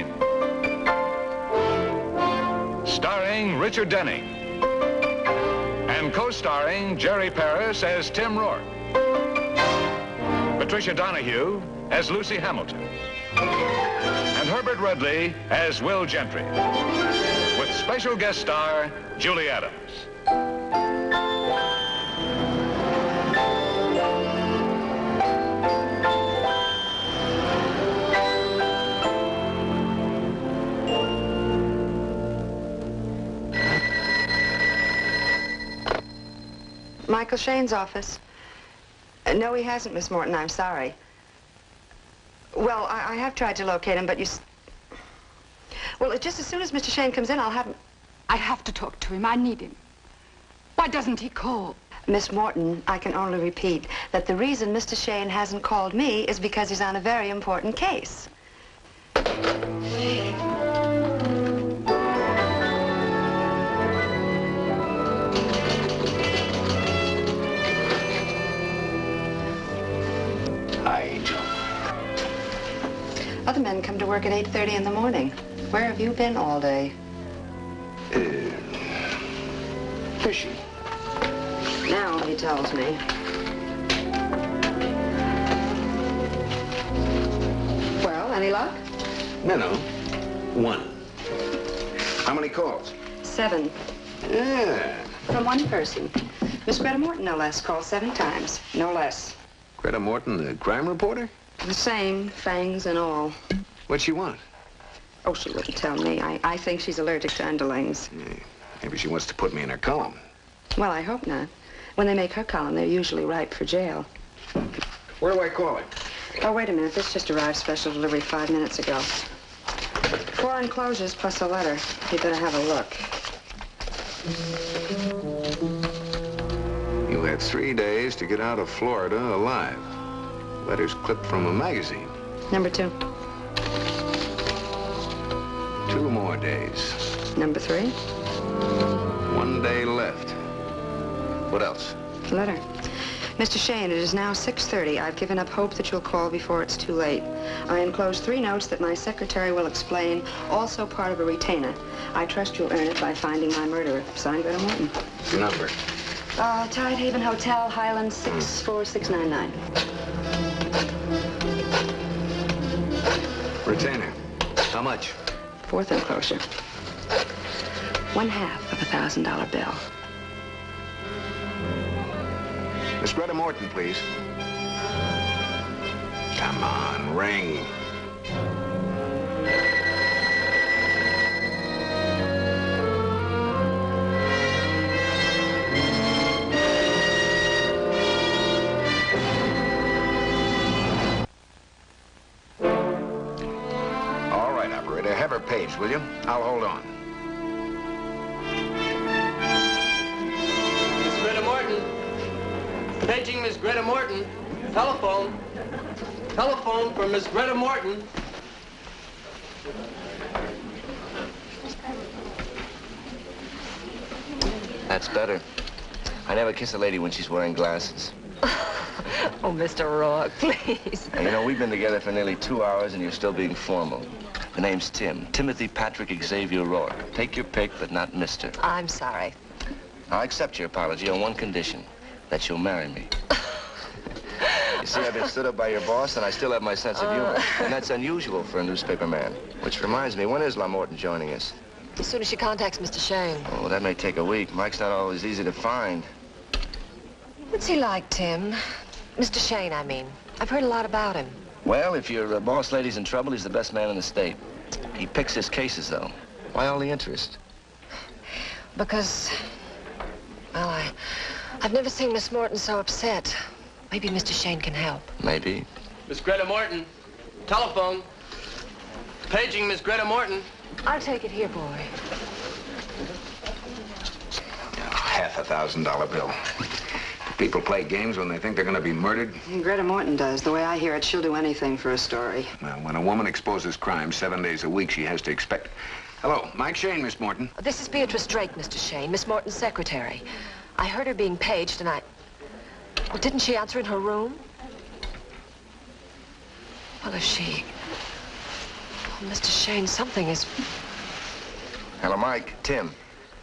Shayne. Starring Richard Denning. And co-starring Jerry Paris as Tim Rourke. Patricia Donahue as Lucy Hamilton. And Herbert Rudley as Will Gentry. With special guest star, Julie Adams. Michael Shayne's office. No, he hasn't, Miss Morton. I'm sorry. Well, I have tried to locate him, but well, just as soon as Mr. Shayne comes in, I'll have him. I have to talk to him. I need him. Why doesn't he call? Miss Morton, I can only repeat that the reason Mr. Shayne hasn't called me is because he's on a very important case. Other men come to work at 8:30 in the morning. Where have you been all day? Fishing. Now he tells me. Well, any luck? No. One. How many calls? 7. Yeah. From one person. Miss Greta Morton, no less, called 7 times. No less. Greta Morton, the crime reporter? The same, fangs and all. What'd she want? Oh, she wouldn't tell me. I think she's allergic to underlings. Yeah. Maybe she wants to put me in her column. Well, I hope not. When they make her column, they're usually ripe for jail. Where do I call it? Oh, wait a minute. This just arrived, special delivery 5 minutes ago. 4 enclosures plus a letter. You'd better have a look. You had 3 days to get out of Florida alive. Letters clipped from a magazine. Number 2. 2 more days. Number 3. 1 day left. What else? Letter. Mr. Shayne, it is now 6:30. I've given up hope that you'll call before it's too late. I enclose 3 notes that my secretary will explain, also part of a retainer. I trust you'll earn it by finding my murderer. Signed, Greta Morton. Number? Tidehaven Hotel, Highland 64699. Retainer. How much? 4th enclosure. 1/2 of a $1,000 bill. Miss Greta Morton, please. Come on, ring. All right, operator, have her paged, will you? I'll hold on. Miss Greta Morton. Paging Miss Greta Morton. Telephone. Telephone for Miss Greta Morton. That's better. I never kiss a lady when she's wearing glasses. Oh, Mr. Rourke, please. And you know, we've been together for nearly 2 hours and you're still being formal. The name's Tim. Timothy Patrick Xavier Rourke. Take your pick, but not Mr. I'm sorry. I'll accept your apology on one condition, that you'll marry me. You see, I've been stood up by your boss and I still have my sense of humor. And that's unusual for a newspaper man. Which reminds me, when is La Morton joining us? As soon as she contacts Mr. Shayne. Oh, that may take a week. Mike's not always easy to find. What's he like, Tim? Mr. Shayne, I mean. I've heard a lot about him. Well, if your boss lady's in trouble, he's the best man in the state. He picks his cases, though. Why all the interest? Because, well, I've never seen Miss Morton so upset. Maybe Mr. Shayne can help. Maybe. Miss Greta Morton. Telephone. Paging Miss Greta Morton. I'll take it here, boy. Half $1,000 bill. People play games when they think they're going to be murdered. Greta Morton does. The way I hear it, she'll do anything for a story. Well, when a woman exposes crime 7 days a week, she has to expect... Hello, Mike Shayne, Miss Morton. This is Beatrice Drake, Mr. Shayne, Miss Morton's secretary. I heard her being paged, and well, didn't she answer in her room? Well, if she... Mr. Shayne, something is... Hello, Mike. Tim.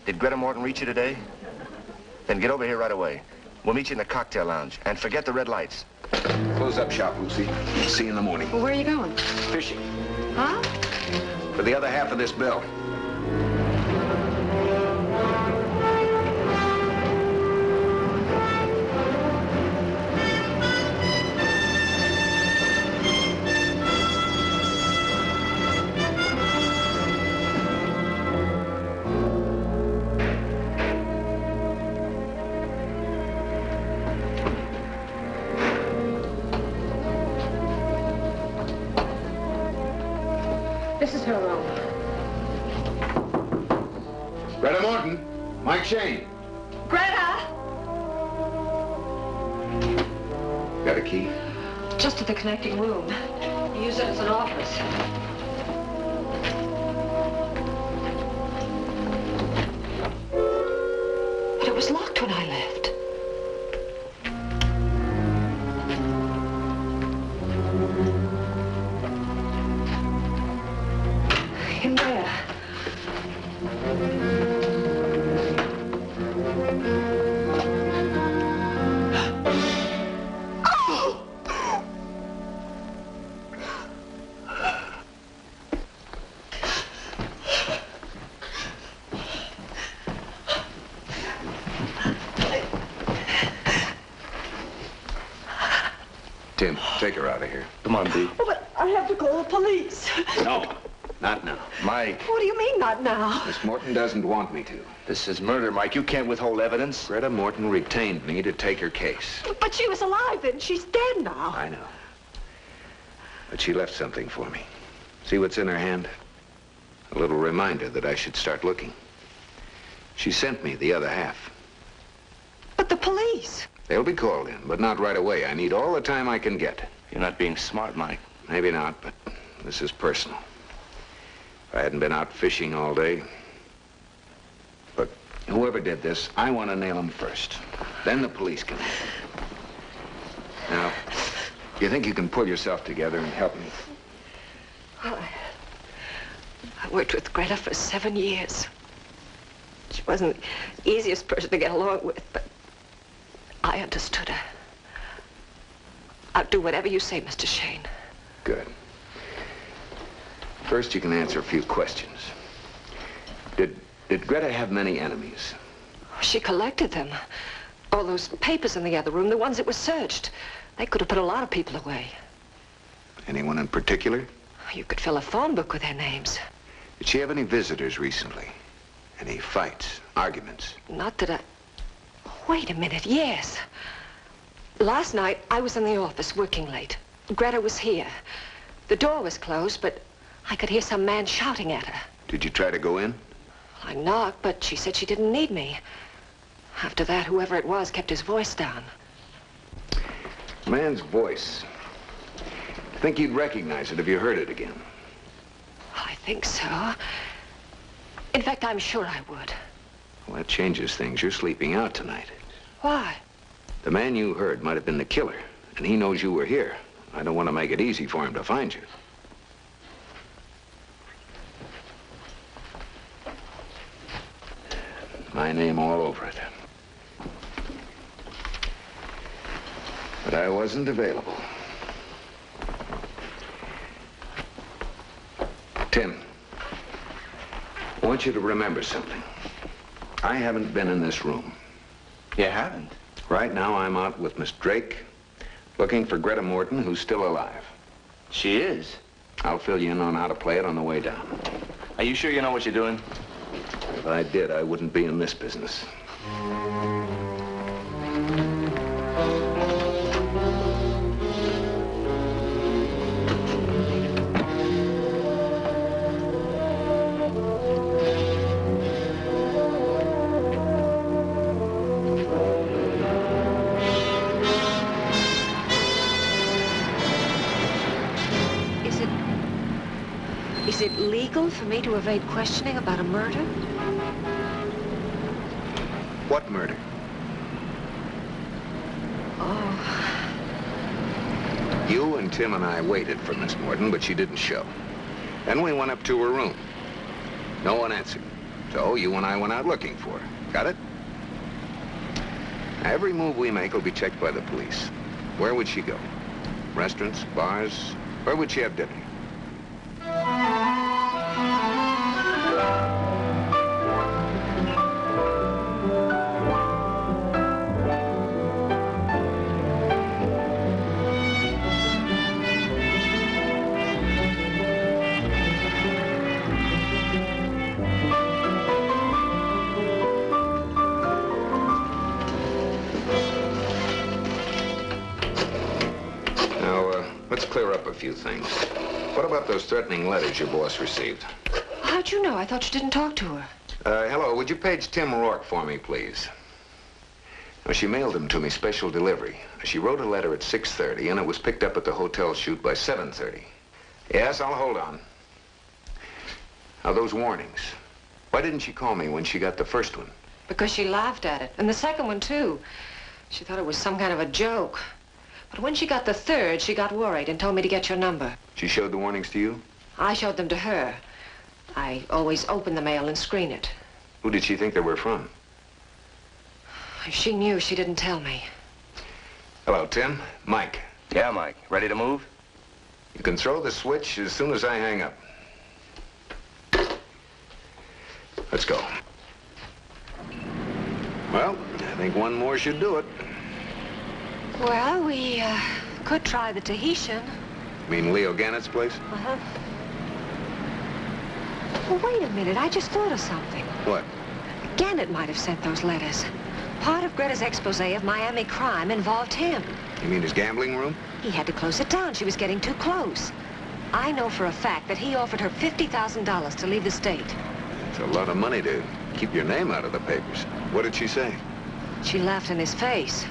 Did Greta Morton reach you today? Then get over here right away. We'll meet you in the cocktail lounge. And forget the red lights. Close up shop, Lucy. See you in the morning. Well, where are you going? Fishing. Huh? For the other half of this bill. This is her room. Greta Morton. Mike Shayne. Greta! Got a key? Just to the connecting room. You use it as an office. But it was locked when I left. In there. Tim, take her out of here. Come on, B. Oh, but I have to call the police. No, not now. Mike, What do you mean, not now? Miss Morton doesn't want me to. this is murder, Mike. You can't withhold evidence. Greta Morton retained me to take her case. But she was alive then. She's dead now. I know. But she left something for me. See what's in her hand? A little reminder that I should start looking. She sent me the other half. But the police. They'll be called in, but not right away. I need all the time I can get. You're not being smart, Mike. Maybe not, but this is personal. If I hadn't been out fishing all day. Look, whoever did this, I want to nail him first. Then the police can nail him. Now, you think you can pull yourself together and help me? Well, I worked with Greta for 7 years. She wasn't the easiest person to get along with, but I understood her. I'll do whatever you say, Mr. Shayne. Good. First, you can answer a few questions. Did Greta have many enemies? She collected them. All those papers in the other room, the ones that were searched. They could have put a lot of people away. Anyone in particular? You could fill a phone book with their names. Did she have any visitors recently? Any fights, arguments? Not that I... Wait a minute, yes. Last night, I was in the office working late. Greta was here. The door was closed, but I could hear some man shouting at her. Did you try to go in? I knocked, but she said she didn't need me. After that, whoever it was kept his voice down. Man's voice. Think you'd recognize it if you heard it again? I think so. In fact, I'm sure I would. Well, that changes things. You're sleeping out tonight. Why? The man you heard might have been the killer, and he knows you were here. I don't want to make it easy for him to find you. My name all over it. But I wasn't available. Tim, I want you to remember something. I haven't been in this room. You haven't? Right now, I'm out with Miss Drake, looking for Greta Morton, who's still alive. She is. I'll fill you in on how to play it on the way down. Are you sure you know what you're doing? If I did, I wouldn't be in this business. Is it legal for me to evade questioning about a murder? What murder? Oh, You and Tim and I waited for Miss Morton, but she didn't show. Then we went up to her room. No one answered. So you and I went out looking for her. Got it? Every move we make will be checked by the police. Where would she go? Restaurants, bars? Where would she have dinner? Let's clear up a few things. What about those threatening letters your boss received? How'd you know? I thought you didn't talk to her. Hello, would you page Tim Rourke for me, please? Well, she mailed them to me, special delivery. She wrote a letter at 6:30, and it was picked up at the hotel chute by 7:30. Yes, I'll hold on. Now, those warnings. Why didn't she call me when she got the first one? Because she laughed at it. And the second one, too. She thought it was some kind of a joke. But when she got the third, she got worried and told me to get your number. She showed the warnings to you? I showed them to her. I always open the mail and screen it. Who did she think they were from? If she knew, she didn't tell me. Hello, Tim. Mike. Yeah, Mike. Ready to move? You can throw the switch as soon as I hang up. Let's go. Well, I think one more should do it. Well, we could try the Tahitian. You mean Leo Gannett's place? Uh-huh. Well, wait a minute. I just thought of something. What? Gannett might have sent those letters. Part of Greta's expose of Miami crime involved him. You mean his gambling room? He had to close it down. She was getting too close. I know for a fact that he offered her $50,000 to leave the state. It's a lot of money to keep your name out of the papers. What did she say? She laughed in his face.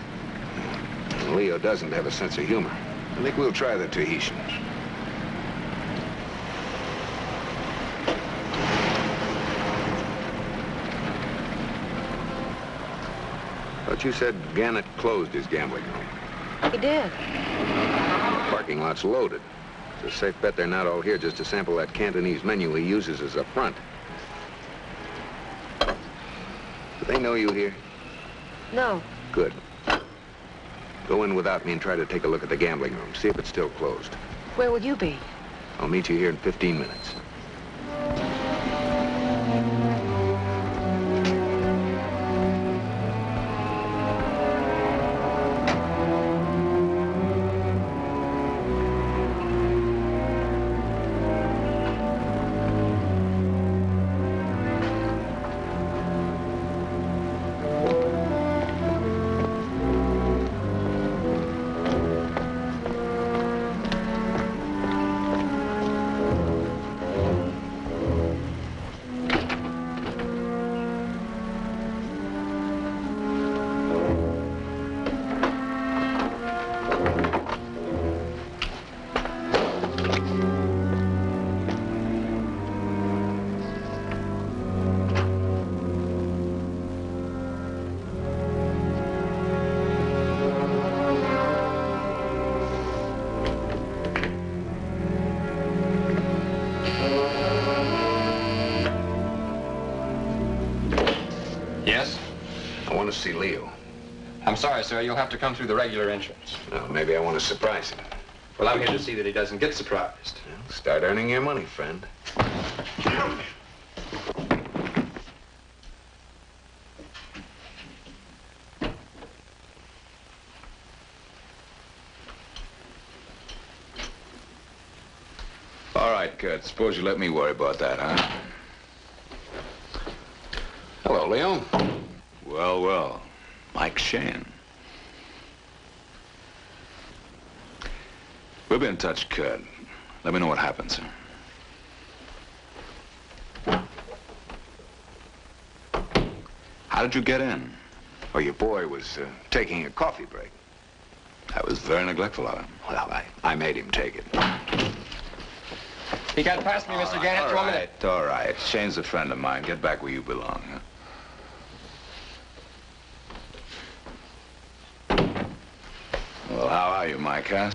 Leo doesn't have a sense of humor. I think we'll try the Tahitian. But you said Gannett closed his gambling room. He did. The parking lot's loaded. It's a safe bet they're not all here just to sample that Cantonese menu he uses as a front. Do they know you here? No. Good. Go in without me and try to take a look at the gambling room. See if it's still closed. Where will you be? I'll meet you here in 15 minutes. Yes? I want to see Leo. I'm sorry, sir. You'll have to come through the regular entrance. Well, maybe I want to surprise him. Well, I'm here to see that he doesn't get surprised. Well, start earning your money, friend. All right, Kurt. Suppose you let me worry about that, huh? Hello, Leo. Well, well. Mike Shayne. We'll be in touch, Kurt. Let me know what happens. How did you get in? Oh, your boy was taking a coffee break. That was very neglectful of him. Well, I made him take it. He got past me, Mr. Gannett. All right. Shayne's a friend of mine. Get back where you belong, huh? Well, how are you, Mike, huh?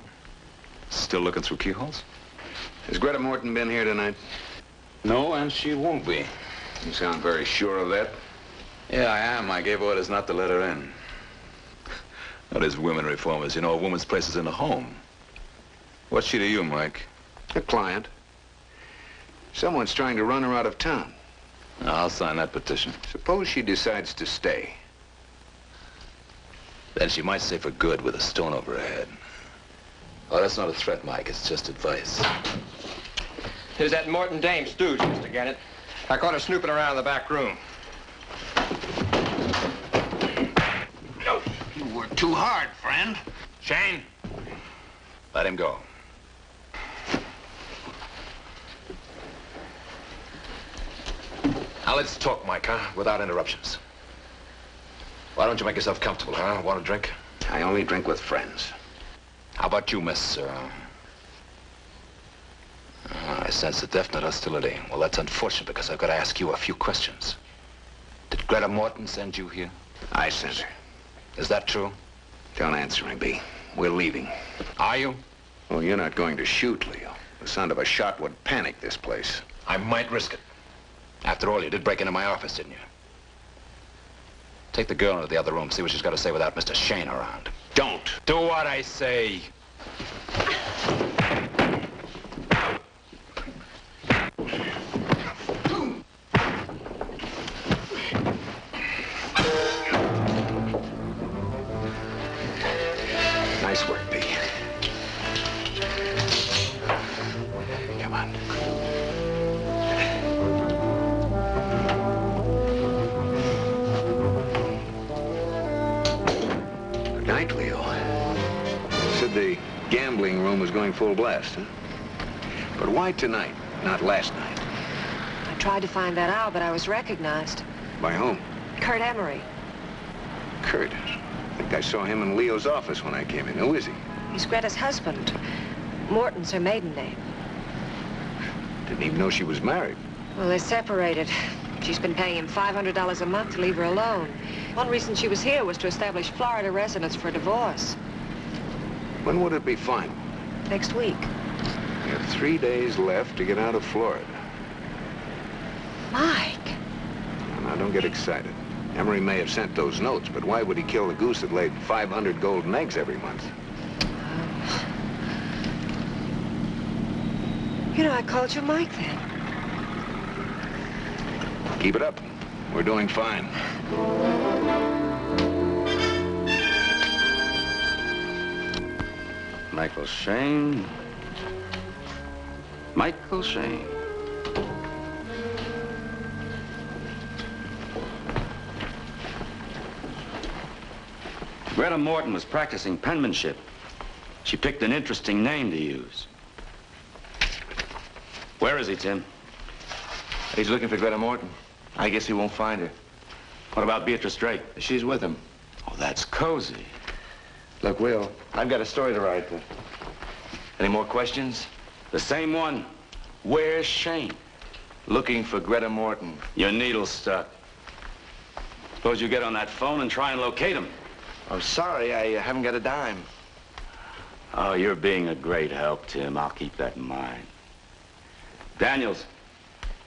Still looking through keyholes? Has Greta Morton been here tonight? No, and she won't be. You sound very sure of that. Yeah, I am. I gave orders not to let her in. That is women reformers. You know, a woman's place is in the home. What's she to you, Mike? A client. Someone's trying to run her out of town. I'll sign that petition. Suppose she decides to stay. Then she might stay for good with a stone over her head. Oh, that's not a threat, Mike. It's just advice. Here's that Morton dame stooge, Mr. Gannett. I caught her snooping around in the back room. No, you worked too hard, friend. Shayne? Let him go. Now, let's talk, Mike, huh? Without interruptions. Why don't you make yourself comfortable, huh? Want a drink? I only drink with friends. How about you, Miss, I sense a definite hostility. Well, that's unfortunate because I've got to ask you a few questions. Did Greta Morton send you here? I sent her. Is that true? Don't answer me, B. We're leaving. Are you? Well, you're not going to shoot, Leo. The sound of a shot would panic this place. I might risk it. After all, you did break into my office, didn't you? Take the girl into the other room, see what she's got to say without Mr. Shayne around. Don't. Do what I say. Nice work, B. Come on. Good night, Leo. You said the gambling room was going full blast, huh? But why tonight, not last night? I tried to find that out, but I was recognized. By whom? Kurt Emery. Kurt. I think I saw him in Leo's office when I came in. Who is he? He's Greta's husband. Morton's her maiden name. Didn't even know she was married. Well, they're separated. She's been paying him $500 a month to leave her alone. One reason she was here was to establish Florida residence for divorce. When would it be final? Next week. You have 3 days left to get out of Florida. Mike. Now, don't get excited. Emery may have sent those notes, but why would he kill the goose that laid 500 golden eggs every month? You know, I called you Mike then. Keep it up. We're doing fine. Michael Shayne. Michael Shayne. Greta Morton was practicing penmanship. She picked an interesting name to use. Where is he, Tim? He's looking for Greta Morton. I guess he won't find her. What about Beatrice Drake? She's with him. Oh, that's cozy. Look, Will, I've got a story to write. Any more questions? The same one. Where's Shayne? Looking for Greta Morton. Your needle's stuck. Suppose you get on that phone and try and locate him. I'm sorry, I haven't got a dime. Oh, you're being a great help, Tim. I'll keep that in mind. Daniels,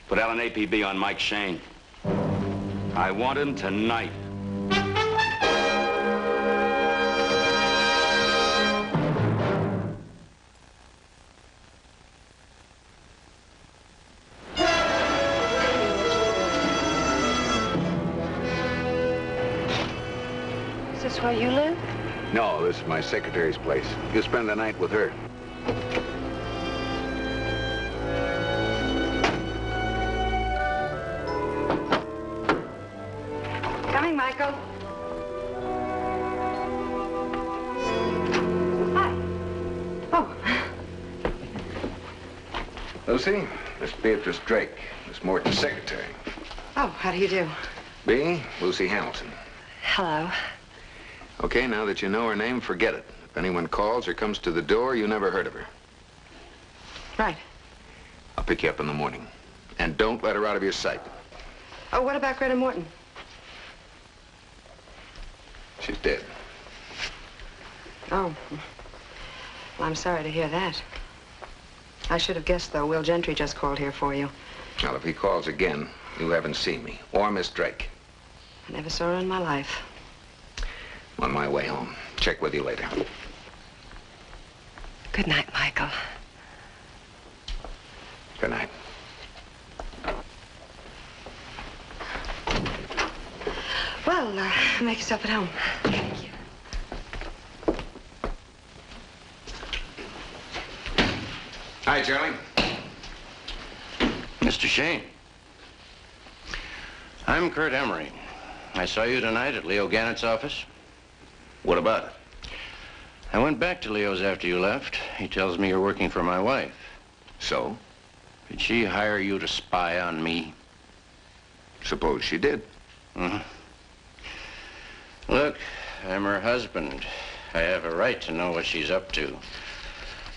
put LNAPB on Mike Shayne. I want him tonight. Is this where you live? No, this is my secretary's place. You spend the night with her. Coming, Michael. Hi. Oh. Lucy, Miss Beatrice Drake, Miss Morton's secretary. Oh, how do you do? B, Lucy Hamilton. Hello. Okay, now that you know her name, forget it. If anyone calls or comes to the door, you never heard of her. Right. I'll pick you up in the morning. And don't let her out of your sight. Oh, what about Greta Morton? She's dead. Oh. Well, I'm sorry to hear that. I should have guessed, though. Will Gentry just called here for you. Well, if he calls again, you haven't seen me. Or Miss Drake. I never saw her in my life. I'm on my way home. Check with you later. Good night, Michael. Good night. Well, make yourself at home. Thank you. Hi, Charlie. Mr. Shayne. I'm Kurt Emery. I saw you tonight at Leo Gannett's office. What about it? I went back to Leo's after you left. He tells me you're working for my wife. So? Did she hire you to spy on me? Suppose she did. Mm-hmm. Look, I'm her husband. I have a right to know what she's up to.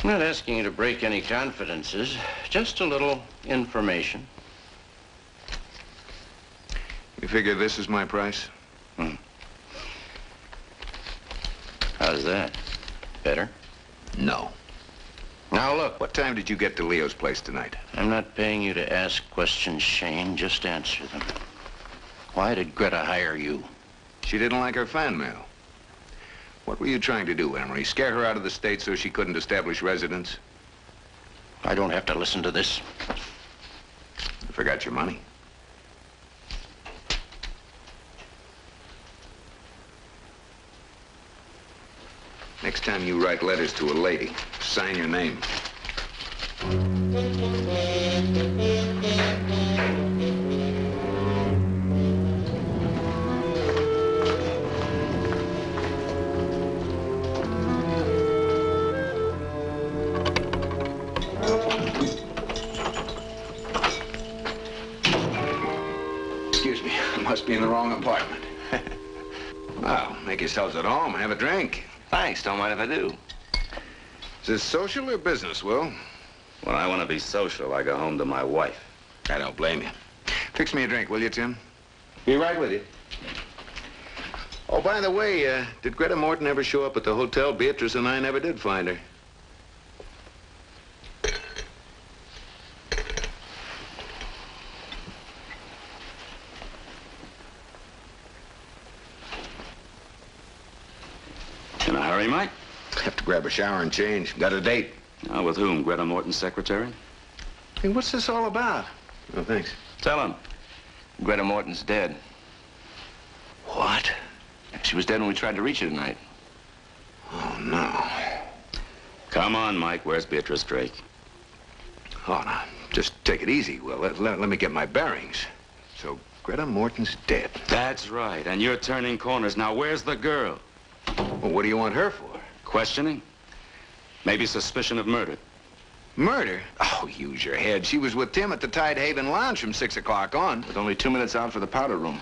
I'm not asking you to break any confidences, just a little information. You figure this is my price? How's that? Better? No. Now look. What time did you get to Leo's place tonight? I'm not paying you to ask questions, Shayne. Just answer them. Why did Greta hire you? She didn't like her fan mail. What were you trying to do, Emery? Scare her out of the state so she couldn't establish residence? I don't have to listen to this. You forgot your money. Next time you write letters to a lady, sign your name. Excuse me, I must be in the wrong apartment. Well, make yourselves at home, have a drink. Thanks, don't mind if I do. Is this social or business, Will? When I want to be social, I go home to my wife. I don't blame you. Fix me a drink, will you, Tim? Be right with you. Oh, by the way, did Greta Morton ever show up at the hotel? Beatrice and I never did find her. In a hurry, Mike? Have to grab a shower and change. Got a date. With whom? Greta Morton's secretary? Hey, what's this all about? Oh, thanks. Tell him. Greta Morton's dead. What? She was dead when we tried to reach her tonight. Oh, no. Come on, Mike. Where's Beatrice Drake? Oh, no. Just take it easy, Will. Let me get my bearings. So, Greta Morton's dead. That's right. And you're turning corners. Now, where's the girl? Well, what do you want her for? Questioning? Maybe suspicion of murder. Murder? Oh, use your head. She was with Tim at the Tide Haven Lounge from 6 o'clock on. With only 2 minutes out for the powder room.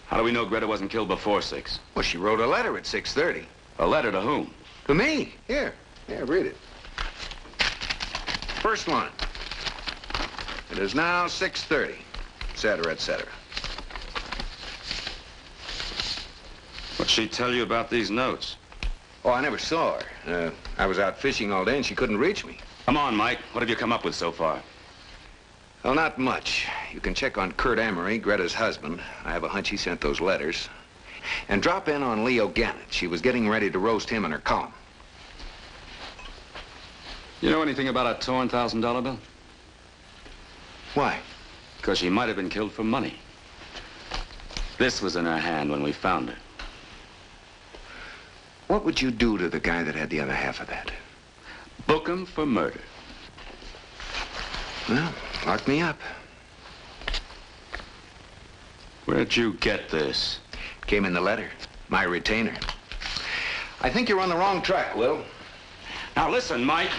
How do we know Greta wasn't killed before 6? Well, she wrote a letter at 6:30. A letter to whom? To me. Here, read it. First line. It is now 6:30, et cetera, et cetera. What'd she tell you about these notes? Oh, I never saw her. I was out fishing all day and she couldn't reach me. Come on, Mike. What have you come up with so far? Well, not much. You can check on Kurt Emery, Greta's husband. I have a hunch he sent those letters. And drop in on Leo Gannett. She was getting ready to roast him in her column. You know anything about a torn $1,000 bill? Why? Because she might have been killed for money. This was in her hand when we found her. What would you do to the guy that had the other half of that? Book him for murder. Well, lock me up. Where'd you get this? Came in the letter. My retainer. I think you're on the wrong track, Will. Now listen, Mike.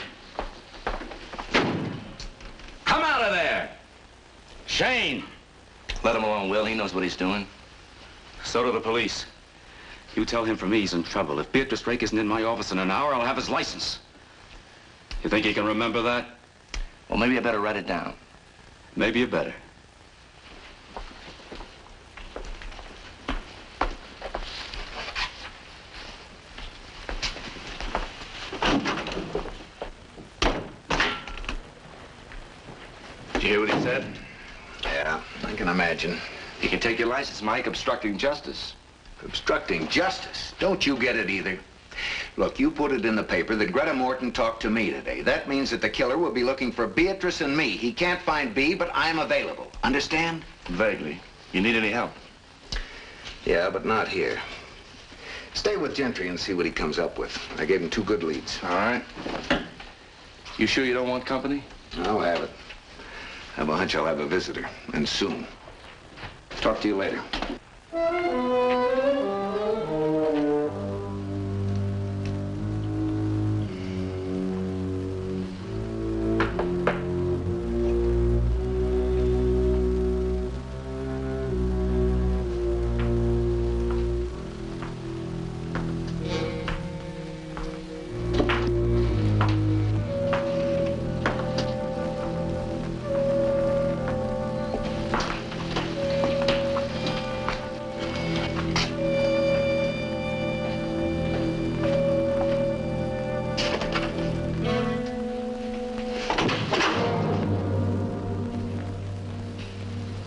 Come out of there! Shayne! Let him alone, Will. He knows what he's doing. So do the police. You tell him from me he's in trouble. If Beatrice Drake isn't in my office in an hour, I'll have his license. You think he can remember that? Well, maybe I better write it down. Maybe you better. Did you hear what he said? Yeah, I can imagine. He can take your license, Mike, obstructing justice. Obstructing justice? Don't you get it either? Look, you put it in the paper that Greta Morton talked to me today. That means that the killer will be looking for Beatrice and me. He can't find Bea, but I'm available. Understand? Vaguely. You need any help? Yeah, but not here. Stay with Gentry and see what he comes up with. I gave him 2 good leads. All right. You sure you don't want company? I'll have it. I have a hunch I'll have a visitor, and soon. Talk to you later.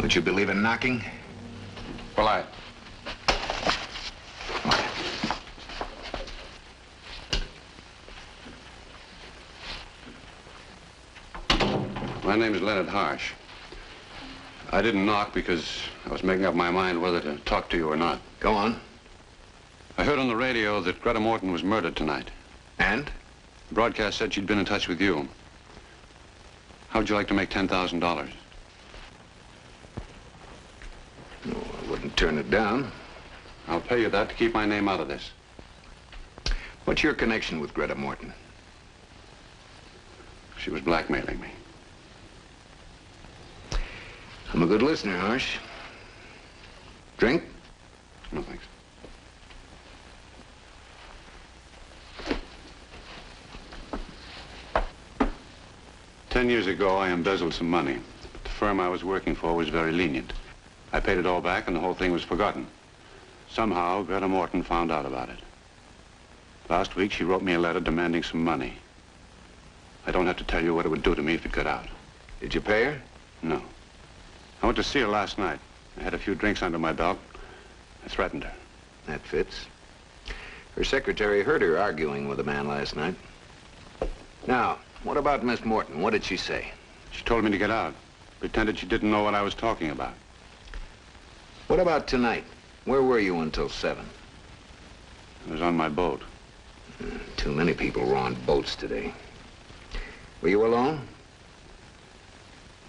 Would you believe in knocking? Well, My name is Leonard Harsh. I didn't knock because I was making up my mind whether to talk to you or not. Go on. I heard on the radio that Greta Morton was murdered tonight. And? The broadcast said she'd been in touch with you. How'd you like to make $10,000? Oh, I wouldn't turn it down. I'll pay you that to keep my name out of this. What's your connection with Greta Morton? She was blackmailing me. I'm a good listener, Harsh. Drink? No, thanks. Ten years ago, I embezzled some money. But the firm I was working for was very lenient. I paid it all back, and the whole thing was forgotten. Somehow, Greta Morton found out about it. Last week, she wrote me a letter demanding some money. I don't have to tell you what it would do to me if it got out. Did you pay her? No. I went to see her last night. I had a few drinks under my belt. I threatened her. That fits. Her secretary heard her arguing with a man last night. Now, what about Miss Morton? What did she say? She told me to get out. Pretended she didn't know what I was talking about. What about tonight? Where were you until 7? I was on my boat. Too many people were on boats today. Were you alone?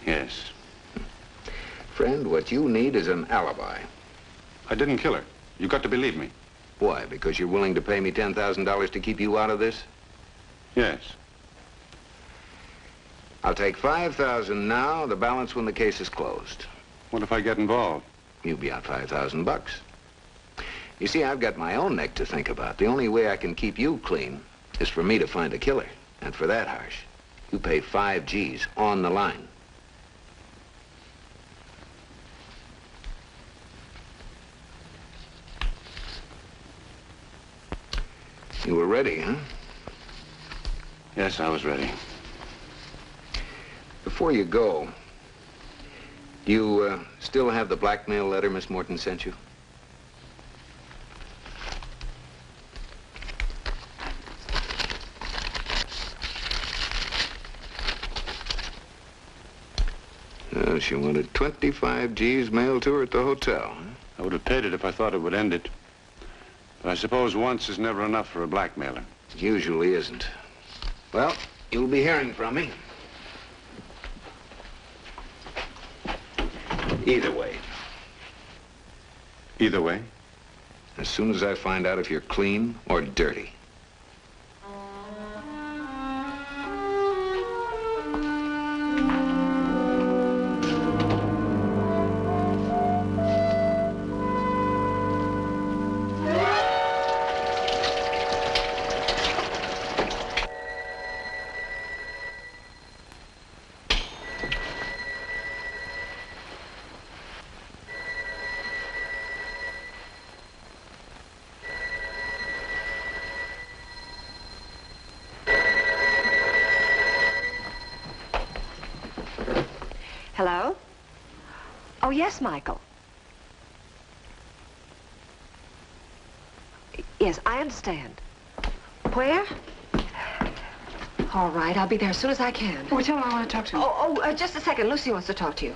Yes. Friend, what you need is an alibi. I didn't kill her. You got to believe me. Why? Because you're willing to pay me $10,000 to keep you out of this? Yes. I'll take $5,000 now, the balance when the case is closed. What if I get involved? You'll be out $5,000. You see, I've got my own neck to think about. The only way I can keep you clean is for me to find a killer. And for that, Harsh, you pay 5 G's on the line. You were ready, huh? Yes, I was ready. Before you go, do you still have the blackmail letter Miss Morton sent you? She wanted 25 G's mailed to her at the hotel. Huh? I would have paid it if I thought it would end it. But I suppose once is never enough for a blackmailer. It usually isn't. Well, you'll be hearing from me. Either way. Either way? As soon as I find out if you're clean or dirty. Hello? Oh, yes, Michael. Yes, I understand. Where? All right, I'll be there as soon as I can. Oh, tell him I want to talk to him. Just a second. Lucy wants to talk to you.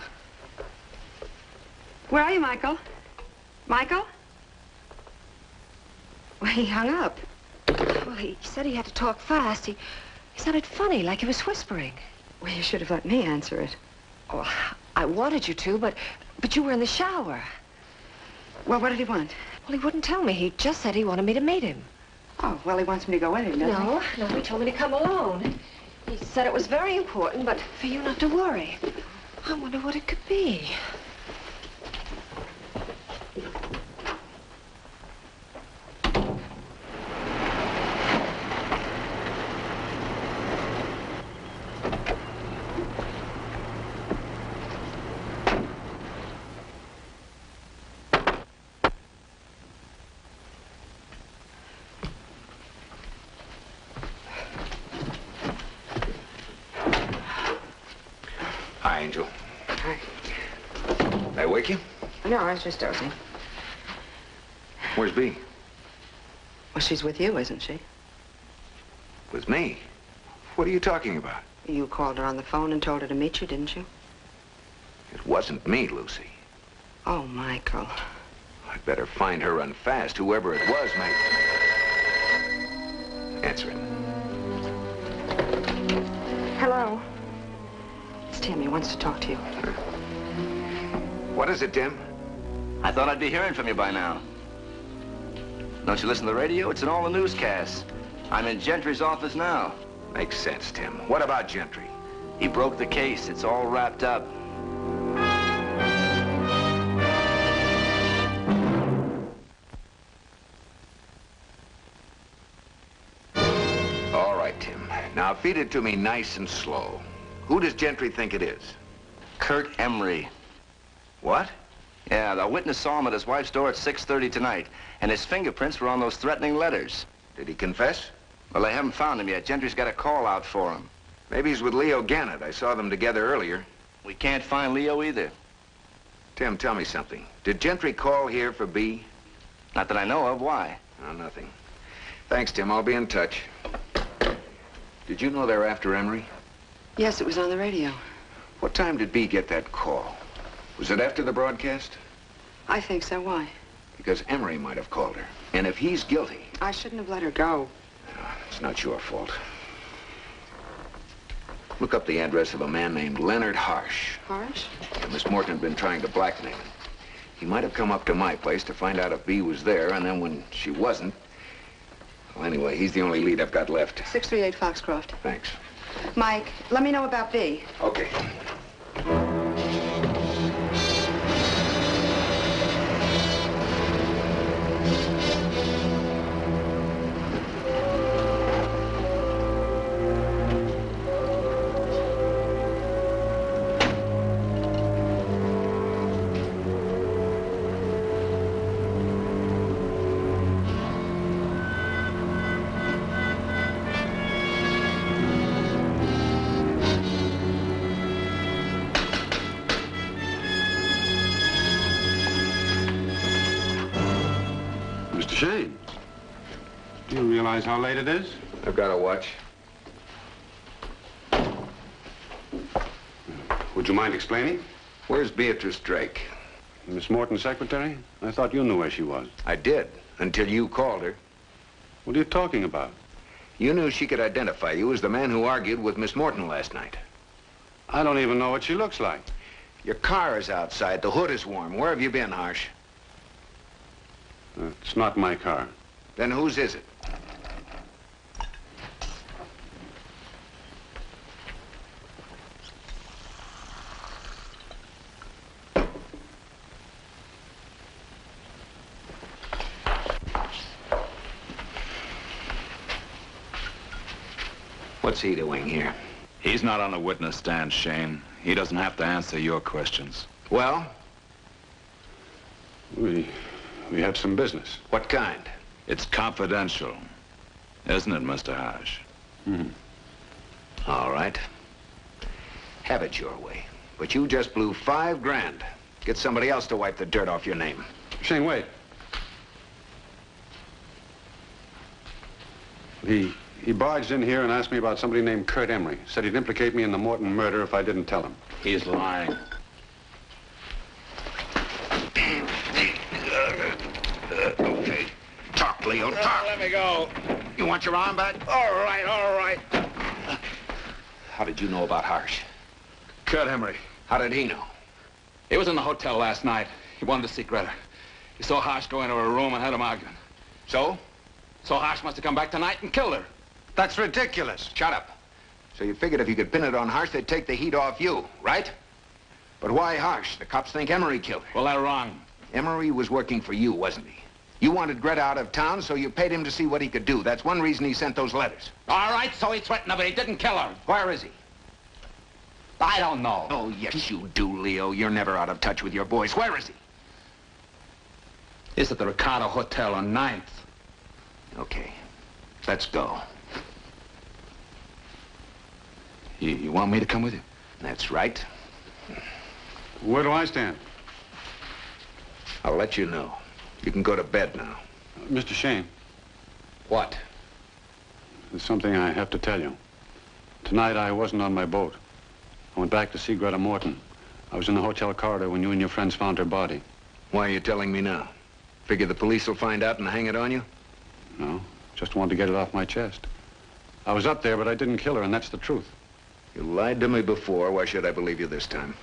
Where are you, Michael? Michael? Well, he hung up. Well, he said he had to talk fast. He sounded funny, like he was whispering. Well, you should have let me answer it. Oh, I wanted you to, but you were in the shower. Well, what did he want? Well, he wouldn't tell me. He just said he wanted me to meet him. Oh, well, he wants me to go with him, doesn't he? No, he told me to come alone. He said it was very important, but for you not to worry. I wonder what it could be. Hi, Angel. Hi. Did I wake you? No, I was just dozing. Where's Bea? Well, she's with you, isn't she? With me? What are you talking about? You called her on the phone and told her to meet you, didn't you? It wasn't me, Lucy. Oh, Michael. I'd better find her run fast. Whoever it was might... Answer it. Hello. It's Tim. He wants to talk to you. What is it, Tim? I thought I'd be hearing from you by now. Don't you listen to the radio? It's in all the newscasts. I'm in Gentry's office now. Makes sense, Tim. What about Gentry? He broke the case. It's all wrapped up. All right, Tim. Now feed it to me nice and slow. Who does Gentry think it is? Kurt Emery. What? Yeah, the witness saw him at his wife's door at 6:30 tonight, and his fingerprints were on those threatening letters. Did he confess? Well, they haven't found him yet. Gentry's got a call out for him. Maybe he's with Leo Gannett. I saw them together earlier. We can't find Leo either. Tim, tell me something. Did Gentry call here for Bea? Not that I know of. Why? Oh, nothing. Thanks, Tim. I'll be in touch. Did you know they're after Emery? Yes, it was on the radio. What time did Bea get that call? Was it after the broadcast? I think so. Why? Because Emery might have called her. And if he's guilty... I shouldn't have let her go. It's not your fault. Look up the address of a man named Leonard Harsh. Harsh? Yeah, Miss Morton had been trying to blackmail him. He might have come up to my place to find out if Bea was there, and then when she wasn't... Well, anyway, he's the only lead I've got left. 638 Foxcroft. Thanks. Mike, let me know about Bea. Okay. Shayne, do you realize how late it is? I've got a watch. Would you mind explaining? Where's Beatrice Drake? Miss Morton's secretary? I thought you knew where she was. I did, until you called her. What are you talking about? You knew she could identify you as the man who argued with Miss Morton last night. I don't even know what she looks like. Your car is outside. The hood is warm. Where have you been, Harsh? It's not my car. Then whose is it? What's he doing here? He's not on the witness stand, Shayne. He doesn't have to answer your questions. Well? We have some business. What kind? It's confidential, isn't it, Mr. Harsh? All right. Have it your way. But you just blew $5 grand. Get somebody else to wipe the dirt off your name. Shane, wait. He barged in here and asked me about somebody named Kurt Emery. Said he'd implicate me in the Morton murder if I didn't tell him. He's lying. Okay. Talk, Leo, talk. Let me go. You want your arm back? All right, all right. How did you know about Harsh? Kurt Emery. How did he know? He was in the hotel last night. He wanted to see Greta. He saw Harsh go into her room and had him arguing. So? So Harsh must have come back tonight and killed her. That's ridiculous. Shut up. So you figured if you could pin it on Harsh, they'd take the heat off you, right? But why Harsh? The cops think Emery killed her. Well, they're wrong. Emery was working for you, wasn't he? You wanted Greta out of town, so you paid him to see what he could do. That's one reason he sent those letters. All right, so he threatened her, but he didn't kill her. Where is he? I don't know. Oh, yes, you do, Leo. You're never out of touch with your boys. Where is he? He's at the Ricardo Hotel on 9th. Okay. Let's go. You want me to come with you? That's right. Where do I stand? I'll let you know. You can go to bed now. Mr. Shayne. What? There's something I have to tell you. Tonight, I wasn't on my boat. I went back to see Greta Morton. I was in the hotel corridor when you and your friends found her body. Why are you telling me now? Figure the police will find out and hang it on you? No, just wanted to get it off my chest. I was up there, but I didn't kill her, and that's the truth. You lied to me before. Why should I believe you this time?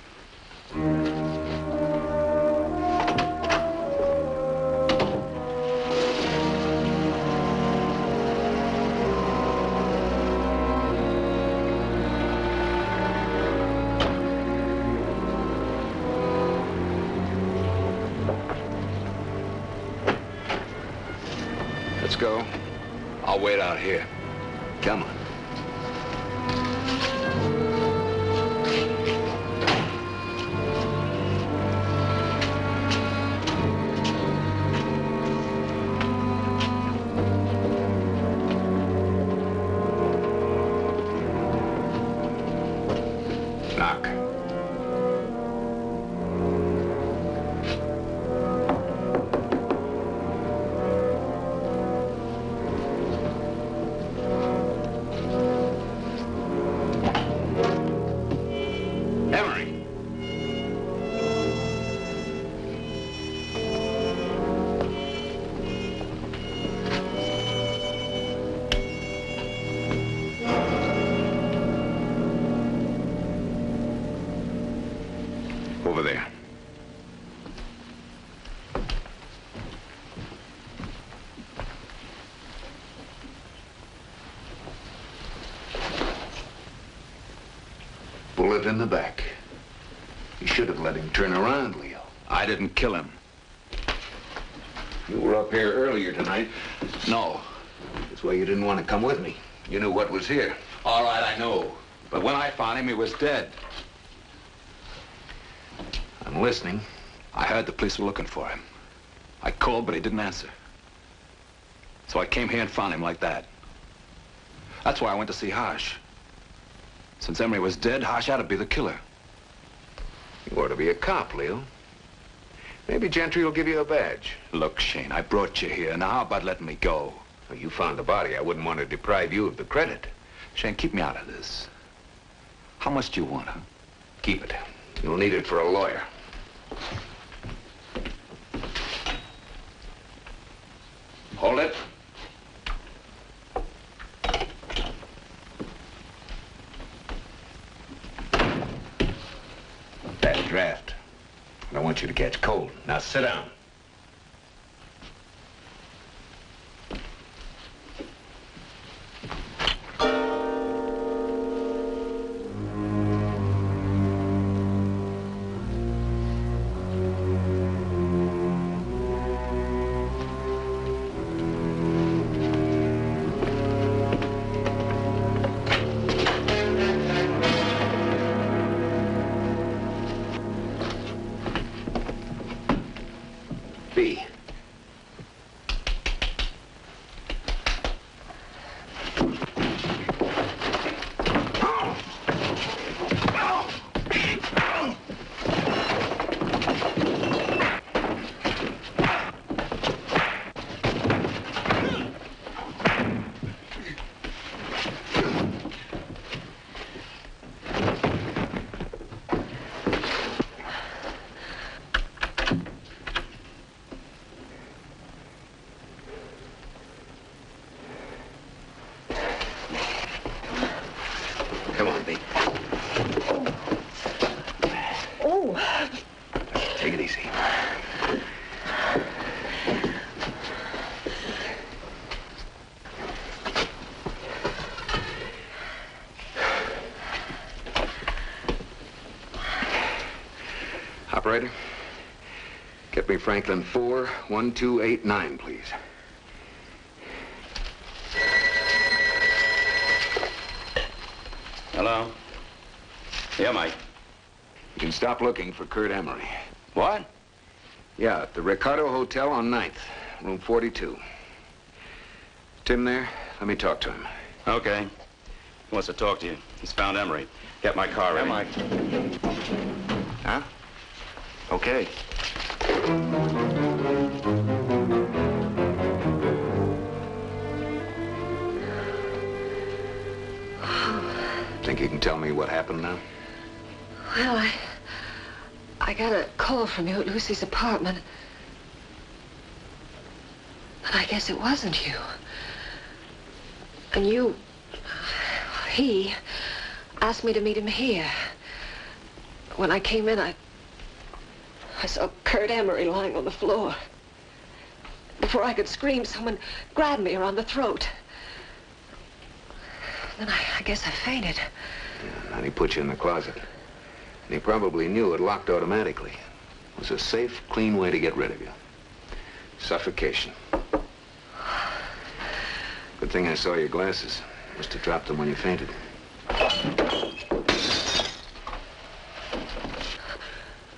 Let's go. I'll wait out here. Come on. Knock. Emery. Over there. Bullet in the back. You should have let him turn around, Leo. I didn't kill him. You were up here earlier tonight. No. That's why you didn't want to come with me. You knew what was here. All right, I know. But when I found him, he was dead. I'm listening. I heard the police were looking for him. I called, but he didn't answer. So I came here and found him like that. That's why I went to see Harsh. Since Emery was dead, Harsh had to be the killer. You ought to be a cop, Leo. Maybe Gentry will give you a badge. Look, Shane, I brought you here. Now, how about letting me go? Well, you found the body. I wouldn't want to deprive you of the credit. Shane, keep me out of this. How much do you want, huh? Keep it. You'll need it for a lawyer. Hold it. Bad draft. I don't want you to catch cold. Now sit down. Get me Franklin 41289, please. Hello? Yeah, Mike. You can stop looking for Kurt Emery. What? Yeah, at the Ricardo Hotel on 9th, room 42. Tim there? Let me talk to him. Okay. He wants to talk to you. He's found Emery. Get my car ready. Yeah, Mike. Huh? Okay. Think you can tell me what happened now? Well, I got a call from you at Lucy's apartment. But I guess it wasn't you. And he asked me to meet him here. When I came in, I saw Kurt Emery lying on the floor. Before I could scream, someone grabbed me around the throat. Then I guess I fainted. Yeah, and he put you in the closet. And he probably knew it locked automatically. It was a safe, clean way to get rid of you. Suffocation. Good thing I saw your glasses. Must have dropped them when you fainted.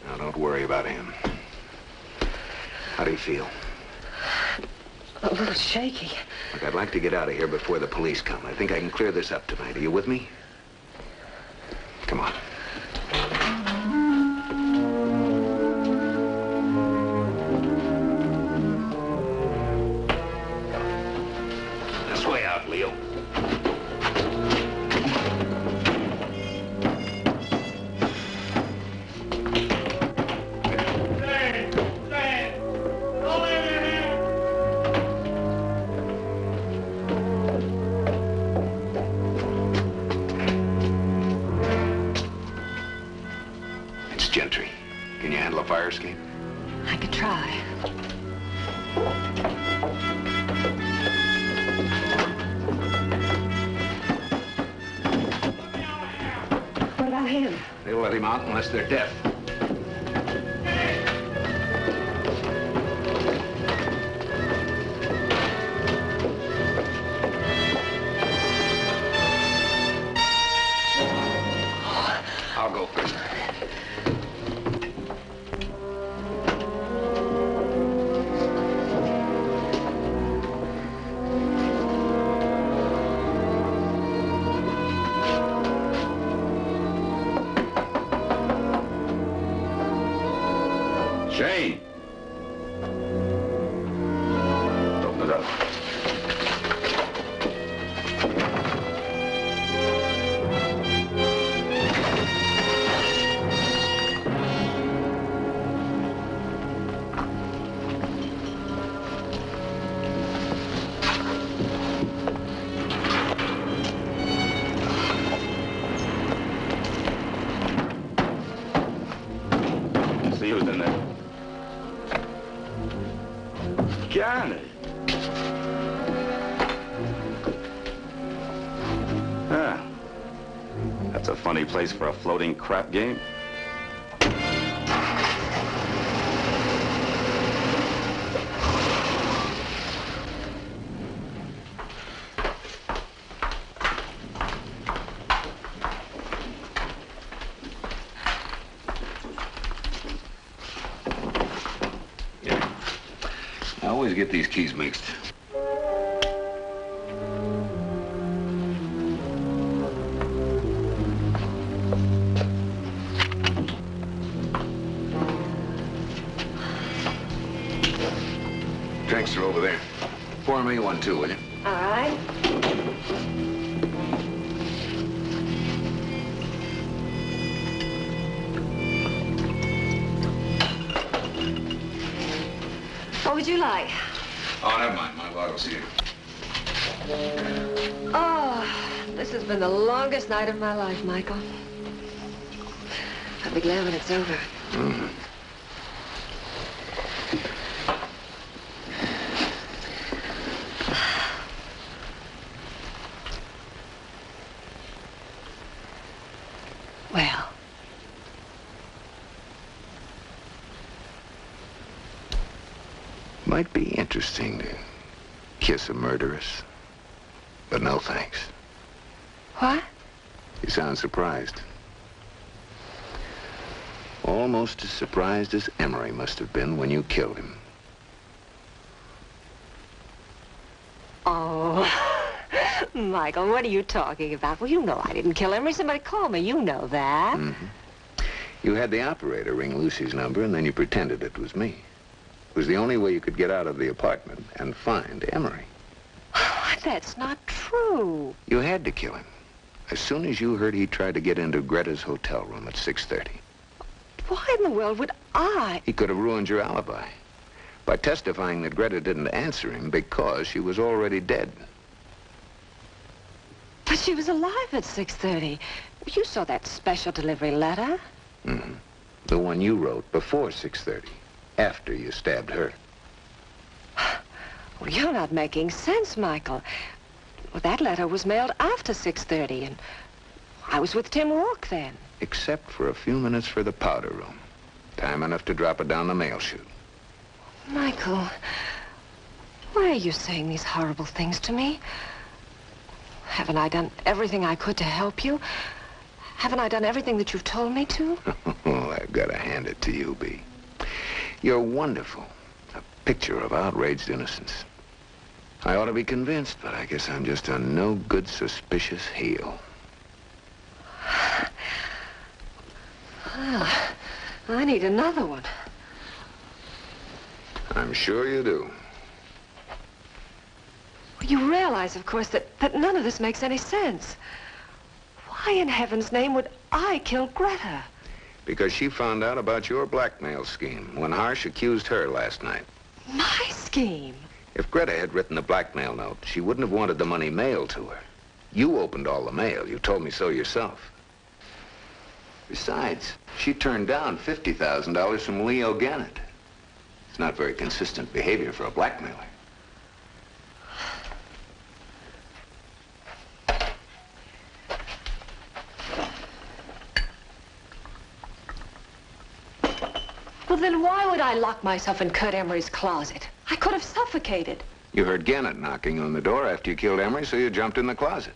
Now, don't worry about him. How do you feel? A little shaky. Look, I'd like to get out of here before the police come. I think I can clear this up tonight. Are you with me? Come on. This way out, Leo. Gentry. Can you handle a fire escape? I could try. What about him? They'll let him out unless they're deaf. I'll go first. Shayne! Open it up. See who's in there. Got it. Ah. That's a funny place for a floating crap game. I always get these keys mixed. Drinks are over there. Pour me one, too, will you? All right. What would you like? Oh, never mind. My bottle's here. Oh, this has been the longest night of my life, Michael. I'll be glad when it's over. Mm-hmm. Well. Might be interesting to kiss a murderess. But no thanks. What? You sound surprised. Almost as surprised as Emery must have been when you killed him. Oh, Michael, what are you talking about? Well, you know I didn't kill Emery. Somebody called me. You know that. Mm-hmm. You had the operator ring Lucy's number, and then you pretended it was me. It was the only way you could get out of the apartment and find Emery. That's not true. You had to kill him. As soon as you heard he tried to get into Greta's hotel room at 6:30. Why in the world would I? He could have ruined your alibi by testifying that Greta didn't answer him because she was already dead. But she was alive at 6:30. You saw that special delivery letter. Mm-hmm. The one you wrote before 6:30, after you stabbed her. Well, you're not making sense, Michael. Well, that letter was mailed after 6:30, and I was with Tim Rourke then. Except for a few minutes for the powder room. Time enough to drop it down the mail chute. Michael, why are you saying these horrible things to me? Haven't I done everything I could to help you? Haven't I done everything that you've told me to? Oh, I've got to hand it to you, Bea. You're wonderful. A picture of outraged innocence. I ought to be convinced, but I guess I'm just a no-good, suspicious heel. I need another one. I'm sure you do. Well, you realize, of course, that none of this makes any sense. Why in heaven's name would I kill Greta? Because she found out about your blackmail scheme when Harsh accused her last night. My scheme? If Greta had written the blackmail note, she wouldn't have wanted the money mailed to her. You opened all the mail. You told me so yourself. Besides, she turned down $50,000 from Leo Gannett. It's not very consistent behavior for a blackmailer. Well, then why would I lock myself in Kurt Emery's closet? I could have suffocated. You heard Gannett knocking on the door after you killed Emery, so you jumped in the closet.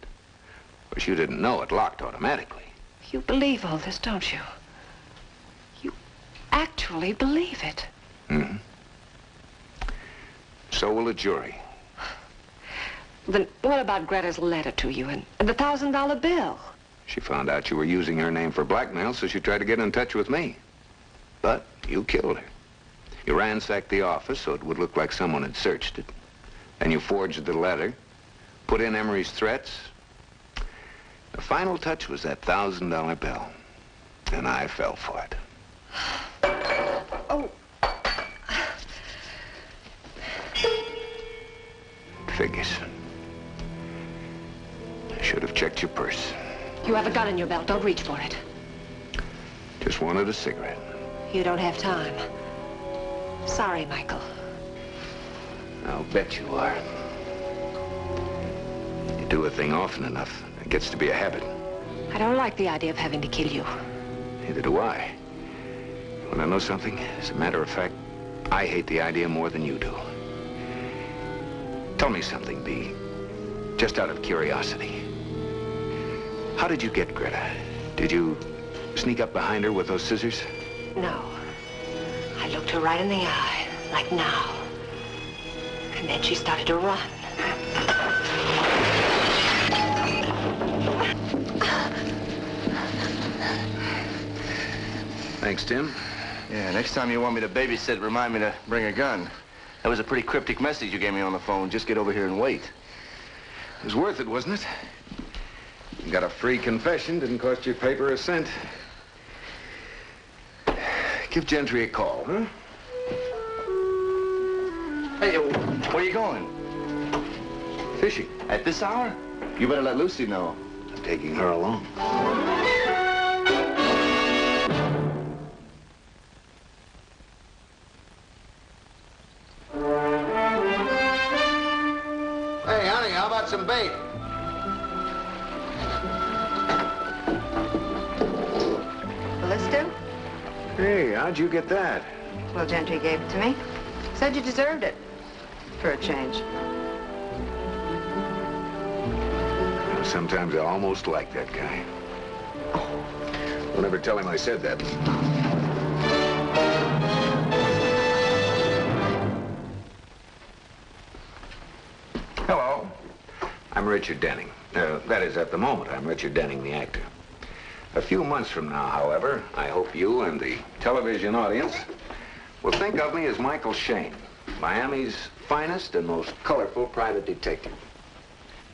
Of course, you didn't know it locked automatically. You believe all this, don't you? You actually believe it. Mm-hmm. So will a jury. Then what about Greta's letter to you and the $1,000 bill? She found out you were using her name for blackmail, so she tried to get in touch with me. But you killed her. You ransacked the office so it would look like someone had searched it. Then you forged the letter, put in Emery's threats. The final touch was that $1,000 bill. And I fell for it. Oh. Figures. I should have checked your purse. You have a gun in your belt. Don't reach for it. Just wanted a cigarette. You don't have time. Sorry, Michael. I'll bet you are. You do a thing often enough, it gets to be a habit. I don't like the idea of having to kill you. Neither do I. Want to know something? As a matter of fact, I hate the idea more than you do. Tell me something, Bea. Just out of curiosity. How did you get Greta? Did you sneak up behind her with those scissors? No. I looked her right in the eye, like now. And then she started to run. Thanks, Tim. Yeah, next time you want me to babysit, remind me to bring a gun. That was a pretty cryptic message you gave me on the phone. Just get over here and wait. It was worth it, wasn't it? You got a free confession, didn't cost your paper a cent. Give Gentry a call, huh? Hey, where are you going? Fishing. At this hour? You better let Lucy know. I'm taking her along. Hey, honey, how about some bait? Will this do? Hey, how'd you get that? Well, Gentry gave it to me. Said you deserved it. for a change. Sometimes I almost like that guy. Don't ever tell him I said that. Hello. I'm Richard Denning. That is, at the moment, I'm Richard Denning, the actor. A few months from now, however, I hope you and the television audience will think of me as Michael Shayne, Miami's finest and most colorful private detective.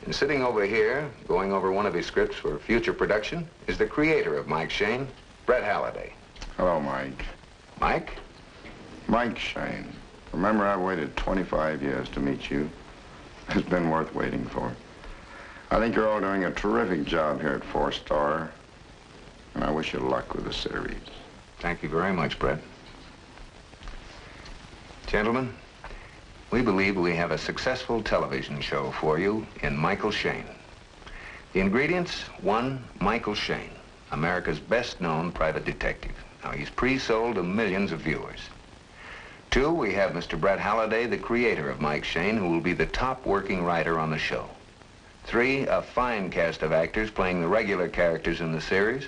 And sitting over here, going over one of his scripts for future production, is the creator of Mike Shayne, Brett Halliday. Hello, Mike. Mike? Mike Shayne. Remember, I waited 25 years to meet you. It's been worth waiting for. I think you're all doing a terrific job here at 4-Star, and I wish you luck with the series. Thank you very much, Brett. Gentlemen, we believe we have a successful television show for you in Michael Shayne. The ingredients: 1, Michael Shayne, America's best-known private detective. Now, he's pre-sold to millions of viewers. 2, we have Mr. Brett Halliday, the creator of Mike Shayne, who will be the top working writer on the show. 3, a fine cast of actors playing the regular characters in the series.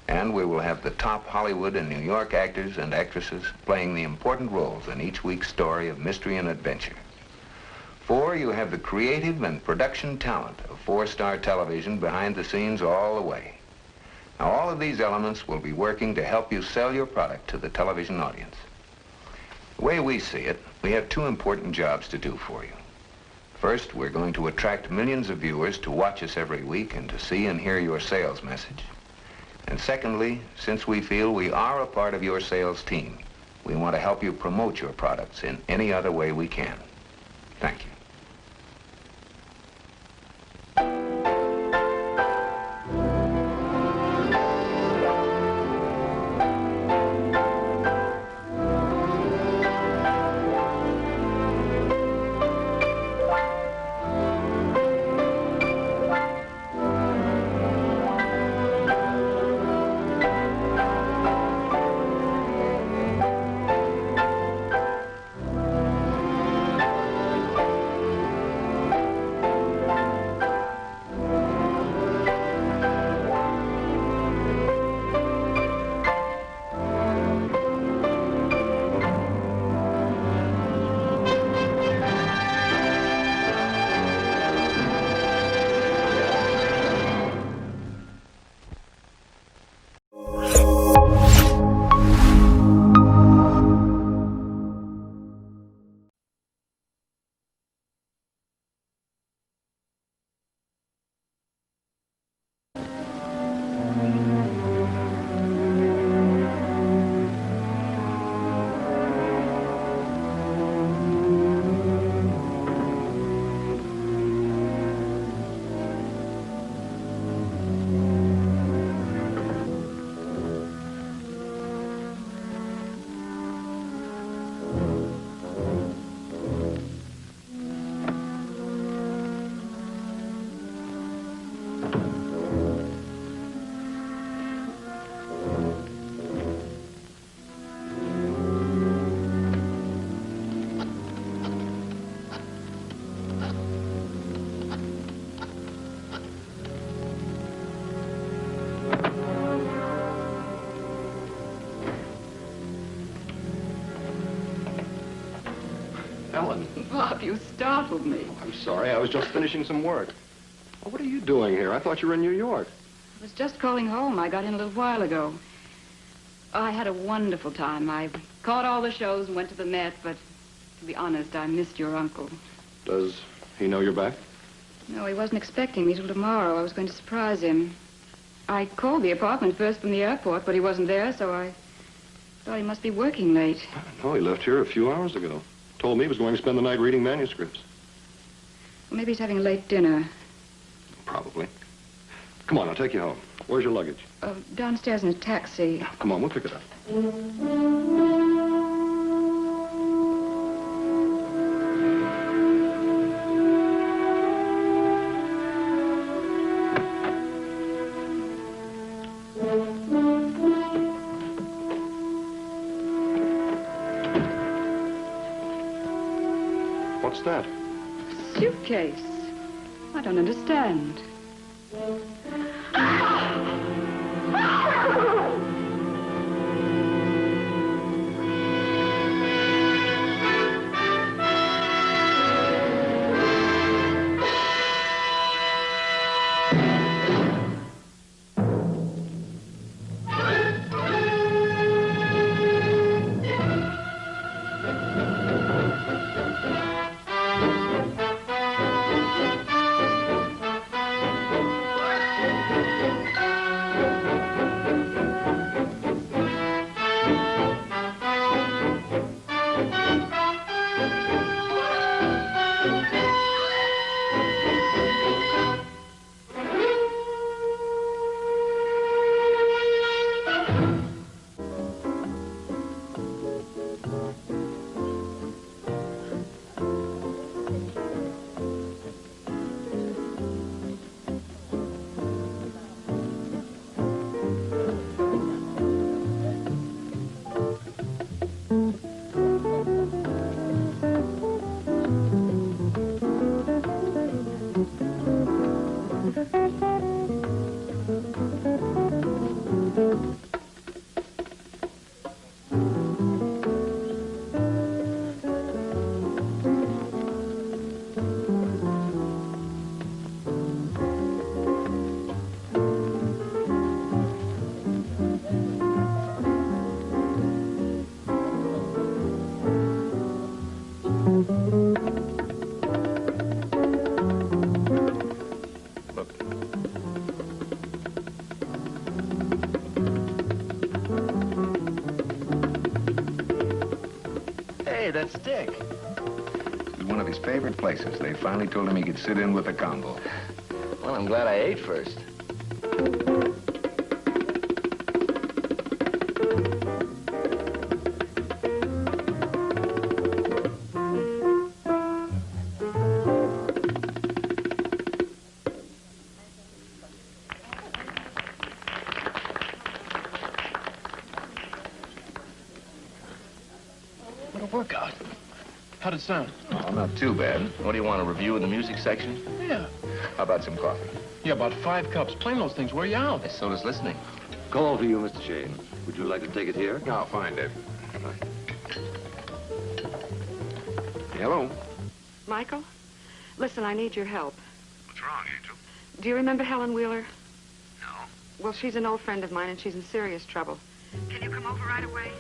And we will have the top Hollywood and New York actors and actresses playing the important roles in each week's story of mystery and adventure. 4, you have the creative and production talent of 4-Star television behind the scenes all the way. Now, all of these elements will be working to help you sell your product to the television audience. The way we see it, we have 2 important jobs to do for you. First, we're going to attract millions of viewers to watch us every week and to see and hear your sales message. And secondly, since we feel we are a part of your sales team, we want to help you promote your products in any other way we can. Thank you. Ellen. Bob, you startled me. I'm sorry. I was just finishing some work. Well, what are you doing here? I thought you were in New York. I was just calling home. I got in a little while ago. Oh, I had a wonderful time. I caught all the shows and went to the Met, but to be honest, I missed your uncle. Does he know you're back? No, he wasn't expecting me till tomorrow. I was going to surprise him. I called the apartment first from the airport, but he wasn't there, so I thought he must be working late. No, he left here a few hours ago. Told me he was going to spend the night reading manuscripts. Well, maybe he's having a late dinner. Probably. Come on, I'll take you home. Where's your luggage? Downstairs in a taxi. Come on, we'll pick it up. What's that? Suitcase. I don't understand. Hey, that's Dick. This is one of his favorite places. They finally told him he could sit in with the combo. Well, I'm glad I ate first. What a workout. How'd it sound? Oh, not too bad. What do you want, a review of the music section? Yeah. How about some coffee? Yeah, about 5 cups. Playing those things wear you out. So does listening. Call for you, Mr. Shayne. Would you like to take it here? No, fine, Dave. Hello? Michael? Listen, I need your help. What's wrong, Angel? Do you remember Helen Wheeler? No. Well, she's an old friend of mine, and she's in serious trouble. Can you come over right away?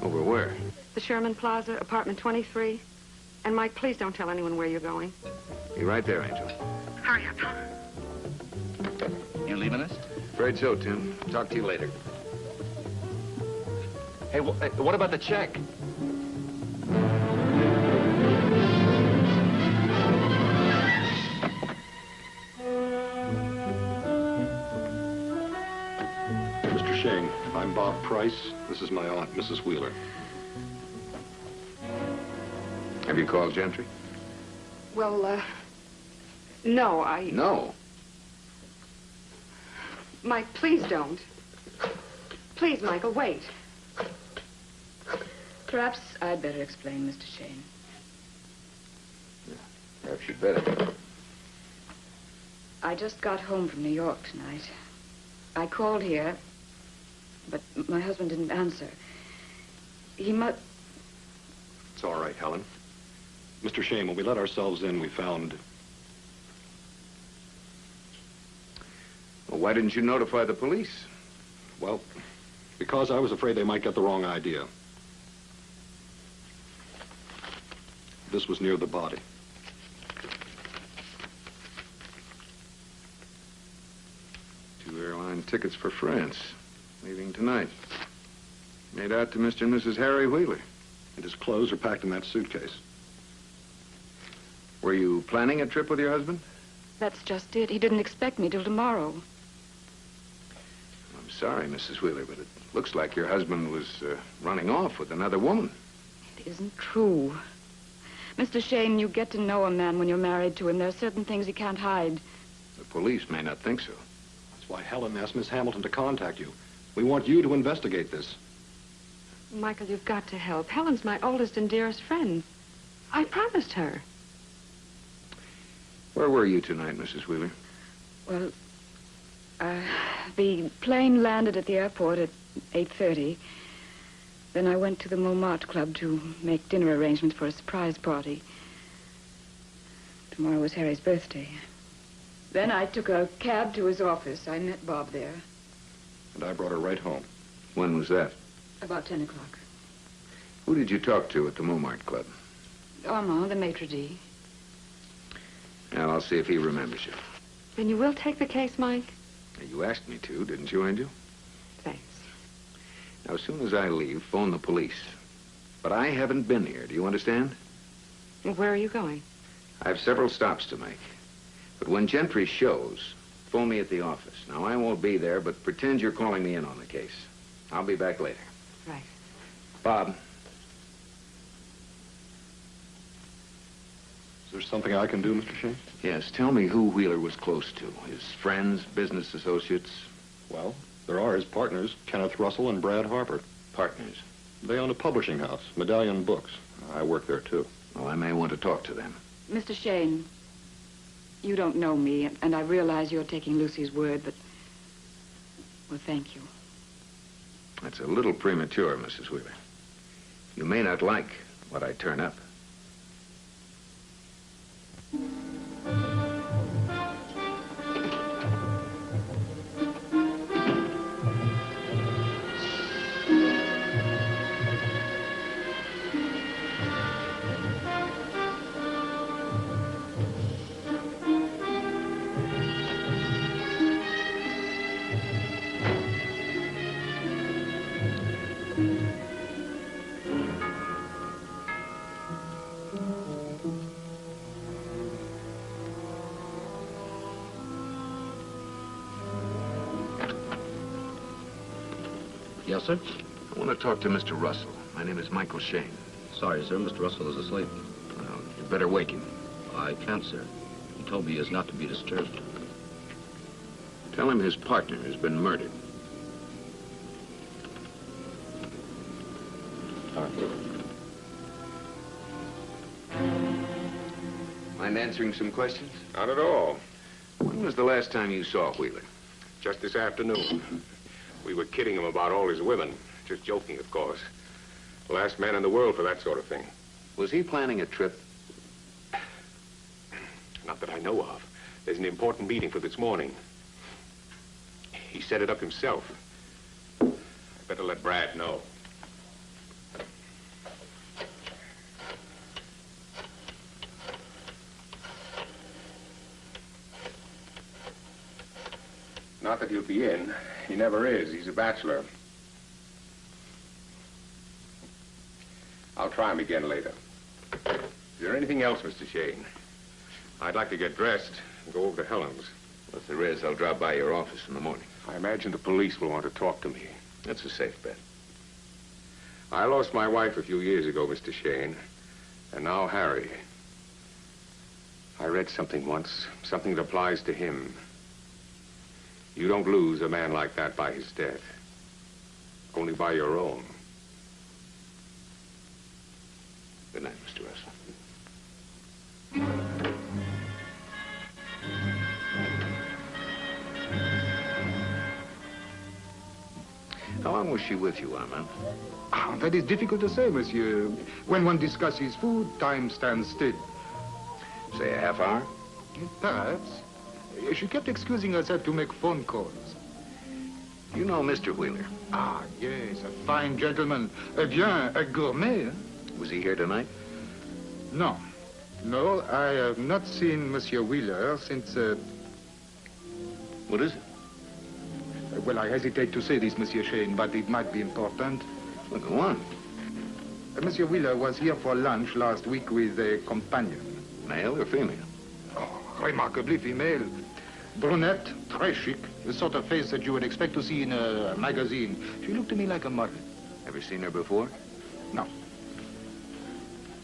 Over where? The Sherman Plaza, apartment 23. And Mike, please don't tell anyone where you're going. Be right there, Angel. Hurry up. You leaving us? Afraid so, Tim. Talk to you later. Hey, what about the check? Mr. Shayne, I'm Bob Price. This is my aunt, Mrs. Wheeler. Have you called Gentry? Well, no, No. Mike, please don't. Please, Michael, wait. Perhaps I'd better explain, Mr. Shayne. Perhaps you'd better. I just got home from New York tonight. I called here, but my husband didn't answer. He must... It's all right, Helen. Mr. Shayne, when we let ourselves in, we found... Well, why didn't you notify the police? Well, because I was afraid they might get the wrong idea. This was near the body. Two airline tickets for France, leaving tonight. Made out to Mr. and Mrs. Harry Wheeler. And his clothes are packed in that suitcase. Were you planning a trip with your husband? That's just it. He didn't expect me till tomorrow. I'm sorry, Mrs. Wheeler, but it looks like your husband was running off with another woman. It isn't true. Mr. Shayne, you get to know a man when you're married to him. There are certain things he can't hide. The police may not think so. That's why Helen asked Miss Hamilton to contact you. We want you to investigate this. Michael, you've got to help. Helen's my oldest and dearest friend. I promised her. Where were you tonight, Mrs. Wheeler? Well, the plane landed at the airport at 8:30. Then I went to the Montmartre Club to make dinner arrangements for a surprise party. Tomorrow was Harry's birthday. Then I took a cab to his office. I met Bob there. And I brought her right home. When was that? About 10 o'clock. Who did you talk to at the Montmartre Club? Armand, the maitre d'. Well, I'll see if he remembers you. Then you will take the case, Mike? You asked me to, didn't you, Angel? Thanks. Now, as soon as I leave, phone the police. But I haven't been here, do you understand? Where are you going? I have several stops to make. But when Gentry shows, phone me at the office. Now, I won't be there, but pretend you're calling me in on the case. I'll be back later. Right. Bob. Is there something I can do, Mr. Shayne? Yes, tell me who Wheeler was close to. His friends, business associates? Well, there are his partners, Kenneth Russell and Brad Harper. Partners? They own a publishing house, Medallion Books. I work there, too. Well, I may want to talk to them. Mr. Shayne, you don't know me, and I realize you're taking Lucy's word, but... Well, thank you. That's a little premature, Mrs. Wheeler. You may not like what I turn up. Yes, sir? I want to talk to Mr. Russell. My name is Michael Shayne. Sorry, sir. Mr. Russell is asleep. Well, you better wake him. I can't, sir. He told me he is not to be disturbed. Tell him his partner has been murdered. All right. Mind answering some questions? Not at all. When was the last time you saw Wheeler? Just this afternoon. We were kidding him about all his women. Just joking, of course. The last man in the world for that sort of thing. Was he planning a trip? Not that I know of. There's an important meeting for this morning. He set it up himself. I better let Brad know. Not that he'll be in. He never is. He's a bachelor. I'll try him again later. Is there anything else, Mr. Shayne? I'd like to get dressed and go over to Helen's. If there is, I'll drop by your office in the morning. I imagine the police will want to talk to me. That's a safe bet. I lost my wife a few years ago, Mr. Shayne. And now Harry. I read something once, something that applies to him. You don't lose a man like that by his death. Only by your own. Good night, Mr. Russell. How long was she with you, Armand? Ah, that is difficult to say, monsieur. When one discusses food, time stands still. Say a half hour? Perhaps. She kept excusing herself to make phone calls. You know Mr. Wheeler? Ah, yes, a fine gentleman. Eh bien, a gourmet. Hein? Was he here tonight? No. No, I have not seen Monsieur Wheeler since... What is it? Well, I hesitate to say this, Monsieur Shayne, but it might be important. Well, go on. Monsieur Wheeler was here for lunch last week with a companion. Male or female? Oh, remarkably female. Brunette, très chic, the sort of face that you would expect to see in a magazine. She looked to me like a model. Ever seen her before? No.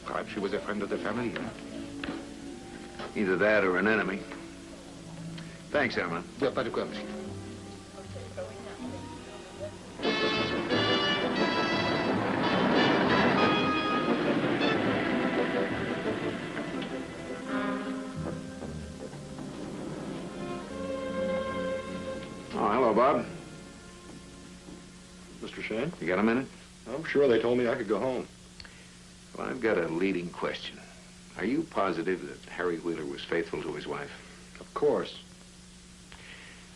Perhaps she was a friend of the family, huh? Either that or an enemy. Thanks, Armand. Pas de quoi, monsieur. Bob. Mr. Shayne? You got a minute? I'm sure they told me I could go home. Well, I've got a leading question. Are you positive that Harry Wheeler was faithful to his wife? Of course.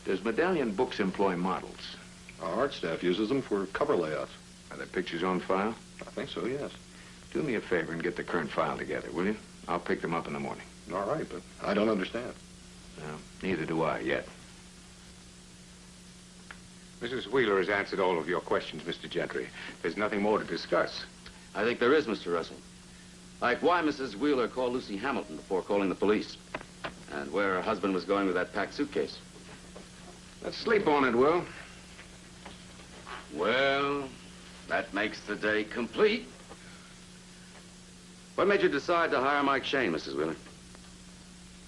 Does Medallion Books employ models? Our art staff uses them for cover layouts. Are there pictures on file? I think so, yes. Do me a favor and get the current file together, will you? I'll pick them up in the morning. All right, but I don't understand. No, neither do I yet. Mrs. Wheeler has answered all of your questions, Mr. Gentry. There's nothing more to discuss. I think there is, Mr. Russell. Like why Mrs. Wheeler called Lucy Hamilton before calling the police. And where her husband was going with that packed suitcase. Let's sleep on it, Will. Well, that makes the day complete. What made you decide to hire Mike Shayne, Mrs. Wheeler?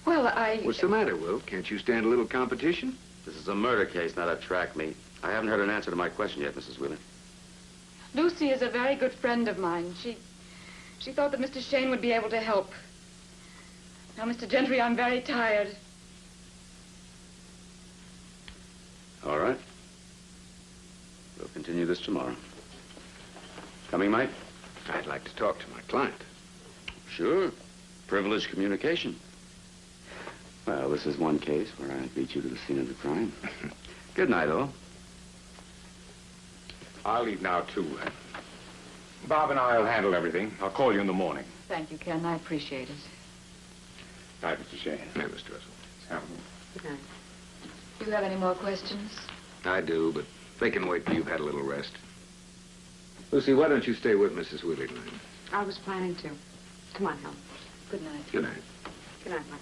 Well, What's the matter, Will? Can't you stand a little competition? This is a murder case, not a track meet. I haven't heard an answer to my question yet, Mrs. Wheeler. Lucy is a very good friend of mine. She thought that Mr. Shayne would be able to help. Now, Mr. Gentry, I'm very tired. All right. We'll continue this tomorrow. Coming, Mike? I'd like to talk to my client. Sure. Privileged communication. Well, this is one case where I beat you to the scene of the crime. Good night, all. I'll leave now, too. Bob and I'll handle everything. I'll call you in the morning. Thank you, Ken. I appreciate it. Night, Mr. Shayne. Hey, Mr. Russell. Good night. Do you have any more questions? I do, but they can wait till you've had a little rest. Lucy, why don't you stay with Mrs. Wheeler tonight? I was planning to. Come on, Helen. Good night. Good night. Good night, Mike.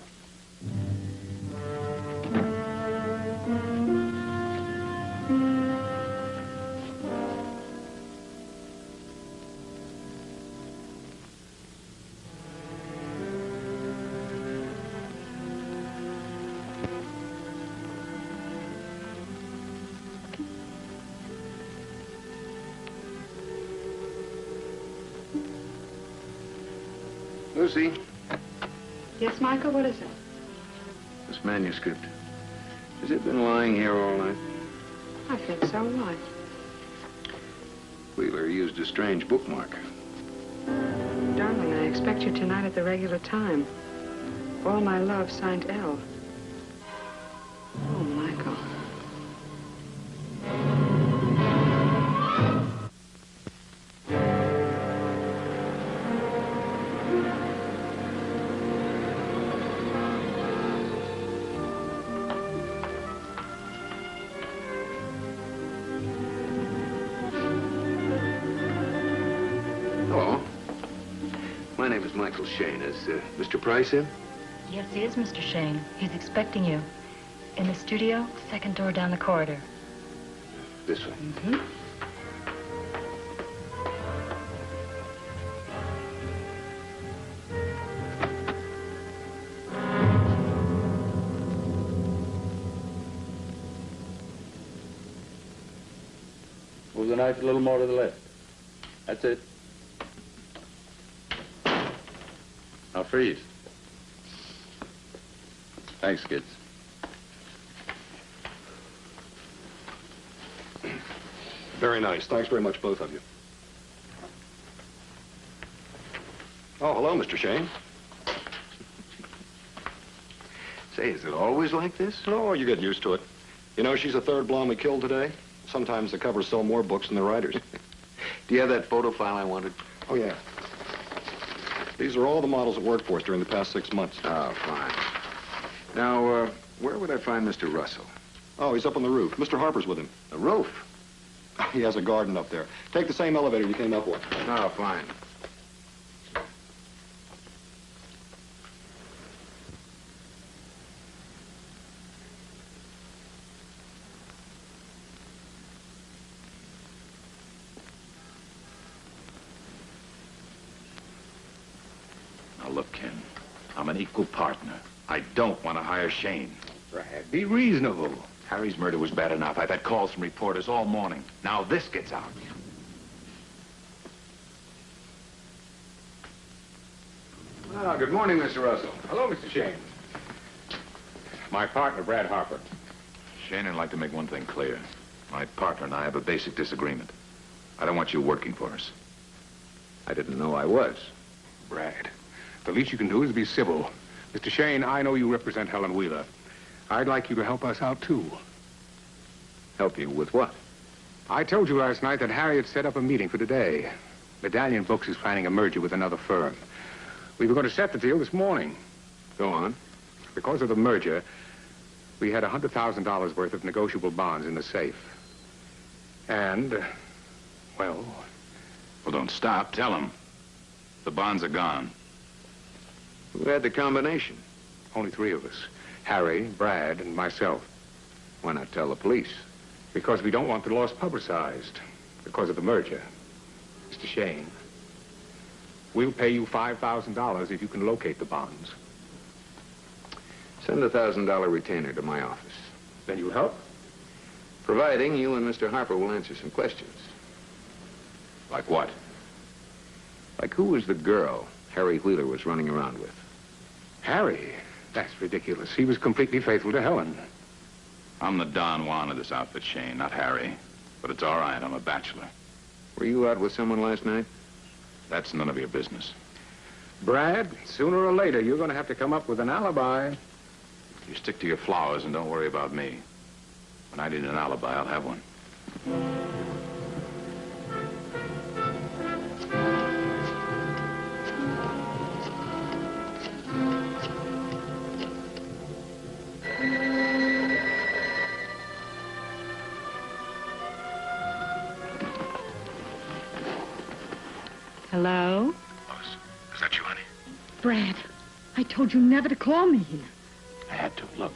Lucy, Yes, Michael, what is it? this manuscript. Has it been lying here all night? I think so. Why? Wheeler used a strange bookmark. Darling, I expect you tonight at the regular time. All my love, signed L. Oh, Michael. Hello. My name is Michael Shayne. Is Mr. Price in? Yes, he is, Mr. Shayne. He's expecting you. In the studio, second door down the corridor. This way. Mm-hmm. Move the knife a little more to the left. That's it. Now freeze. Thanks, kids. Very nice. Thanks very much, both of you. Oh, hello, Mr. Shayne. Say, is it always like this? No, you get used to it. You know, she's the third blonde we killed today. Sometimes the covers sell more books than the writers. Do you have that photo file I wanted? Oh, yeah. These are all the models that worked for us during the past 6 months. Oh, fine. Now, where would I find Mr. Russell? Oh, he's up on the roof. Mr. Harper's with him. The roof? He has a garden up there. Take the same elevator you came up with. Oh, fine. Now, look, Ken, I'm an equal partner. I don't want to hire Shayne. Brad, be reasonable. Harry's murder was bad enough. I've had calls from reporters all morning. Now this gets out. Ah, good morning, Mr. Russell. Hello, Mr. Shayne. My partner, Brad Harper. Shane, I'd like to make one thing clear. My partner and I have a basic disagreement. I don't want you working for us. I didn't know I was. Brad, the least you can do is be civil. Mr. Shayne, I know you represent Helen Wheeler. I'd like you to help us out, too. Help you with what? I told you last night that Harry had set up a meeting for today. Medallion Books is planning a merger with another firm. We were going to set the deal this morning. Go on. Because of the merger, we had $100,000 worth of negotiable bonds in the safe. And, well... Well, don't stop. Tell him. The bonds are gone. Who had the combination? Only 3 of us. Harry, Brad, and myself. Why not tell the police? Because we don't want the loss publicized. Because of the merger. Mr. Shayne, we'll pay you $5,000 if you can locate the bonds. Send a $1,000 retainer to my office. Then you'll help? Providing you and Mr. Harper will answer some questions. Like what? Like who was the girl Harry Wheeler was running around with? Harry? That's ridiculous. He was completely faithful to Helen. I'm the Don Juan of this outfit, Shane, not Harry. But it's all right. I'm a bachelor. Were you out with someone last night? That's none of your business. Brad, sooner or later, you're going to have to come up with an alibi. You stick to your flowers and don't worry about me. When I need an alibi, I'll have one. Hello? Lois, is that you, honey? Brad, I told you never to call me here. I had to. Look,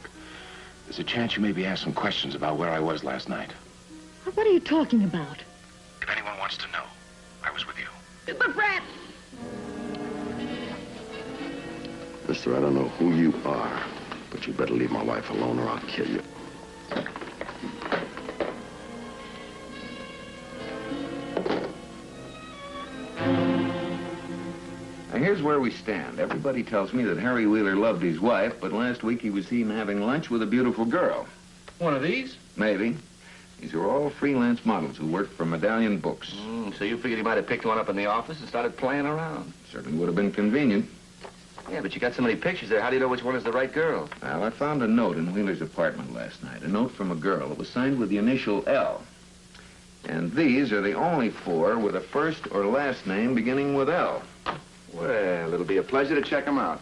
there's a chance you may be asked some questions about where I was last night. What are you talking about? If anyone wants to know, I was with you. But Brad! Mister, I don't know who you are, but you better leave my wife alone or I'll kill you. Now, here's where we stand. Everybody tells me that Harry Wheeler loved his wife, but last week he was seen having lunch with a beautiful girl. One of these? Maybe. These are all freelance models who work for Medallion Books. So you figured he might have picked one up in the office and started playing around? Certainly would have been convenient. Yeah, but you got so many pictures there. How do you know which one is the right girl? Well, I found a note in Wheeler's apartment last night. A note from a girl. It was signed with the initial L. And these are the only 4 with a first or last name beginning with L. Well, it'll be a pleasure to check them out.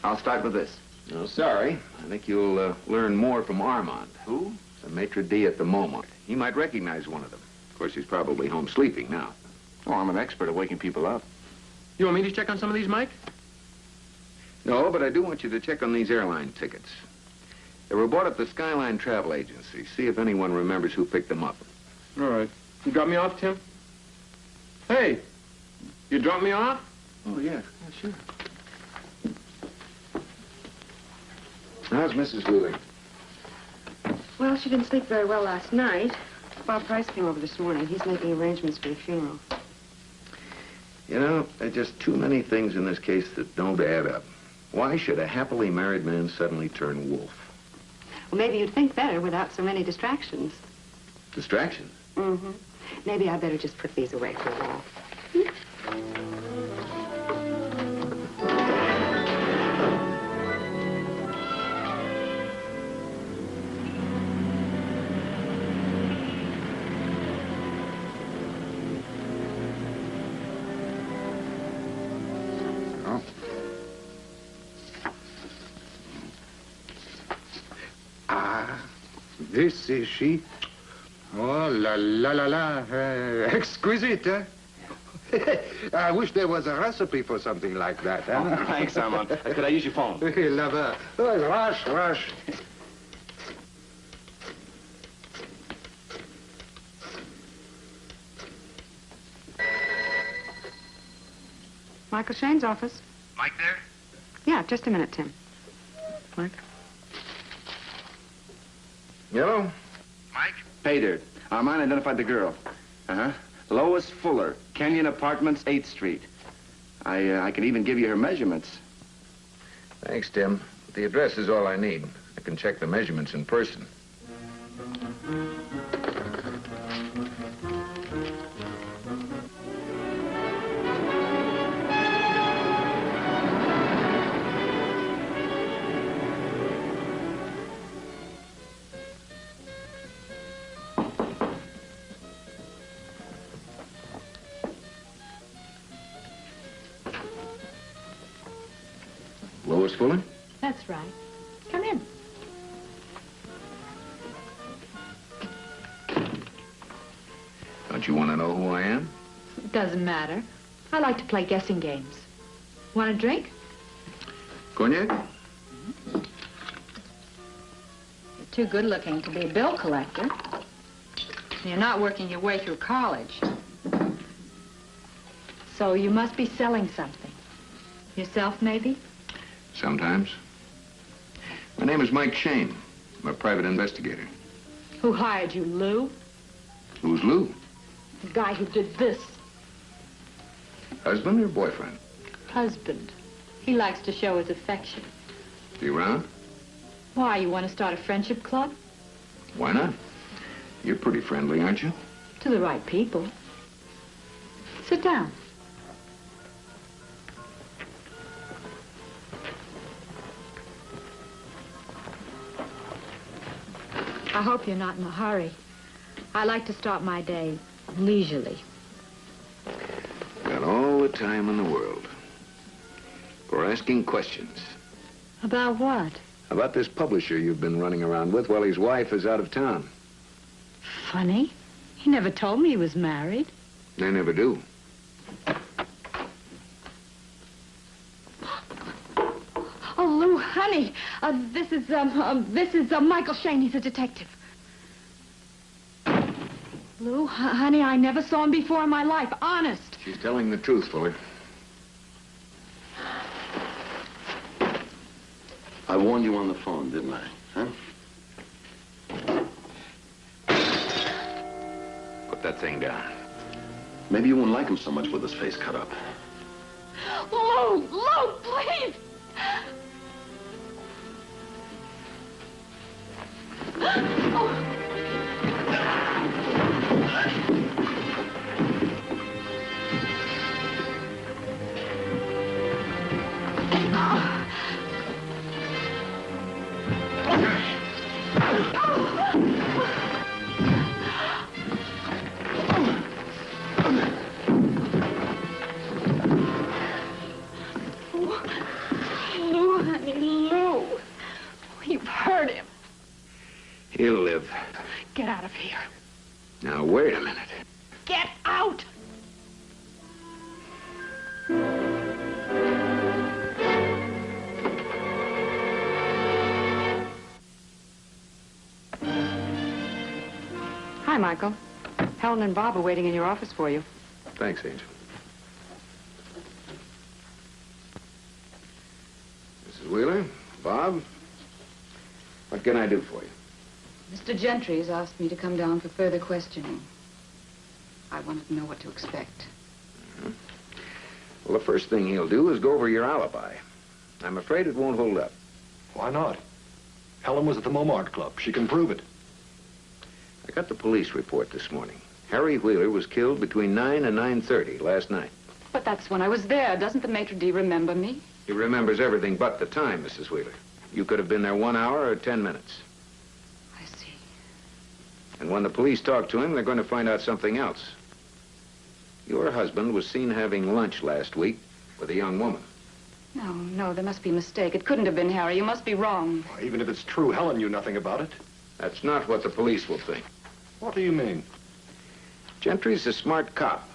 I'll start with this. No, sorry. I think you'll learn more from Armand. Who? The maitre d' at the moment. He might recognize one of them. Of course, he's probably home sleeping now. Oh, I'm an expert at waking people up. You want me to check on some of these, Mike? No, but I do want you to check on these airline tickets. They were bought at the Skyline Travel Agency. See if anyone remembers who picked them up. All right. You drop me off, Tim? Hey, you drop me off? Oh, yeah, sure. How's Mrs. Wheeler? Well, she didn't sleep very well last night. Bob Price came over this morning. He's making arrangements for the funeral. You know, there are just too many things in this case that don't add up. Why should a happily married man suddenly turn wolf? Well, maybe you'd think better without so many distractions. Distractions? Mm-hmm. Maybe I better just put these away for a while. This is she. Oh, la, la, la, la. Exquisite, eh? I wish there was a recipe for something like that, huh? Oh, thanks, Armand. Could I use your phone? Lover. Oh, rush, rush. Michael Shayne's office. Mike there? Yeah, just a minute, Tim. Mike? Hello? Mike? Pay dirt. Armand identified the girl. Uh-huh. Lois Fuller, Kenyon Apartments, 8th Street. I can even give you her measurements. Thanks, Tim. The address is all I need. I can check the measurements in person. Lois Fuller? That's right. Come in. Don't you want to know who I am? Doesn't matter. I like to play guessing games. Want a drink? Cognac? You're too good looking to be a bill collector. You're not working your way through college. So you must be selling something. Yourself, maybe? Sometimes. My name is Mike Shayne. I'm a private investigator. Who hired you, Lou? Who's Lou? The guy who did this. Husband or boyfriend? Husband. He likes to show his affection. You around? Why, you want to start a friendship club? Why not? You're pretty friendly, aren't you? To the right people. Sit down. I hope you're not in a hurry. I like to start my day leisurely. Got all the time in the world for asking questions. About what? About this publisher you've been running around with while his wife is out of town. Funny. He never told me he was married. They never do. Oh, Lou, honey, this is Michael Shayne. He's a detective. Lou, honey, I never saw him before in my life. Honest. She's telling the truth, Fuller. I warned you on the phone, didn't I? Huh? Put that thing down. Maybe you won't like him so much with his face cut up. Lou, please. Oh. Lou, honey, Lou. You've hurt him. He'll live. Get out of here. Now, wait a minute. Get out! Hi, Michael. Helen and Bob are waiting in your office for you. Thanks, Angel. Mrs. Wheeler, Bob, what can I do for you? Mr. Gentry has asked me to come down for further questioning. I wanted to know what to expect. Well, the first thing he'll do is go over your alibi. I'm afraid it won't hold up. Why not? Helen was at the Montmartre Club. She can prove it. I got the police report this morning. Harry Wheeler was killed between 9 and 9:30 last night. But that's when I was there. Doesn't the maitre d' remember me? He remembers everything but the time, Mrs. Wheeler. You could have been there 1 hour or 10 minutes. I see. And when the police talk to him, they're going to find out something else. Your husband was seen having lunch last week with a young woman. No, there must be a mistake. It couldn't have been Harry. You must be wrong. Well, even if it's true, Helen knew nothing about it. That's not what the police will think. What do you mean? Gentry's a smart cop.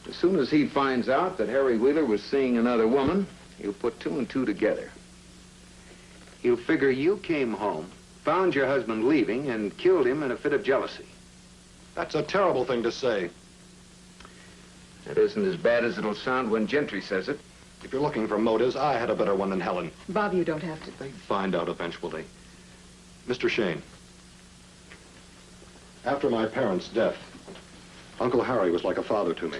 As soon as he finds out that Harry Wheeler was seeing another woman, he'll put 2 and 2 together. He'll figure you came home, found your husband leaving, and killed him in a fit of jealousy. That's a terrible thing to say. It isn't as bad as it'll sound when Gentry says it. If you're looking for motives, I had a better one than Helen. Bob, you don't have to. They'd find out eventually. Mr. Shayne, after my parents' death, Uncle Harry was like a father to me.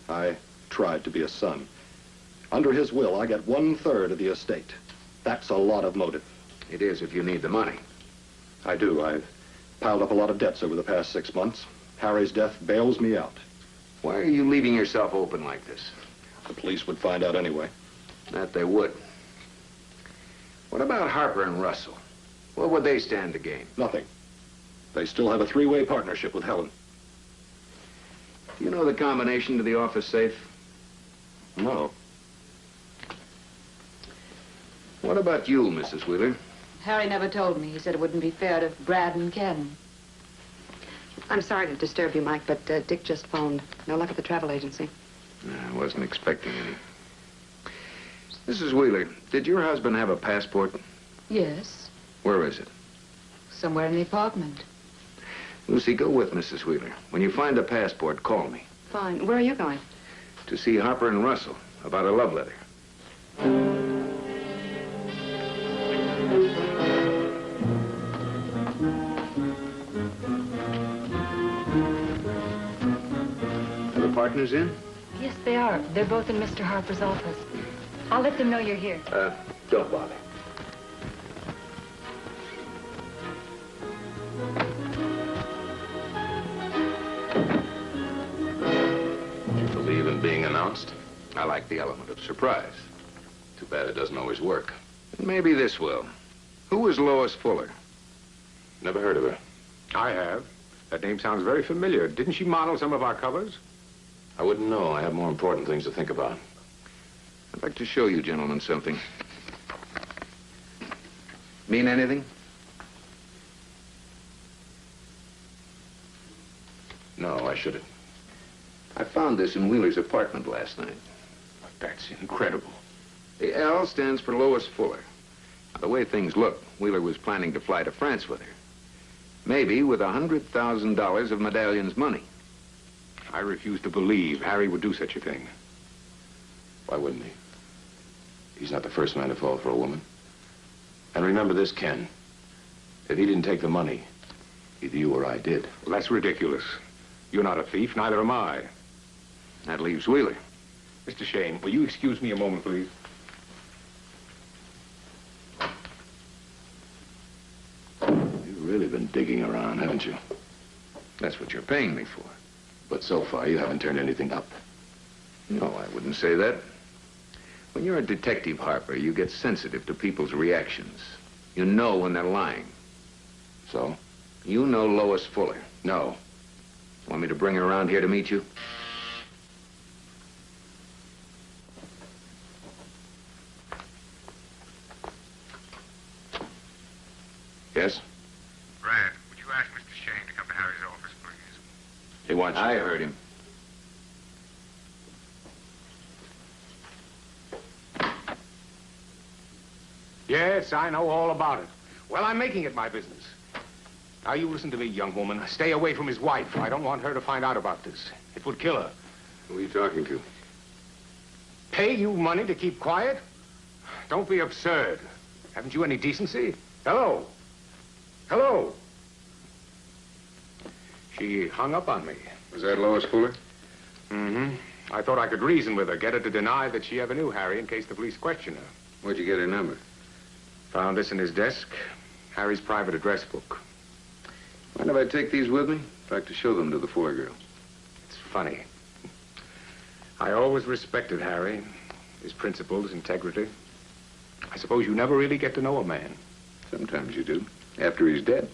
I tried to be a son. Under his will, I get 1/3 of the estate. That's a lot of motive. It is if you need the money. I do. I've piled up a lot of debts over the past 6 months. Harry's death bails me out. Why are you leaving yourself open like this? The police would find out anyway. That they would. What about Harper and Russell? What would they stand to gain? Nothing. They still have a 3-way partnership with Helen. Do you know the combination to the office safe? No. What about you, Mrs. Wheeler? Harry never told me. He said it wouldn't be fair to Brad and Ken. I'm sorry to disturb you, Mike, but Dick just phoned. No luck at the travel agency. I wasn't expecting any. Mrs. Wheeler, did your husband have a passport? Yes, Where is it? somewhere in the apartment. Lucy, go with Mrs. Wheeler. When you find a passport, call me. Fine. Where are you going? To see Harper and Russell about a love letter. Are the partners in? Yes, they are. They're both in Mr. Harper's office. I'll let them know you're here. Don't bother. You believe in being announced? I like the element of surprise. Too bad it doesn't always work. Maybe this will. Who is Lois Fuller? Never heard of her. I have. That name sounds very familiar. Didn't she model some of our covers? I wouldn't know. I have more important things to think about. I'd like to show you gentlemen something. Mean anything? No, I shouldn't. I found this in Wheeler's apartment last night. That's incredible. The L stands for Lois Fuller. Now, the way things look, Wheeler was planning to fly to France with her. Maybe with $100,000 of Medallion's money. I refuse to believe Harry would do such a thing. Why wouldn't he? He's not the first man to fall for a woman. And remember this, Ken. If he didn't take the money, either you or I did. Well, that's ridiculous. You're not a thief, neither am I. That leaves Wheeler. Mr. Shayne, will you excuse me a moment, please? You've really been digging around, haven't you? That's what you're paying me for. But so far, you haven't turned anything up. No, I wouldn't say that. When you're a detective, Harper, you get sensitive to people's reactions. You know when they're lying. So? You know Lois Fuller. No. Want me to bring her around here to meet you? Yes? Brad, would you ask Mr. Shayne to come to Harry's office, please? He wants you. I heard him. Yes, I know all about it. Well, I'm making it my business. Now, you listen to me, young woman. Stay away from his wife. I don't want her to find out about this. It would kill her. Who are you talking to? Pay you money to keep quiet? Don't be absurd. Haven't you any decency? Hello? Hello? She hung up on me. Was that Lois Fuller? Mm-hmm. I thought I could reason with her, get her to deny that she ever knew Harry in case the police question her. Where'd you get her number? Found this in his desk. Harry's private address book. Mind if I take these with me? I'd like to show them to the Fuller girls. It's funny. I always respected Harry, his principles, integrity. I suppose you never really get to know a man. Sometimes you do. After he's dead.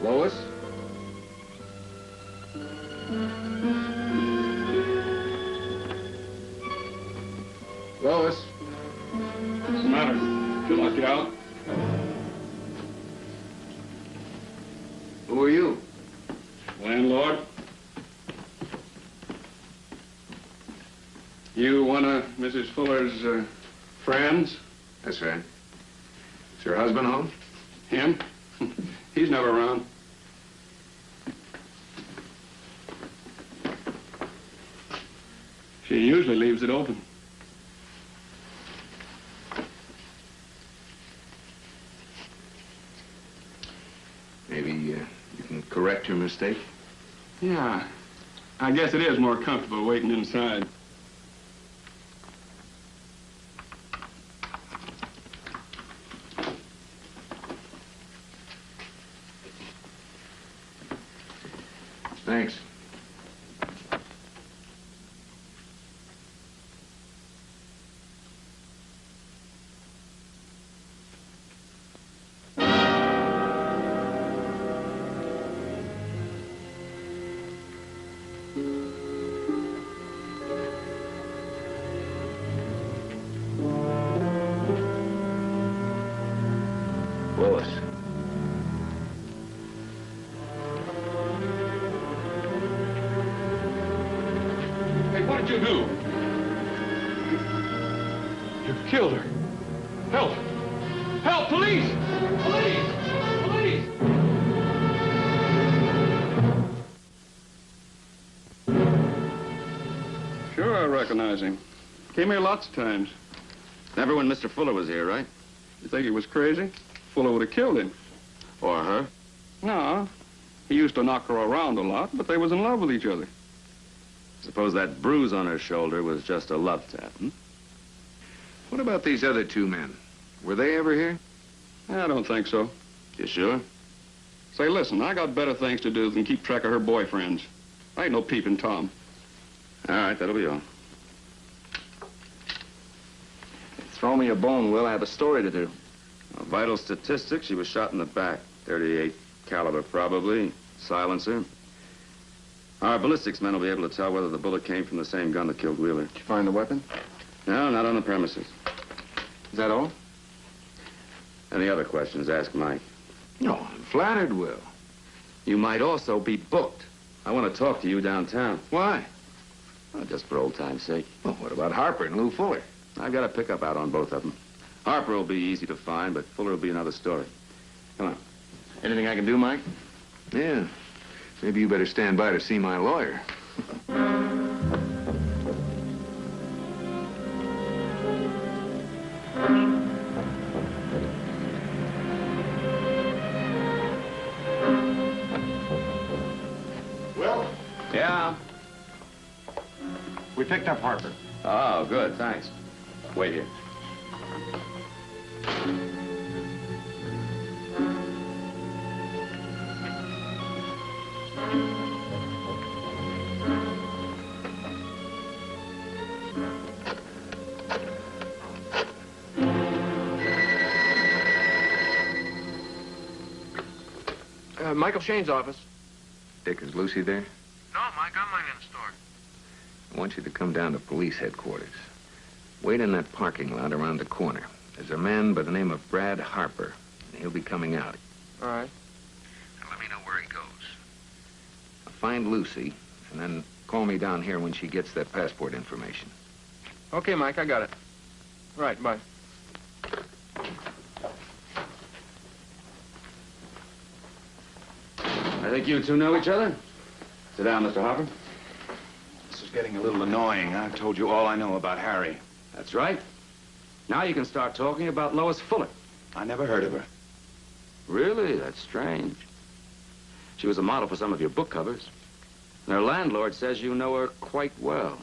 Lois? Lois? What's the matter? Feel like you out? Who are you? Landlord? You one of Mrs. Fuller's friends? That's right. Is her husband home? Him? He's never around. She usually leaves it open. Maybe you can correct your mistake? Yeah. I guess it is more comfortable waiting inside. Thanks. Willis. Hey, what did you do? You killed her. Help! Help! Police! Police! Police! Sure, I recognize him. Came here lots of times. Never when Mr. Fuller was here, right? You think he was crazy? Fuller would have killed him. Or her? No. He used to knock her around a lot, but they was in love with each other. Suppose that bruise on her shoulder was just a love tap, hmm? What about these other two men? Were they ever here? I don't think so. You sure? Say, listen, I got better things to do than keep track of her boyfriends. I ain't no peeping Tom. All right, that'll be all. Throw me a bone, Will. I have a story to do. Vital statistics, she was shot in the back. 38 caliber, probably. Silencer. Our ballistics men will be able to tell whether the bullet came from the same gun that killed Wheeler. Did you find the weapon? No, not on the premises. Is that all? Any other questions, ask Mike. No, I'm flattered, Will. You might also be booked. I want to talk to you downtown. Why? Well, just for old time's sake. Well, what about Harper and Lou Fuller? I've got a pickup out on both of them. Harper will be easy to find, but Fuller will be another story. Come on. Anything I can do, Mike? Yeah. Maybe you better stand by to see my lawyer. Will? Yeah? We picked up Harper. Oh, good, thanks. Wait here. Michael Shayne's office. Dick, is Lucy there? No, Mike, I'm in the store. I want you to come down to police headquarters. Wait in that parking lot around the corner. There's a man by the name of Brad Harper. He'll be coming out. All right. Now let me know where he goes. Find Lucy, and then call me down here when she gets that passport information. Okay, Mike, I got it. All right, bye. I think you two know each other. Sit down, Mr. Harper. This is getting a little annoying. I've told you all I know about Harry. That's right. Now you can start talking about Lois Fuller. I never heard of her. Really? That's strange. She was a model for some of your book covers. And her landlord says you know her quite well.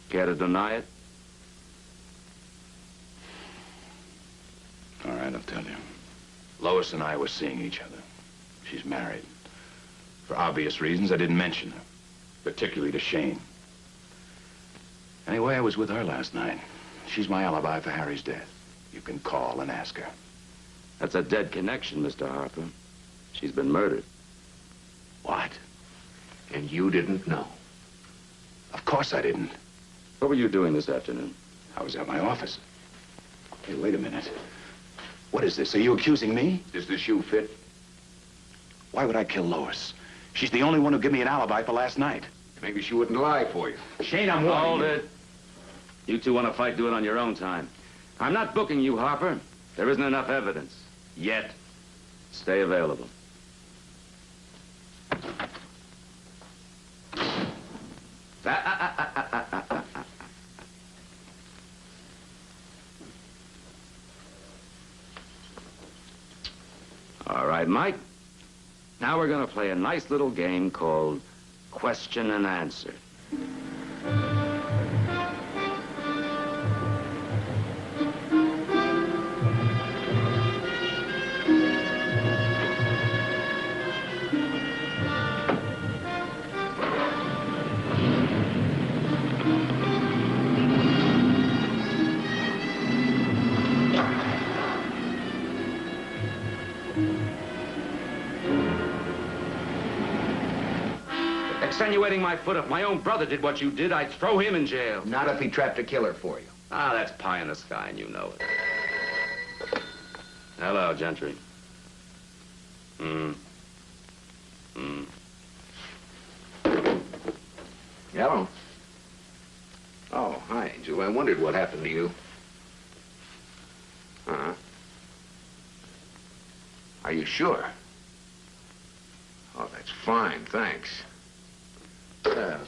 Care to deny it? All right, I'll tell you. Lois and I were seeing each other. She's married. For obvious reasons, I didn't mention her, particularly to Shayne. Anyway, I was with her last night. She's my alibi for Harry's death. You can call and ask her. That's a dead connection, Mr. Harper. She's been murdered. What? And you didn't know? Of course I didn't. What were you doing this afternoon? I was at my office. Hey, wait a minute. What is this? Are you accusing me? Does the shoe fit? Why would I kill Lois? She's the only one who gave me an alibi for last night. Maybe she wouldn't lie for you. Shayne, I'm warning Hold you. it. You two want to fight, do it on your own time. I'm not booking you, Harper. There isn't enough evidence. Yet. Stay available. All right, Mike. Now we're going to play a nice little game called Question and Answer. Extenuating my foot. If my own brother did what you did, I'd throw him in jail. Not if he trapped a killer for you. Ah, that's pie in the sky, and you know it. Hello, Gentry. Hello. Oh, hi, Angel. I wondered what happened to you. Uh-huh. Are you sure? Oh, that's fine, thanks.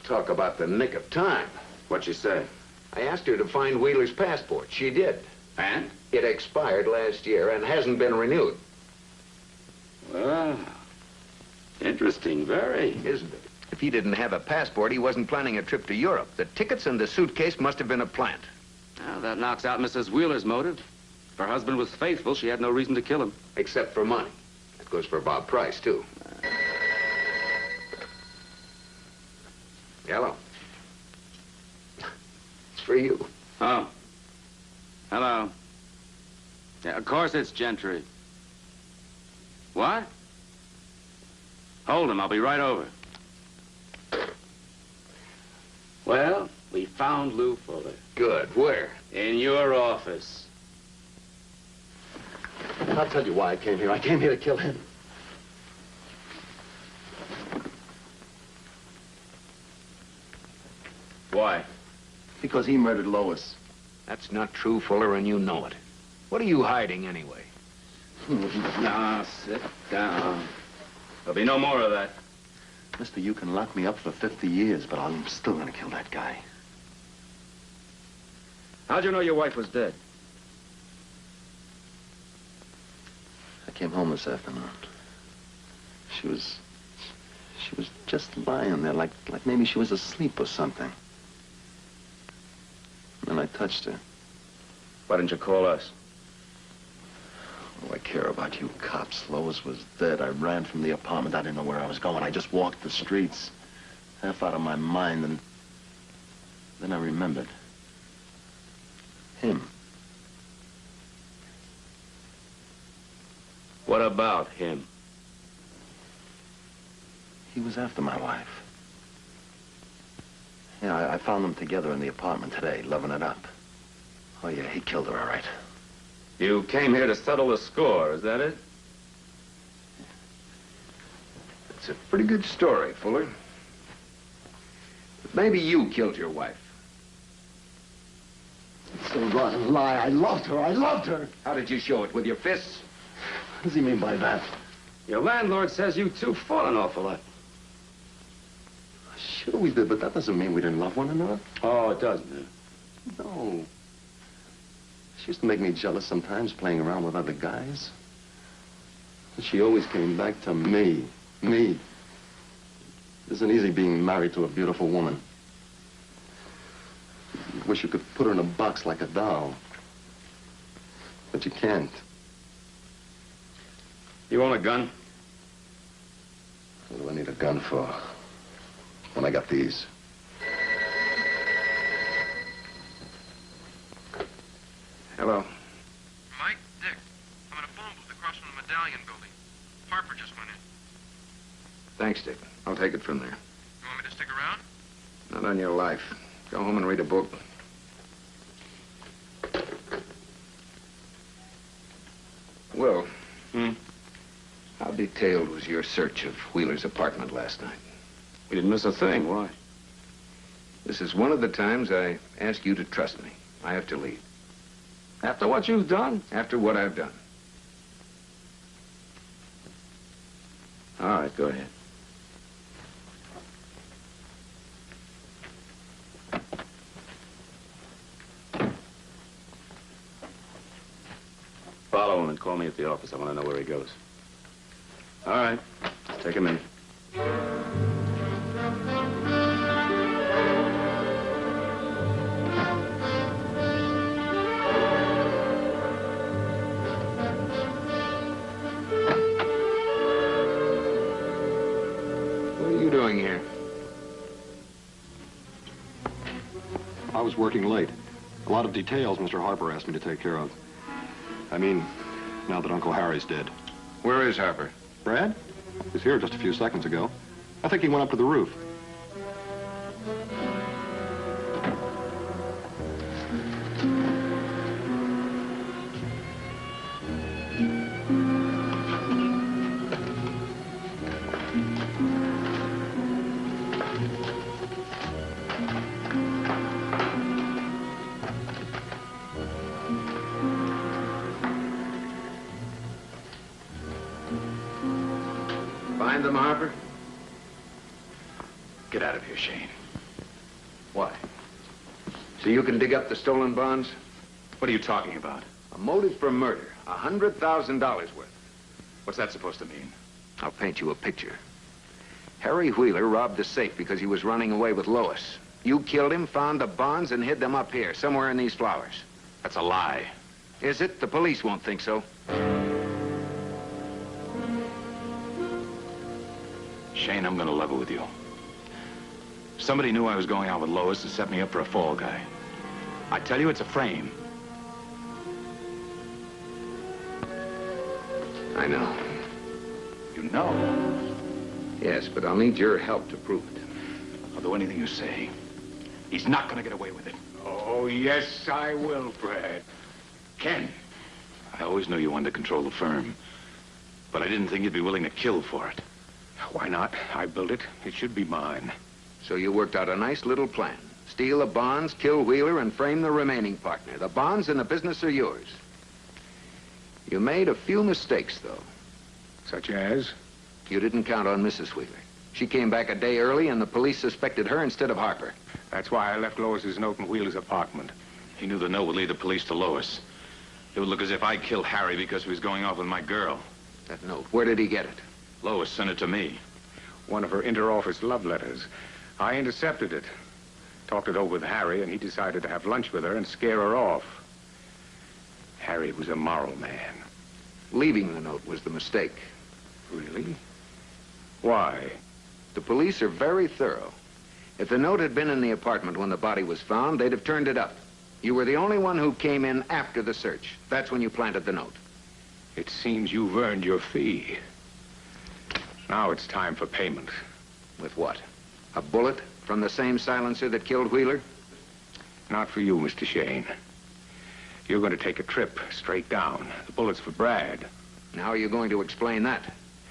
Talk about the nick of time. What'd she say? I asked her to find Wheeler's passport. She did. And? It expired last year and hasn't been renewed. Well, interesting, very. Isn't it? If he didn't have a passport, he wasn't planning a trip to Europe. The tickets and the suitcase must have been a plant. Well, that knocks out Mrs. Wheeler's motive. If her husband was faithful, she had no reason to kill him. Except for money. That goes for Bob Price, too. Hello. It's for you. Oh. Hello. Yeah, of course it's Gentry. What? Hold him, I'll be right over. Well, we found Lou Fuller. Good. Where? In your office. I'll tell you why I came here. I came here to kill him. Why? Because he murdered Lois. That's not true, Fuller, and you know it. What are you hiding, anyway? Now, sit down. There'll be no more of that. Mister, you can lock me up for 50 years, but I'm still gonna kill that guy. How'd you know your wife was dead? I came home this afternoon. She was just lying there, like maybe she was asleep or something. And I touched her. Why didn't you call us? Oh, I care about you cops. Lois was dead. I ran from the apartment. I didn't know where I was going. I just walked the streets, half out of my mind, and then I remembered. Him. What about him? He was after my wife. Yeah, I found them together in the apartment today, loving it up. Oh, yeah, he killed her, all right. You came here to settle the score, is that it? It's a pretty good story, Fuller. But maybe you killed your wife. It's a rotten lie. I loved her. I loved her. How did you show it? With your fists? What does he mean by that? Your landlord says you two fought an awful lot. Sure we did, but that doesn't mean we didn't love one another. Oh, it doesn't, huh? No. She used to make me jealous sometimes, playing around with other guys. But she always came back to me. Me. It isn't easy being married to a beautiful woman. You wish you could put her in a box like a doll. But you can't. You own a gun? What do I need a gun for? When I got these. Hello. Mike, Dick. I'm in a phone booth across from the Medallion building. Harper just went in. Thanks, Dick. I'll take it from there. You want me to stick around? Not on your life. Go home and read a book. Will. How detailed was your search of Wheeler's apartment last night? We didn't miss a thing. Why? This is one of the times I ask you to trust me. I have to leave. After what you've done? After what I've done. All right, go ahead. Follow him and call me at the office. I want to know where he goes. All right. Take him in. What are you doing here? I was working late. A lot of details Mr. Harper asked me to take care of. I mean, now that Uncle Harry's dead. Where is Harper? Brad? He was here just a few seconds ago. I think he went up to the roof. find them, Harper? Get out of here, Shayne. Why? So you can dig up the stolen bonds? What are you talking about? A motive for murder. $100,000 worth. What's that supposed to mean? I'll paint you a picture. Harry Wheeler robbed the safe because he was running away with Lois. You killed him, found the bonds, and hid them up here, somewhere in these flowers. That's a lie. Is it? The police won't think so. Shayne, I'm gonna level with you. Somebody knew I was going out with Lois and set me up for a fall guy. I tell you, it's a frame. I know. You know? Yes, but I'll need your help to prove it. I'll do anything you say. He's not gonna get away with it. Oh, yes, I will, Brad. Ken, I always knew you wanted to control the firm, but I didn't think you'd be willing to kill for it. Why not? I built it. It should be mine. So you worked out a nice little plan. Steal the bonds, kill Wheeler, and frame the remaining partner. The bonds and the business are yours. You made a few mistakes, though. Such as? You didn't count on Mrs. Wheeler. She came back a day early, and the police suspected her instead of Harper. That's why I left Lois's note in Wheeler's apartment. He knew the note would lead the police to Lois. It would look as if I killed Harry because he was going off with my girl. That note, where did he get it? Lois sent it to me. One of her inter-office love letters. I intercepted it. Talked it over with Harry, and he decided to have lunch with her and scare her off. Harry was a moral man. Leaving the note was the mistake. Really? Why? The police are very thorough. If the note had been in the apartment when the body was found, they'd have turned it up. You were the only one who came in after the search. That's when you planted the note. It seems you've earned your fee. Now it's time for payment. With what? A bullet from the same silencer that killed Wheeler? Not for you, Mr. Shayne. You're going to take a trip straight down. The bullet's for Brad. And how are you going to explain that?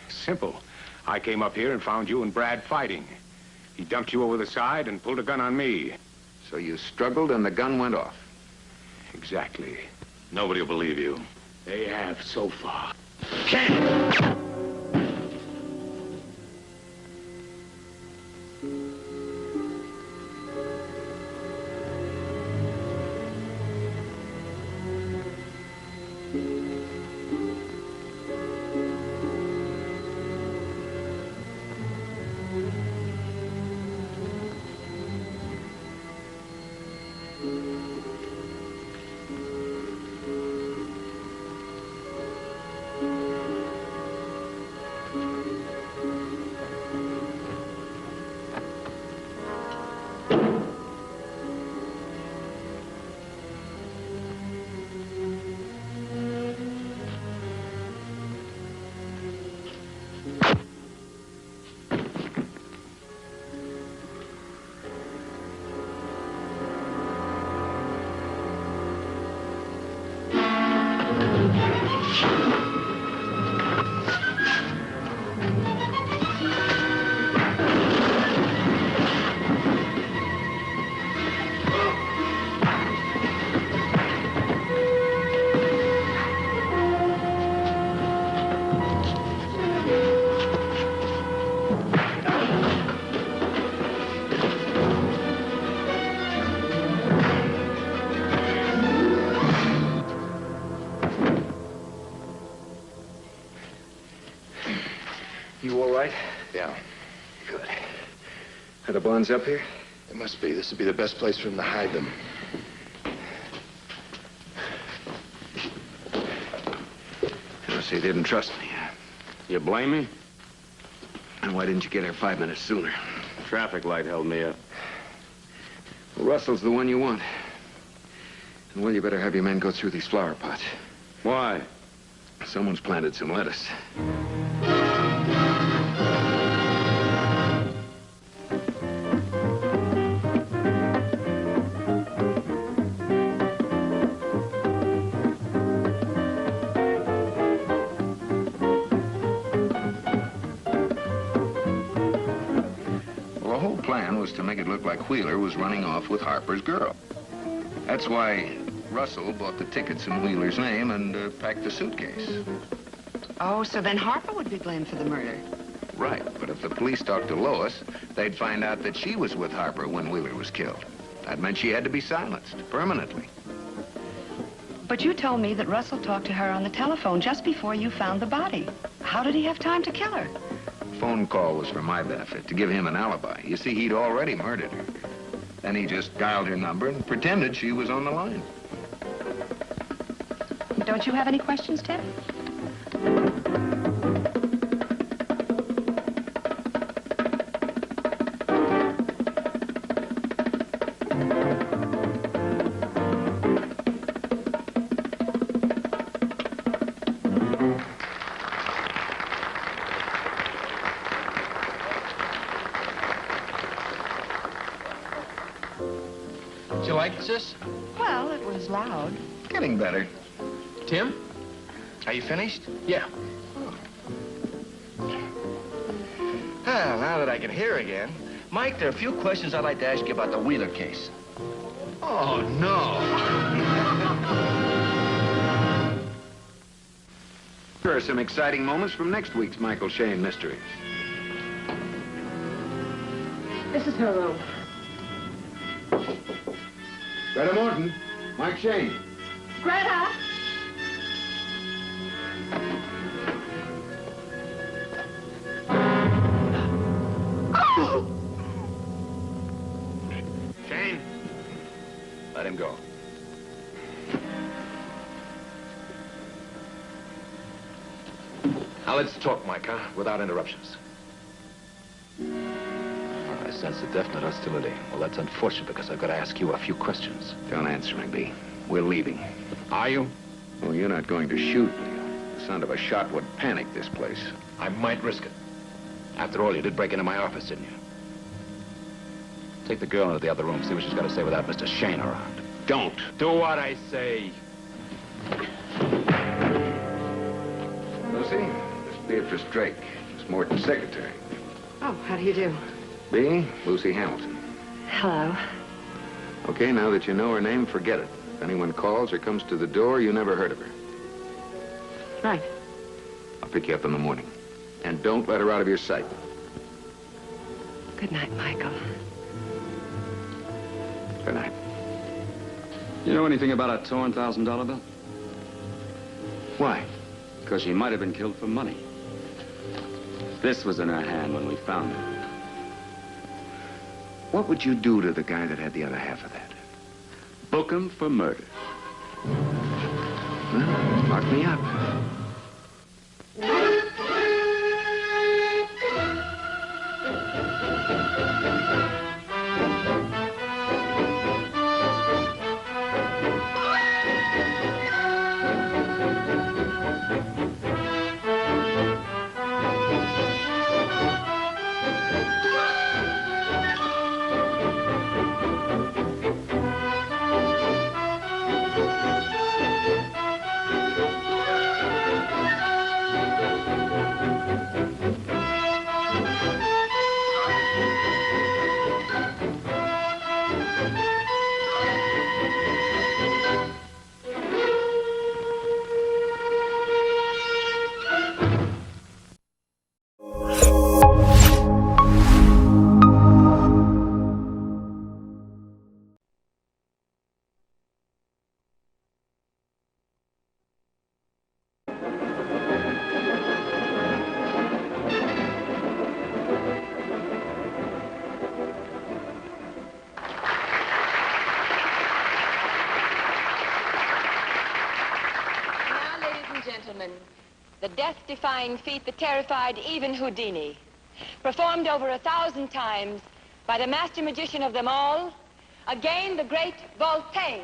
Simple. I came up here and found you and Brad fighting. He dumped you over the side and pulled a gun on me. So you struggled and the gun went off? Exactly. Nobody will believe you. They have so far. Ken! You all right? Yeah. Good. Are the bonds up here? It must be. This would be the best place for him to hide them. So you didn't trust me. You blame me? And why didn't you get here 5 minutes sooner? Traffic light held me up. Well, Russell's the one you want. And, well, you better have your men go through these flower pots. Why? Someone's planted some lettuce. To make it look like Wheeler was running off with Harper's girl. That's why Russell bought the tickets in Wheeler's name and packed the suitcase. Oh, so then Harper would be blamed for the murder. Right, but if the police talked to Lois, they'd find out that she was with Harper when Wheeler was killed. That meant she had to be silenced, permanently. But you told me that Russell talked to her on the telephone just before you found the body. How did he have time to kill her? Phone call was for my benefit, to give him an alibi. You see, he'd already murdered her. Then he just dialed her number and pretended she was on the line. Don't you have any questions, Tim? Did you like it, sis? Well, it was loud. Getting better. Tim? Are you finished? Yeah. Well, now that I can hear again, Mike, there are a few questions I'd like to ask you about the Wheeler case. Oh, no. Here are some exciting moments from next week's Michael Shayne mystery. This is her room. Greta Morton, Mike Shayne. Greta! Shayne, let him go. Now let's talk, Mike, huh? Without interruptions. I sense a definite hostility. Well, that's unfortunate because I've got to ask you a few questions. Don't answer me, B. We're leaving. Are you? Well, you're not going to shoot me. The sound of a shot would panic this place. I might risk it. After all, you did break into my office, didn't you? Take the girl into the other room, see what she's got to say without Mr. Shayne around. Don't. Do what I say. Lucy, this is Beatrice Drake, Miss Morton's secretary. Oh, how do you do? B, Lucy Hamilton. Hello. Okay, now that you know her name, forget it. If anyone calls or comes to the door, you never heard of her. Right. I'll pick you up in the morning. And don't let her out of your sight. Good night, Michael. Good night. You know anything about a torn $1,000 bill? Why? Because she might have been killed for money. This was in her hand when we found her. What would you do to the guy that had the other half of that? Book him for murder. Well, lock me up. The death-defying feat that terrified even Houdini. Performed over 1,000 times by the master magician of them all, again the great Voltane.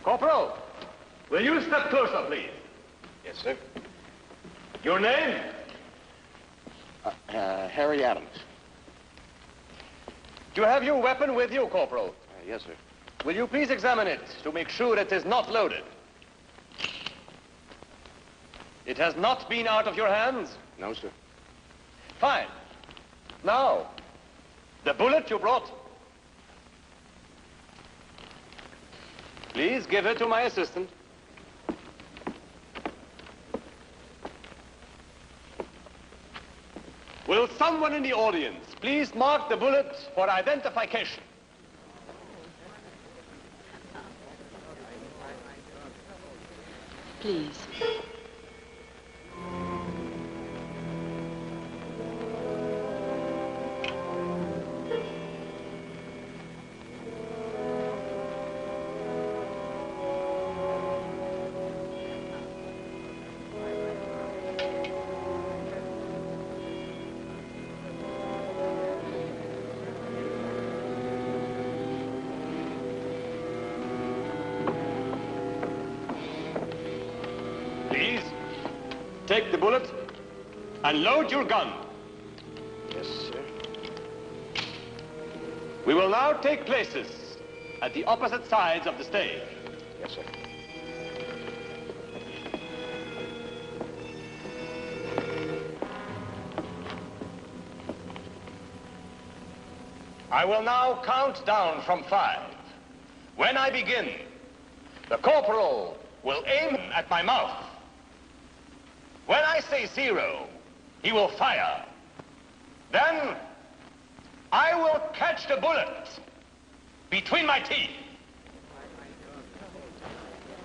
Corporal, will you step closer, please? Yes, sir. Your name? Harry Adams. Do you have your weapon with you, Corporal? Yes, sir. Will you please examine it to make sure it is not loaded? It has not been out of your hands? No, sir. Fine. Now, the bullet you brought. Please give her to my assistant. Will someone in the audience please mark the bullet for identification? Please. Please, take the bullet and load your gun. Yes, sir. We will now take places at the opposite sides of the stage. Yes, sir. I will now count down from 5. When I begin, the corporal will aim at my mouth. When I say 0, he will fire. Then, I will catch the bullet between my teeth.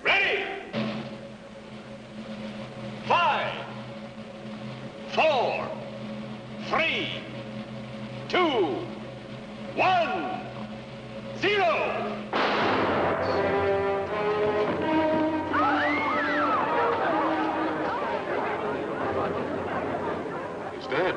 Ready? 5, 4, 3, 2, 1, 0. He's dead.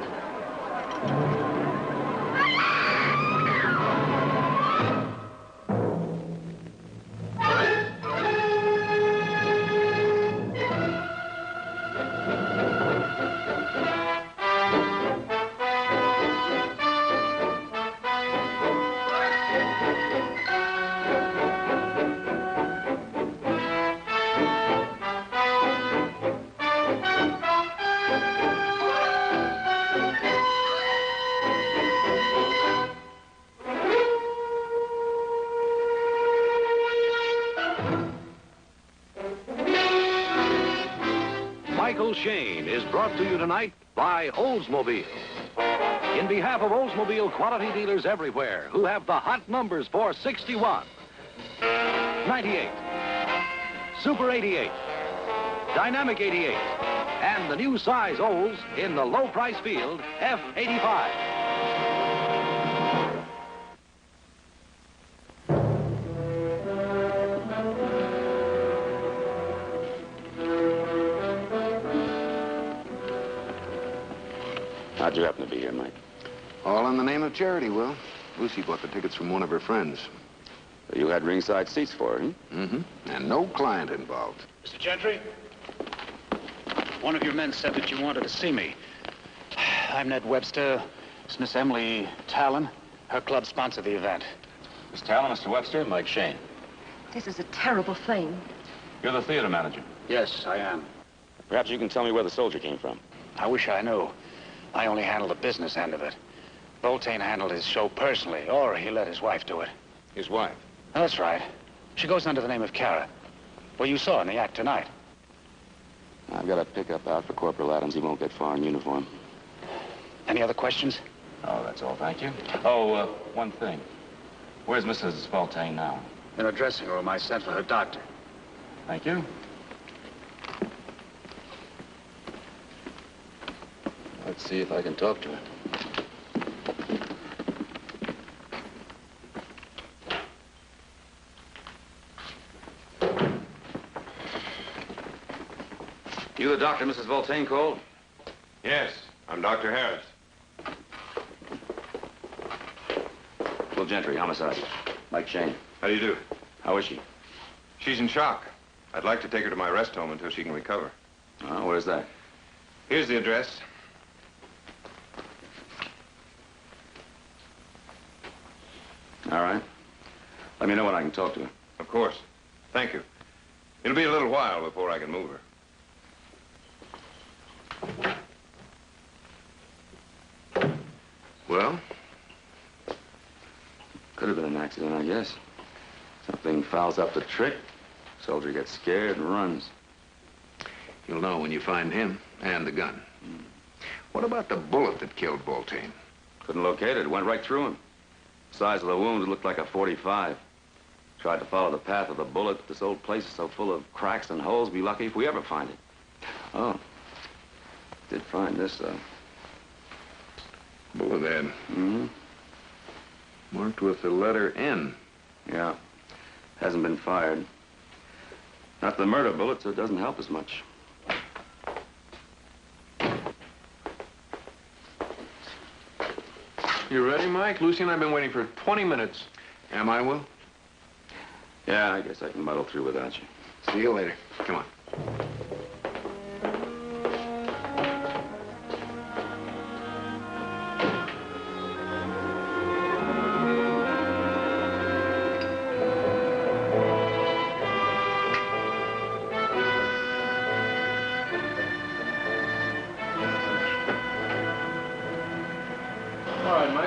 Michael Shayne is brought to you tonight by Oldsmobile. In behalf of Oldsmobile quality dealers everywhere who have the hot numbers for 61, 98, Super 88, Dynamic 88, and the new size Olds in the low price field F85. How'd you happen to be here, Mike? All in the name of charity, Will. Lucy bought the tickets from one of her friends. You had ringside seats for her, huh? Mm-hmm. And no client involved. Mr. Gentry? One of your men said that you wanted to see me. I'm Ned Webster. It's Miss Emily Talon. Her club sponsored the event. Miss Talon, Mr. Webster, Mike Shayne. This is a terrible thing. You're the theater manager. Yes, I am. Perhaps you can tell me where the soldier came from. I wish I knew. I only handled the business end of it. Voltane handled his show personally, or he let his wife do it. His wife? That's right. She goes under the name of Kara. Well, you saw in the act tonight. I've got a pickup out for Corporal Adams. He won't get far in uniform. Any other questions? Oh, that's all, thank you. Oh, one thing. Where's Mrs. Voltane now? In her dressing room. I sent for her doctor. Thank you. Let's see if I can talk to her. You the doctor Mrs. Voltane called? Yes, I'm Dr. Harris. Will Gentry, homicide. Mike Shayne. How do you do? How is she? She's in shock. I'd like to take her to my rest home until she can recover. Oh, where's that? Here's the address. All right. Let me know when I can talk to her. Of course. Thank you. It'll be a little while before I can move her. Well? Could have been an accident, I guess. Something fouls up the trick. Soldier gets scared and runs. You'll know when you find him and the gun. What about the bullet that killed Voltane? Couldn't locate it. It went right through him. The size of the wound, it looked like a .45. Tried to follow the path of the bullet, but this old place is so full of cracks and holes, be lucky if we ever find it. Oh. Did find this, though. Bullet head. Mm-hmm. Marked with the letter N. Yeah. Hasn't been fired. Not the murder bullet, so it doesn't help as much. You ready, Mike? Lucy and I have been waiting for 20 minutes. Am I, Will? Yeah, I guess I can muddle through without you. See you later. Come on.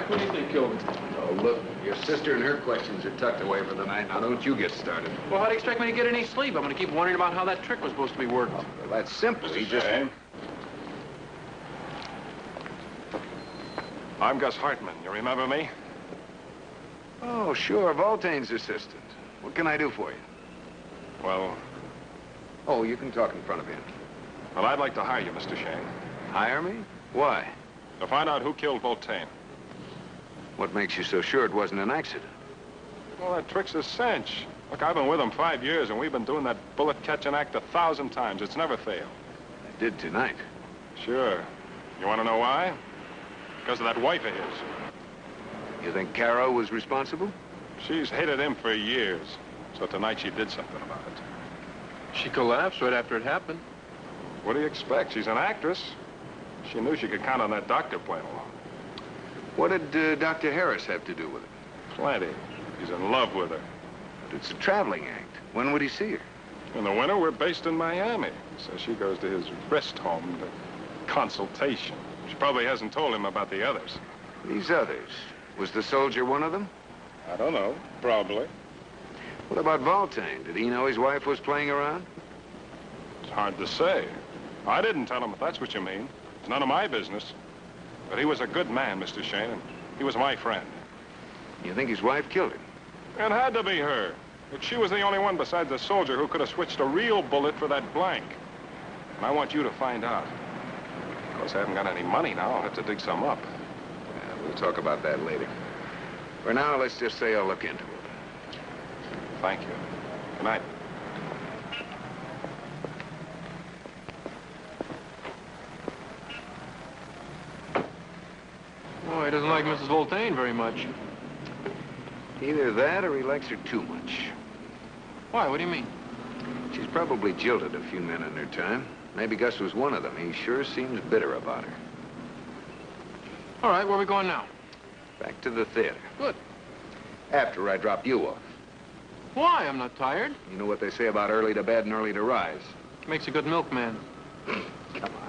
What do you think killed him? Oh, look, your sister and her questions are tucked away for the night. Now, don't you get started. Well, how do you expect me to get any sleep? I'm going to keep wondering about how that trick was supposed to be worked. Well, that's simple. He just... I'm Gus Hartman. You remember me? Oh, sure. Voltane's assistant. What can I do for you? Well... Oh, you can talk in front of him. Well, I'd like to hire you, Mr. Shayne. Hire me? Why? To find out who killed Voltane. What makes you so sure it wasn't an accident? Well, that trick's a cinch. Look, I've been with him 5 years, and we've been doing that bullet-catching act 1,000 times. It's never failed. It did tonight. Sure. You want to know why? Because of that wife of his. You think Caro was responsible? She's hated him for years. So tonight she did something about it. She collapsed right after it happened. What do you expect? She's an actress. She knew she could count on that doctor playing along. What did Dr. Harris have to do with it? Plenty. He's in love with her. But it's a traveling act. When would he see her? In the winter, we're based in Miami. So she goes to his rest home to consultation. She probably hasn't told him about the others. These others? Was the soldier one of them? I don't know. Probably. What about Voltane? Did he know his wife was playing around? It's hard to say. I didn't tell him, if that's what you mean. It's none of my business. But he was a good man, Mr. Shayne, and he was my friend. You think his wife killed him? It had to be her. But she was the only one besides the soldier who could have switched a real bullet for that blank. And I want you to find out. Of course, I haven't got any money now. I'll have to dig some up. Yeah, we'll talk about that later. For now, let's just say I'll look into it. Thank you. Good night. Oh, he doesn't like Mrs. Voltane very much. Either that or he likes her too much. Why? What do you mean? She's probably jilted a few men in her time. Maybe Gus was one of them. He sure seems bitter about her. All right, where are we going now? Back to the theater. Good. After I drop you off. Why? I'm not tired. You know what they say about early to bed and early to rise. Makes a good milkman. Come on.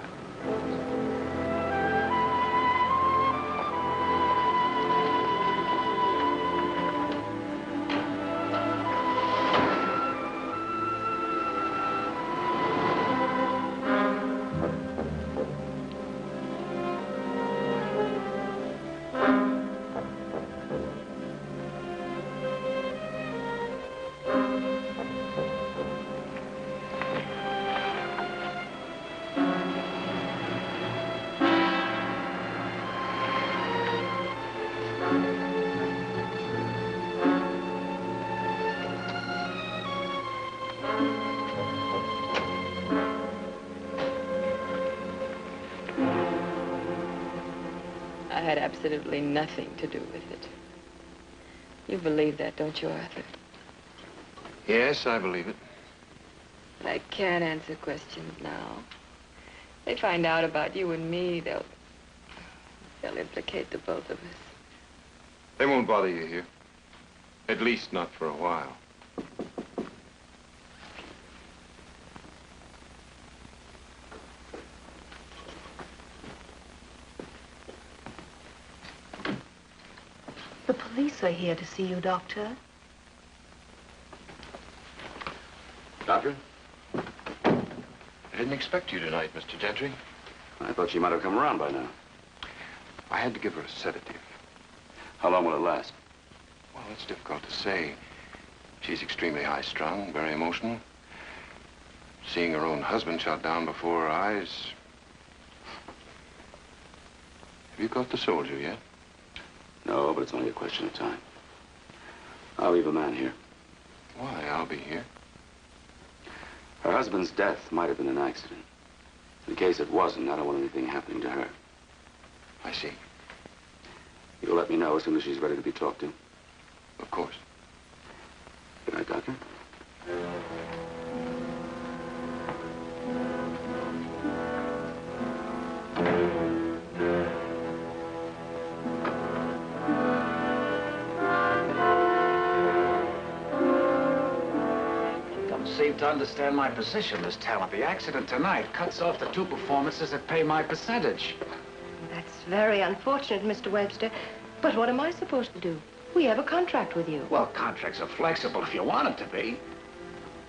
I had absolutely nothing to do with it. You believe that, don't you, Arthur? Yes, I believe it. But I can't answer questions now. They find out about you and me, they'll implicate the both of us. They won't bother you here. At least not for a while. The police are here to see you, Doctor. I didn't expect you tonight, Mr. Gentry. I thought she might have come around by now. I had to give her a sedative. How long will it last? Well, it's difficult to say. She's extremely high-strung, very emotional. Seeing her own husband shot down before her eyes. Have you caught the soldier yet? No, but it's only a question of time. I'll leave a man here. Why, I'll be here. Her husband's death might have been an accident. In case it wasn't, I don't want anything happening to her. I see. You'll let me know as soon as she's ready to be talked to? Of course. Good night, Doctor. Seem to understand my position, Miss Talent. The accident tonight cuts off the 2 performances that pay my percentage. That's very unfortunate, Mr. Webster. But what am I supposed to do? We have a contract with you. Well, contracts are flexible if you want them to be.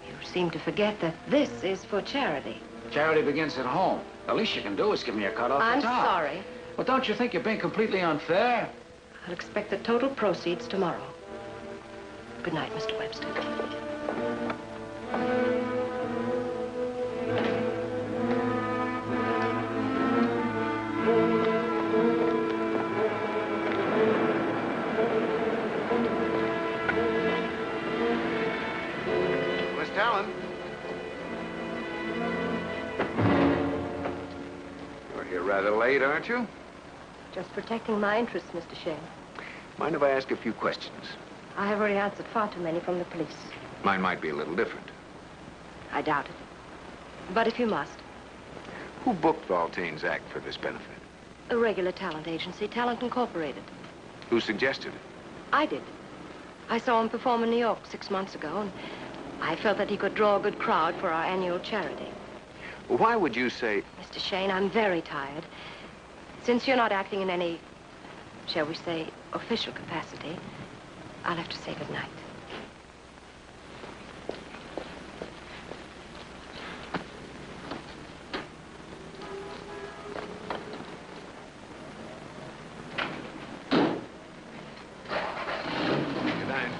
You seem to forget that this is for charity. Charity begins at home. The least you can do is give me a cut off I'm the top. sorry. Well, don't you think you're being completely unfair? I'll expect the total proceeds tomorrow. Good night, Mr. Webster. Miss Talon. You're here rather late, aren't you? Just protecting my interests, Mr. Shayne. Mind if I ask a few questions? I have already answered far too many from the police. Mine might be a little different. I doubt it. But if you must. Who booked Voltane's act for this benefit? A regular talent agency, Talent Incorporated. Who suggested it? I did. I saw him perform in New York 6 months ago, and I felt that he could draw a good crowd for our annual charity. Well, why would you say... Mr. Shayne, I'm very tired. Since you're not acting in any, shall we say, official capacity, I'll have to say good night. Good night.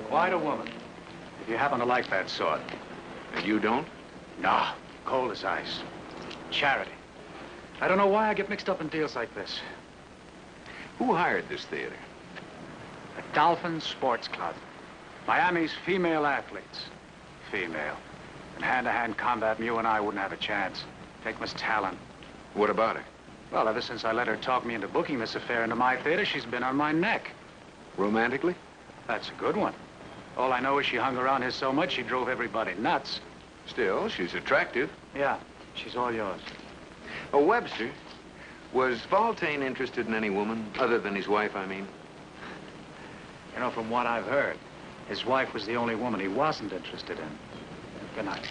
Quite a woman. If you happen to like that sort. And you don't? No, cold as ice. Charity. I don't know why I get mixed up in deals like this. Who hired this theater? The Dolphin Sports Club. Miami's female athletes. Female. In hand-to-hand combat, you and I wouldn't have a chance. Take Miss Talon. What about her? Well, ever since I let her talk me into booking this affair into my theater, she's been on my neck. Romantically? That's a good one. All I know is she hung around here so much, she drove everybody nuts. Still, she's attractive. Yeah, she's all yours. Oh, Webster, was Voltane interested in any woman, other than his wife, I mean? You know, from what I've heard, his wife was the only woman he wasn't interested in. Good night.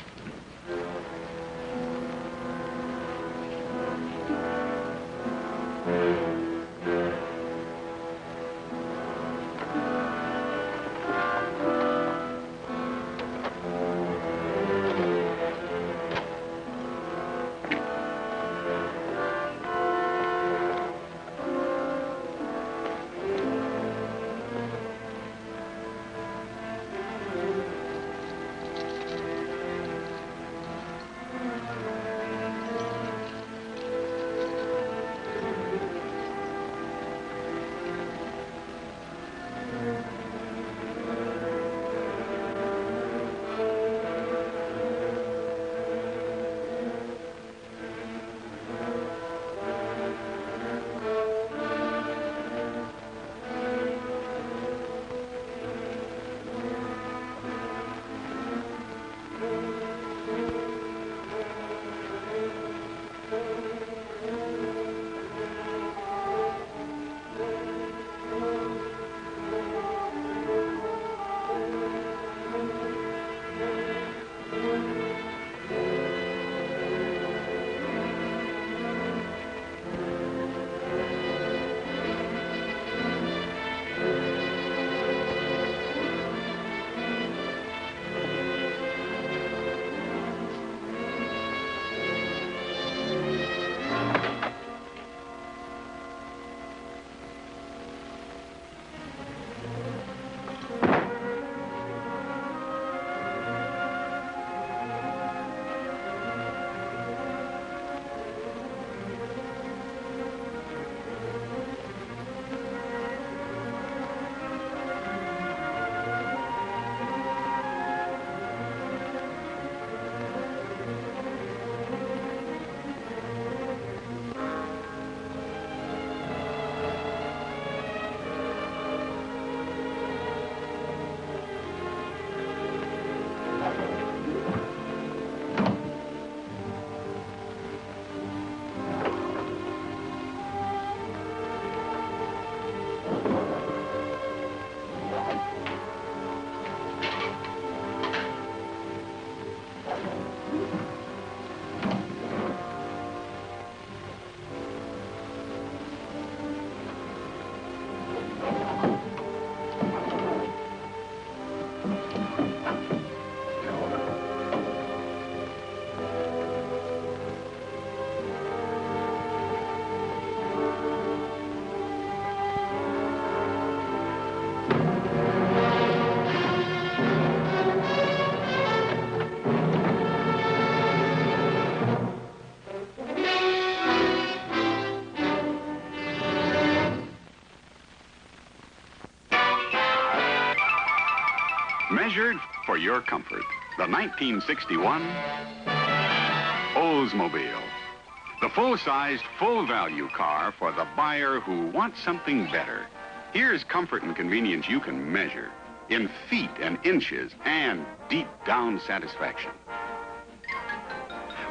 Measured for your comfort, the 1961 Oldsmobile. The full-sized, full-value car for the buyer who wants something better. Here's comfort and convenience you can measure in feet and inches and deep down satisfaction.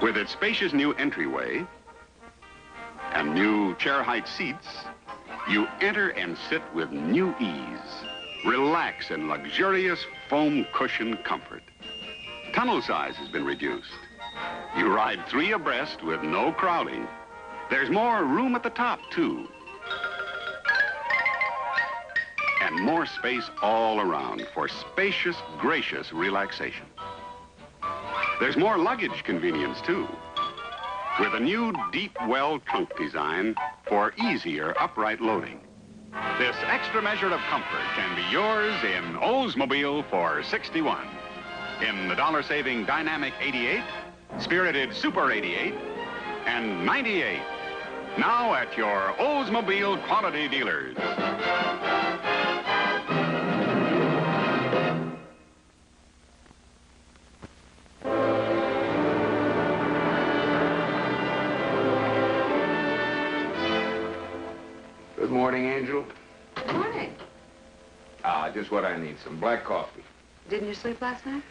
With its spacious new entryway and new chair height seats, you enter and sit with new ease. Relax in luxurious foam cushion comfort. Tunnel size has been reduced. You ride 3 abreast with no crowding. There's more room at the top, too. And more space all around for spacious, gracious relaxation. There's more luggage convenience, too, with a new deep well trunk design for easier upright loading. This extra measure of comfort can be yours in Oldsmobile for $61. In the dollar-saving Dynamic 88, Spirited Super 88, and 98. Now at your Oldsmobile quality dealers. Good morning, Angel. Good morning. Just what I need, some black coffee. Didn't you sleep last night?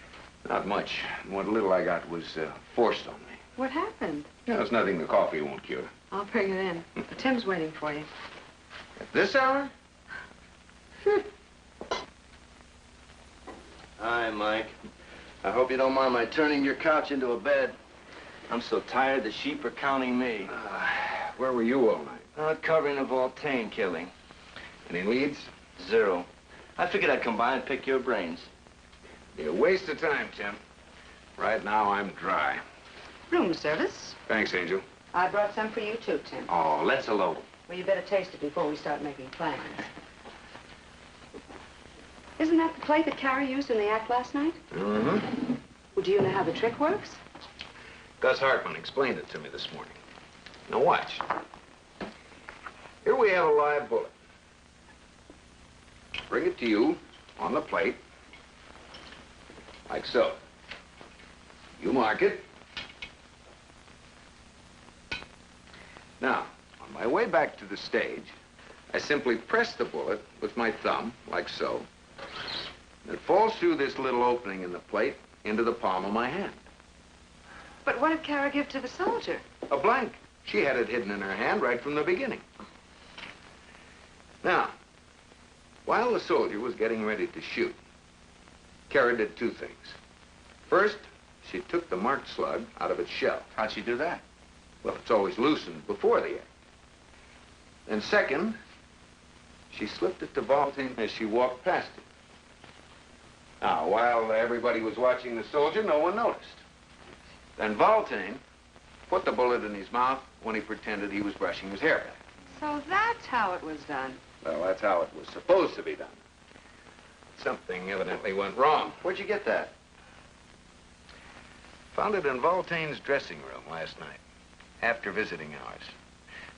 Not much. What little I got was forced on me. What happened? There's nothing the coffee won't cure. I'll bring it in. Tim's waiting for you. At this hour? Hi, Mike. I hope you don't mind my turning your couch into a bed. I'm so tired the sheep are counting me. Where were you all night? Covering a Voltane killing. Any leads? 0. I figured I'd come by and pick your brains. Be a waste of time, Tim. Right now, I'm dry. Room service. Thanks, Angel. I brought some for you, too, Tim. Oh, let's alone. Well, you better taste it before we start making plans. Isn't that the plate that Carrie used in the act last night? Mm-hmm. Well, do you know how the trick works? Gus Hartman explained it to me this morning. Now, watch. Here we have a live bullet. Bring it to you on the plate, like so. You mark it. Now, on my way back to the stage, I simply press the bullet with my thumb, like so. And it falls through this little opening in the plate into the palm of my hand. But what did Kara give to the soldier? A blank. She had it hidden in her hand right from the beginning. Now, while the soldier was getting ready to shoot, Kara did 2 things. First, she took the marked slug out of its shell. How'd she do that? Well, it's always loosened before the act. And second, she slipped it to Voltane as she walked past him. Now, while everybody was watching the soldier, no one noticed. Then Voltane put the bullet in his mouth when he pretended he was brushing his hair back. So that's how it was done. Well, that's how it was supposed to be done. Something evidently went wrong. Where'd you get that? Found it in Voltane's dressing room last night, after visiting hours.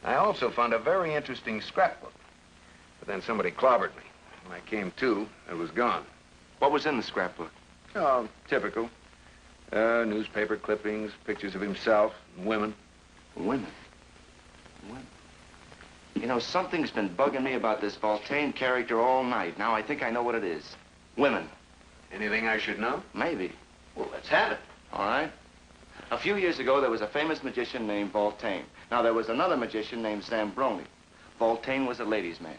I also found a very interesting scrapbook. But then somebody clobbered me. When I came to, it was gone. What was in the scrapbook? Oh, typical. Newspaper clippings, pictures of himself, and women. Women? Women? You know, something's been bugging me about this Voltane character all night. Now I think I know what it is. Women. Anything I should know? Maybe. Well, let's have it. All right. A few years ago, there was a famous magician named Voltane. Now, there was another magician named Zambroni. Voltane was a ladies' man.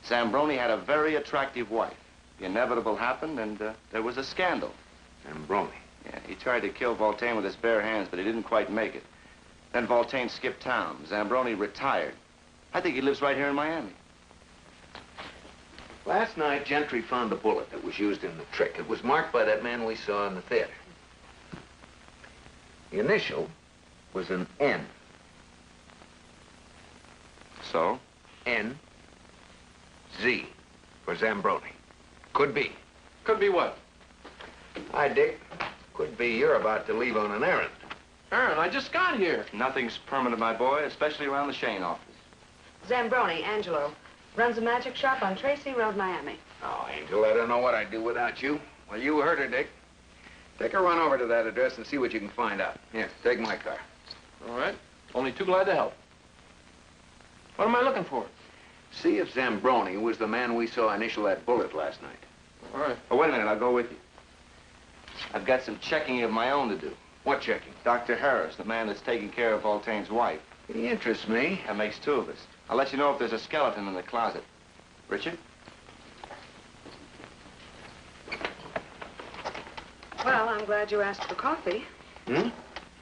Zambroni had a very attractive wife. The inevitable happened, and there was a scandal. Zambroni? Yeah, he tried to kill Voltane with his bare hands, but he didn't quite make it. Then Voltane skipped town. Zambroni retired. I think he lives right here in Miami. Last night, Gentry found the bullet that was used in the trick. It was marked by that man we saw in the theater. The initial was an N. So? N. Z. For Zambroni. Could be. Could be what? Hi, Dick. Could be you're about to leave on an errand. Aaron, I just got here. Nothing's permanent, my boy, especially around the Shayne office. Zambroni, Angelo. Runs a magic shop on Tracy Road, Miami. Oh, Angel, I don't know what I'd do without you. Well, you heard her, Dick. Take a run over to that address and see what you can find out. Here, take my car. All right. Only too glad to help. What am I looking for? See if Zambroni was the man we saw initial that bullet last night. All right. Oh, wait a minute, I'll go with you. I've got some checking of my own to do. What checking? Dr. Harris, the man that's taking care of Voltane's wife. He interests me. That makes two of us. I'll let you know if there's a skeleton in the closet. Richard? Well, I'm glad you asked for coffee. Hmm?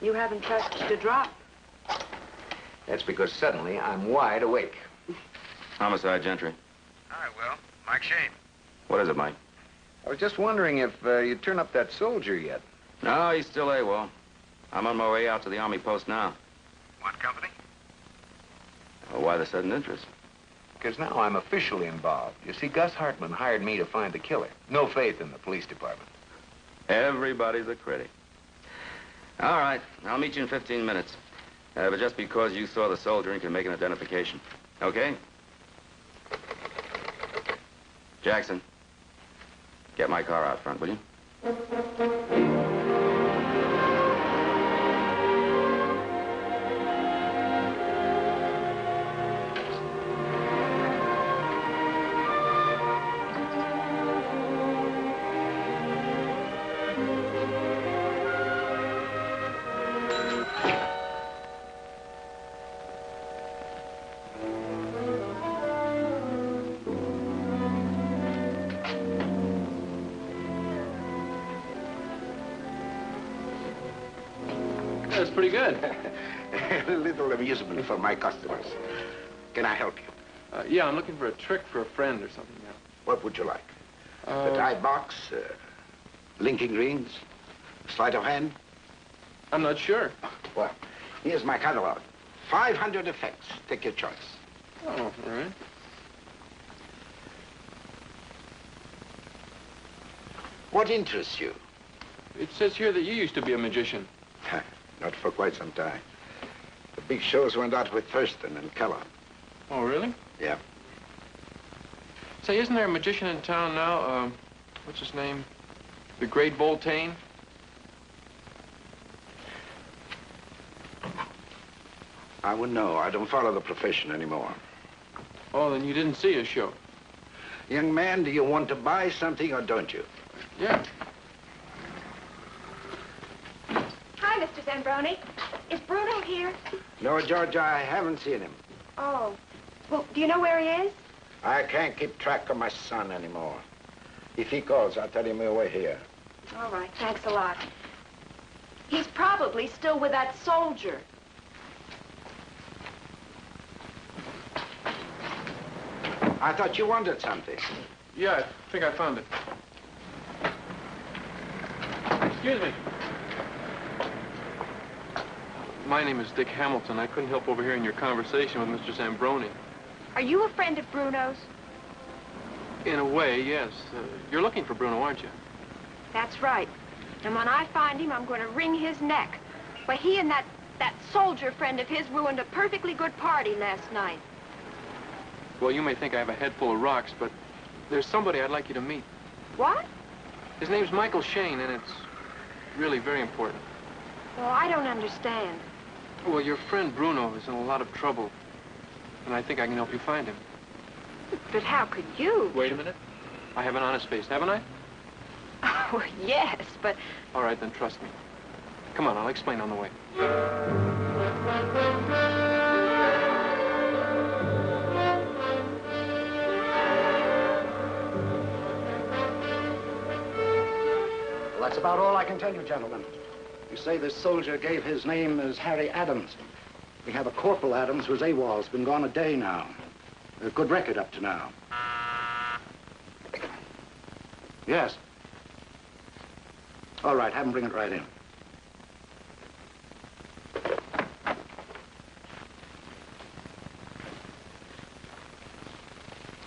You haven't touched a drop. That's because suddenly I'm wide awake. Homicide, Gentry. Hi, Will. Mike Shayne. What is it, Mike? I was just wondering if you'd turn up that soldier yet. No, he's still AWOL. I'm on my way out to the Army post now. What company? Well, why the sudden interest? Because now I'm officially involved. You see, Gus Hartman hired me to find the killer. No faith in the police department. Everybody's a critic. All right, I'll meet you in 15 minutes. But just because you saw the soldier and can make an identification. Okay? Jackson, get my car out front, will you? That's pretty good. A little amusement for my customers. Can I help you? Yeah, I'm looking for a trick for a friend or something now. What would you like? The tie box, linking rings, sleight of hand? I'm not sure. Well, here's my catalog. 500 effects. Take your choice. Oh, all right. What interests you? It says here that you used to be a magician. Not for quite some time. The big shows went out with Thurston and Keller. Oh, really? Yeah. Say, isn't there a magician in town now? What's his name? The great Voltane? I wouldn't know. I don't follow the profession anymore. Oh, then you didn't see his show. Young man, do you want to buy something or don't you? Yeah. Hi, Mr. Zambroni. Is Bruno here? No, Georgia, I haven't seen him. Oh. Well, do you know where he is? I can't keep track of my son anymore. If he calls, I'll tell him we're here. All right, thanks a lot. He's probably still with that soldier. I thought you wanted something. Yeah, I think I found it. Excuse me. My name is Dick Hamilton. I couldn't help overhearing your conversation with Mr. Zambroni. Are you a friend of Bruno's? In a way, yes. You're looking for Bruno, aren't you? That's right. And when I find him, I'm going to wring his neck. Why, he and that soldier friend of his ruined a perfectly good party last night. Well, you may think I have a head full of rocks, but there's somebody I'd like you to meet. What? His name's Michael Shayne, and it's really very important. Well, I don't understand. Well, your friend Bruno is in a lot of trouble, and I think I can help you find him. But how could you? Wait a minute. I have an honest face, haven't I? Oh, yes, but... All right, then trust me. Come on, I'll explain on the way. Well, that's about all I can tell you, gentlemen. You say this soldier gave his name as Harry Adams. We have a Corporal Adams who's AWOL's been gone a day now. A good record up to now. Yes. All right, have him bring it right in.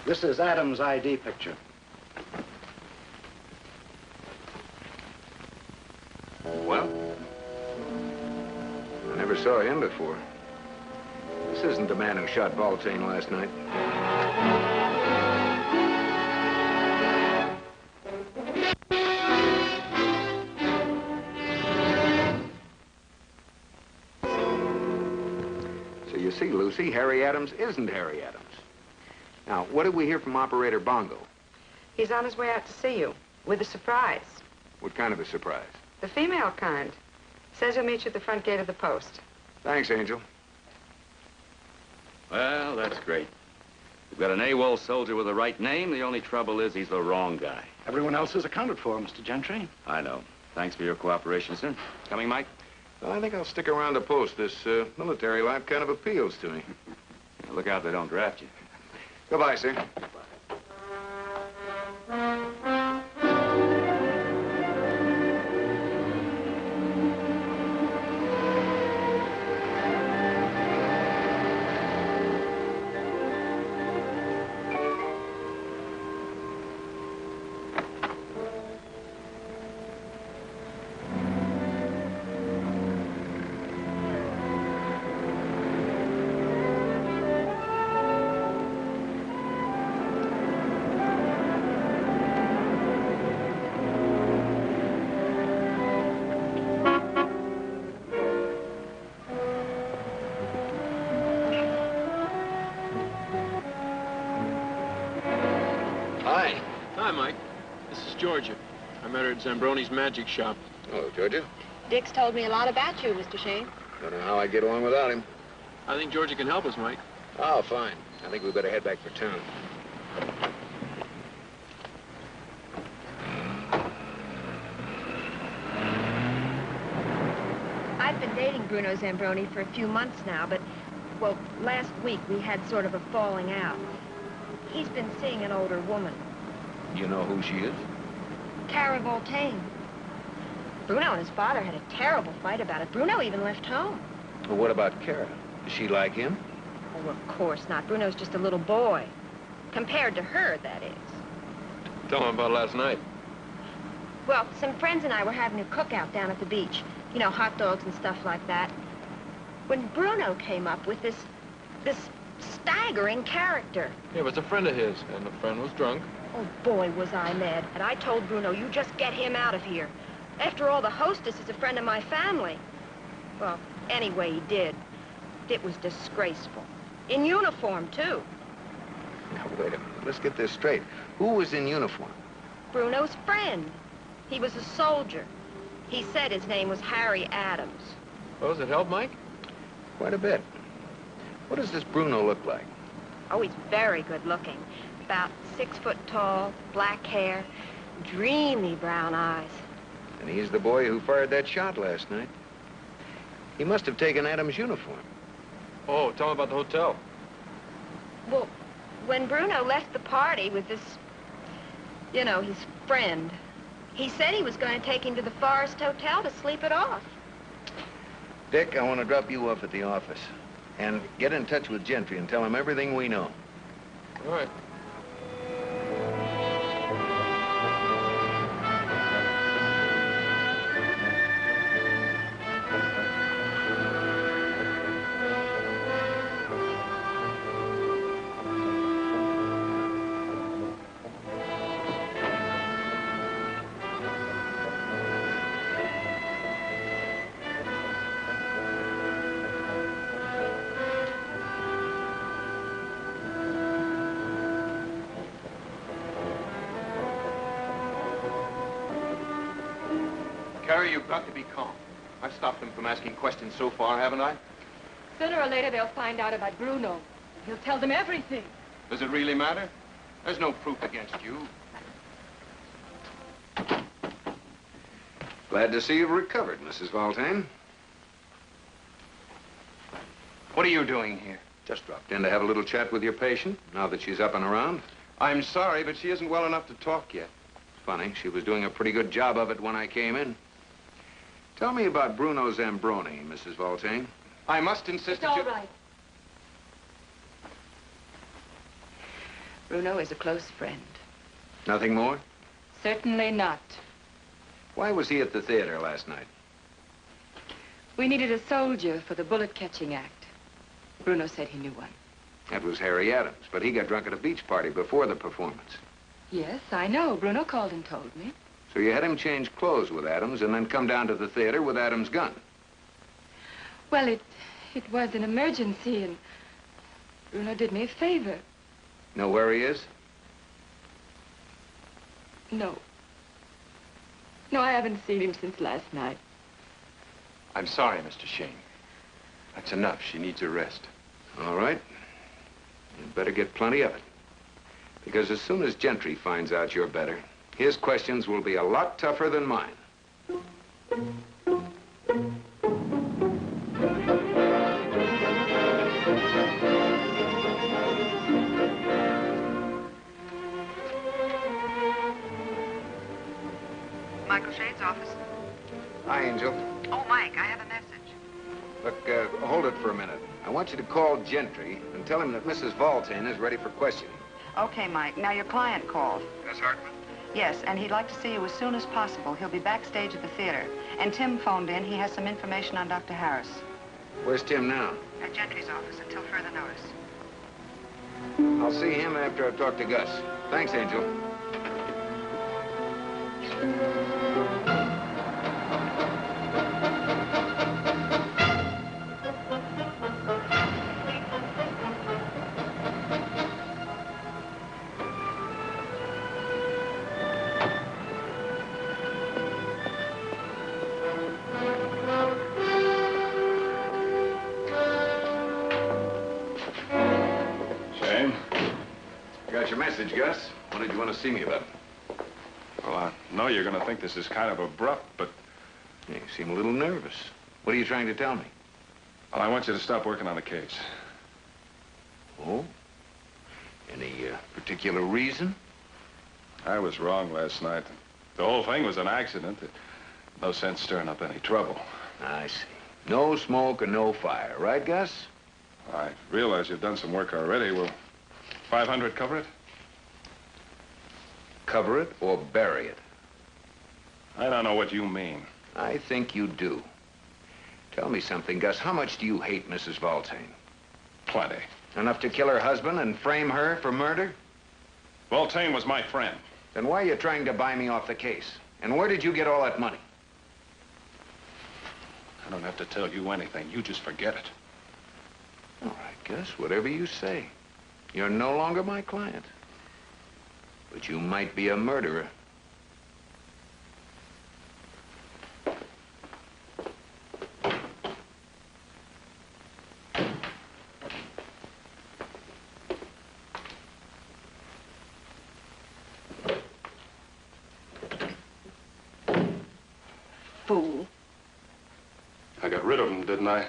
This is Adam's ID picture. Well, I never saw him before. This isn't the man who shot Voltane last night. So you see, Lucy, Harry Adams isn't Harry Adams. Now, what did we hear from Operator Bongo? He's on his way out to see you with a surprise. What kind of a surprise? The female kind. Says he'll meet you at the front gate of the post. Thanks, Angel. Well, that's great. We've got an AWOL soldier with the right name. The only trouble is he's the wrong guy. Everyone else is accounted for, Mr. Gentry. I know. Thanks for your cooperation, sir. Coming, Mike? Well, I think I'll stick around to post. This military life kind of appeals to me. Now, look out they don't draft you. Goodbye, sir. Hi, Mike. This is Georgia. I met her at Zambroni's magic shop. Hello, Georgia. Dick's told me a lot about you, Mr. Shayne. Don't know how I'd get along without him. I think Georgia can help us, Mike. Oh, fine. I think we better head back for town. I've been dating Bruno Zambroni for a few months now, but, well, last week we had sort of a falling out. He's been seeing an older woman. You know who she is? Cara Voltane. Bruno and his father had a terrible fight about it. Bruno even left home. Well, what about Cara? Is she like him? Oh, of course not. Bruno's just a little boy. Compared to her, that is. Tell him about last night. Well, some friends and I were having a cookout down at the beach. You know, hot dogs and stuff like that. When Bruno came up with this staggering character. Yeah, it was a friend of his, and the friend was drunk. Oh, boy, was I mad. And I told Bruno, you just get him out of here. After all, the hostess is a friend of my family. Well, anyway, he did. It was disgraceful. In uniform, too. Now, wait a minute. Let's get this straight. Who was in uniform? Bruno's friend. He was a soldier. He said his name was Harry Adams. Oh, does it help, Mike? Quite a bit. What does this Bruno look like? Oh, he's very good looking. About 6 foot tall, black hair, dreamy brown eyes. And he's the boy who fired that shot last night. He must have taken Adam's uniform. Oh, tell him about the hotel. Well, when Bruno left the party with this, you know, his friend, he said he was going to take him to the Forest Hotel to sleep it off. Dick, I want to drop you off at the office. And get in touch with Gentry and tell him everything we know. All right. Carrie, you've got to be calm. I've stopped them from asking questions so far, haven't I? Sooner or later, they'll find out about Bruno. He'll tell them everything. Does it really matter? There's no proof against you. Glad to see you've recovered, Mrs. Voltane. What are you doing here? Just dropped in to have a little chat with your patient, now that she's up and around. I'm sorry, but she isn't well enough to talk yet. funny. She was doing a pretty good job of it when I came in. Tell me about Bruno Zambroni, Mrs. Voltane. I must insist that you... It's all right. Bruno is a close friend. Nothing more? Certainly not. Why was he at the theater last night? We needed a soldier for the bullet-catching act. Bruno said he knew one. That was Harry Adams, but he got drunk at a beach party before the performance. Yes, I know. Bruno called and told me. So you had him change clothes with Adams and then come down to the theater with Adams' gun? Well, it was an emergency, and Bruno did me a favor. Know where he is? No. No, I haven't seen him since last night. I'm sorry, Mr. Shayne. That's enough. She needs a rest. All right. You'd better get plenty of it. Because as soon as Gentry finds out you're better, his questions will be a lot tougher than mine. Michael Shayne's office. Hi, Angel. Oh, Mike, I have a message. Look, hold it for a minute. I want you to call Gentry and tell him that Mrs. Voltane is ready for questioning. Okay, Mike. Now, your client called. Miss Hartman? Yes, and he'd like to see you as soon as possible. He'll be backstage at the theater. And Tim phoned in. He has some information on Dr. Harris. Where's Tim now? At Gentry's office until further notice. I'll see him after I've talked to Gus. Thanks, Angel. Got your message, Gus. What did you want to see me about? Well, I know you're going to think this is kind of abrupt, but... Yeah, you seem a little nervous. What are you trying to tell me? Well, I want you to stop working on the case. Oh? Any particular reason? I was wrong last night. The whole thing was an accident. No sense stirring up any trouble. I see. No smoke and no fire, right, Gus? I realize you've done some work already. Will 500 cover it? Cover it or bury it? I don't know what you mean. I think you do. Tell me something, Gus. How much do you hate Mrs. Voltane? Plenty. Enough to kill her husband and frame her for murder? Voltane was my friend. Then why are you trying to buy me off the case? And where did you get all that money? I don't have to tell you anything. You just forget it. All right, Gus, whatever you say. You're no longer my client. But you might be a murderer. Fool. I got rid of him, didn't I?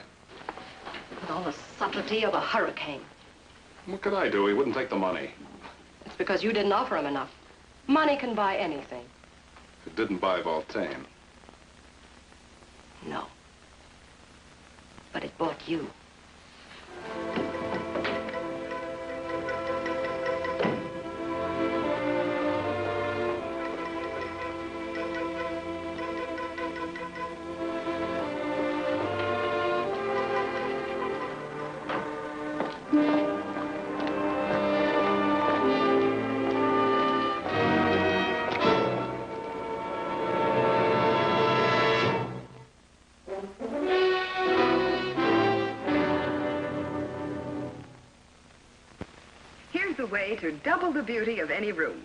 With all the subtlety of a hurricane. What could I do? He wouldn't take the money. It's because you didn't offer him enough. Money can buy anything. It didn't buy Voltane. No. But it bought you. Way to double the beauty of any room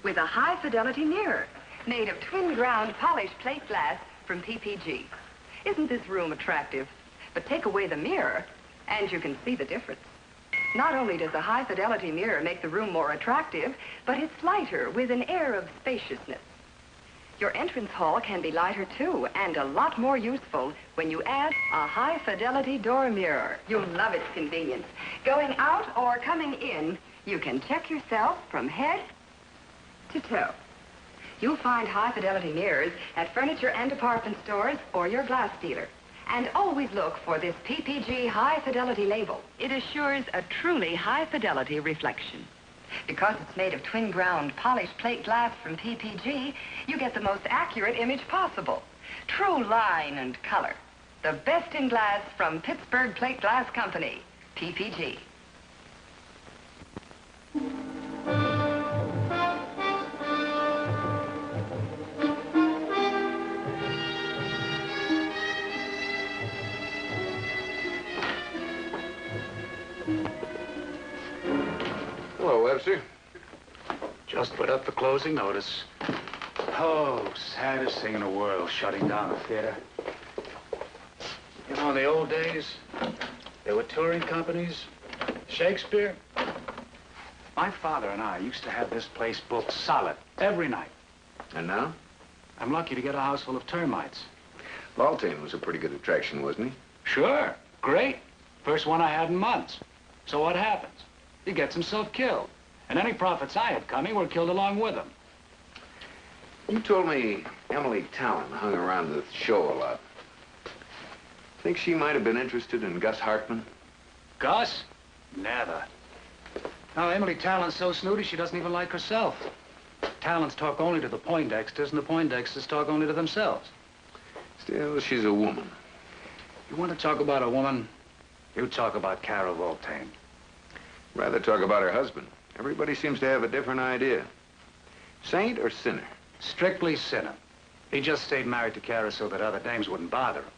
with a high-fidelity mirror made of twin-ground polished plate glass from PPG. Isn't this room attractive? But take away the mirror, and you can see the difference. Not only does the high-fidelity mirror make the room more attractive, but it's lighter with an air of spaciousness. Your entrance hall can be lighter, too, and a lot more useful when you add a high-fidelity door mirror. You'll love its convenience. Going out or coming in, you can check yourself from head to toe. You'll find high-fidelity mirrors at furniture and department stores or your glass dealer. And always look for this PPG high-fidelity label. It assures a truly high-fidelity reflection. Because it's made of twin-ground polished plate glass from PPG, you get the most accurate image possible. True line and color. The best in glass from Pittsburgh Plate Glass Company, PPG. Hello, Webster. Just put up the closing notice. Oh, saddest thing in the world, shutting down a theater. You know, in the old days, there were touring companies, Shakespeare. My father and I used to have this place booked solid every night. And now? I'm lucky to get a house full of termites. Voltane was a pretty good attraction, wasn't he? Sure, great. First one I had in months. So what happens? He gets himself killed. And any profits I had coming were killed along with him. You told me Emily Talon hung around the show a lot. Think she might have been interested in Gus Hartman? Gus? Never. Now, Emily Talon's so snooty she doesn't even like herself. Talons talk only to the Poindexters, and the Poindexters talk only to themselves. Still, she's a woman. You want to talk about a woman, you talk about Cara Voltane. Rather talk about her husband. Everybody seems to have a different idea. Saint or sinner? Strictly sinner. He just stayed married to Cara so that other dames wouldn't bother him.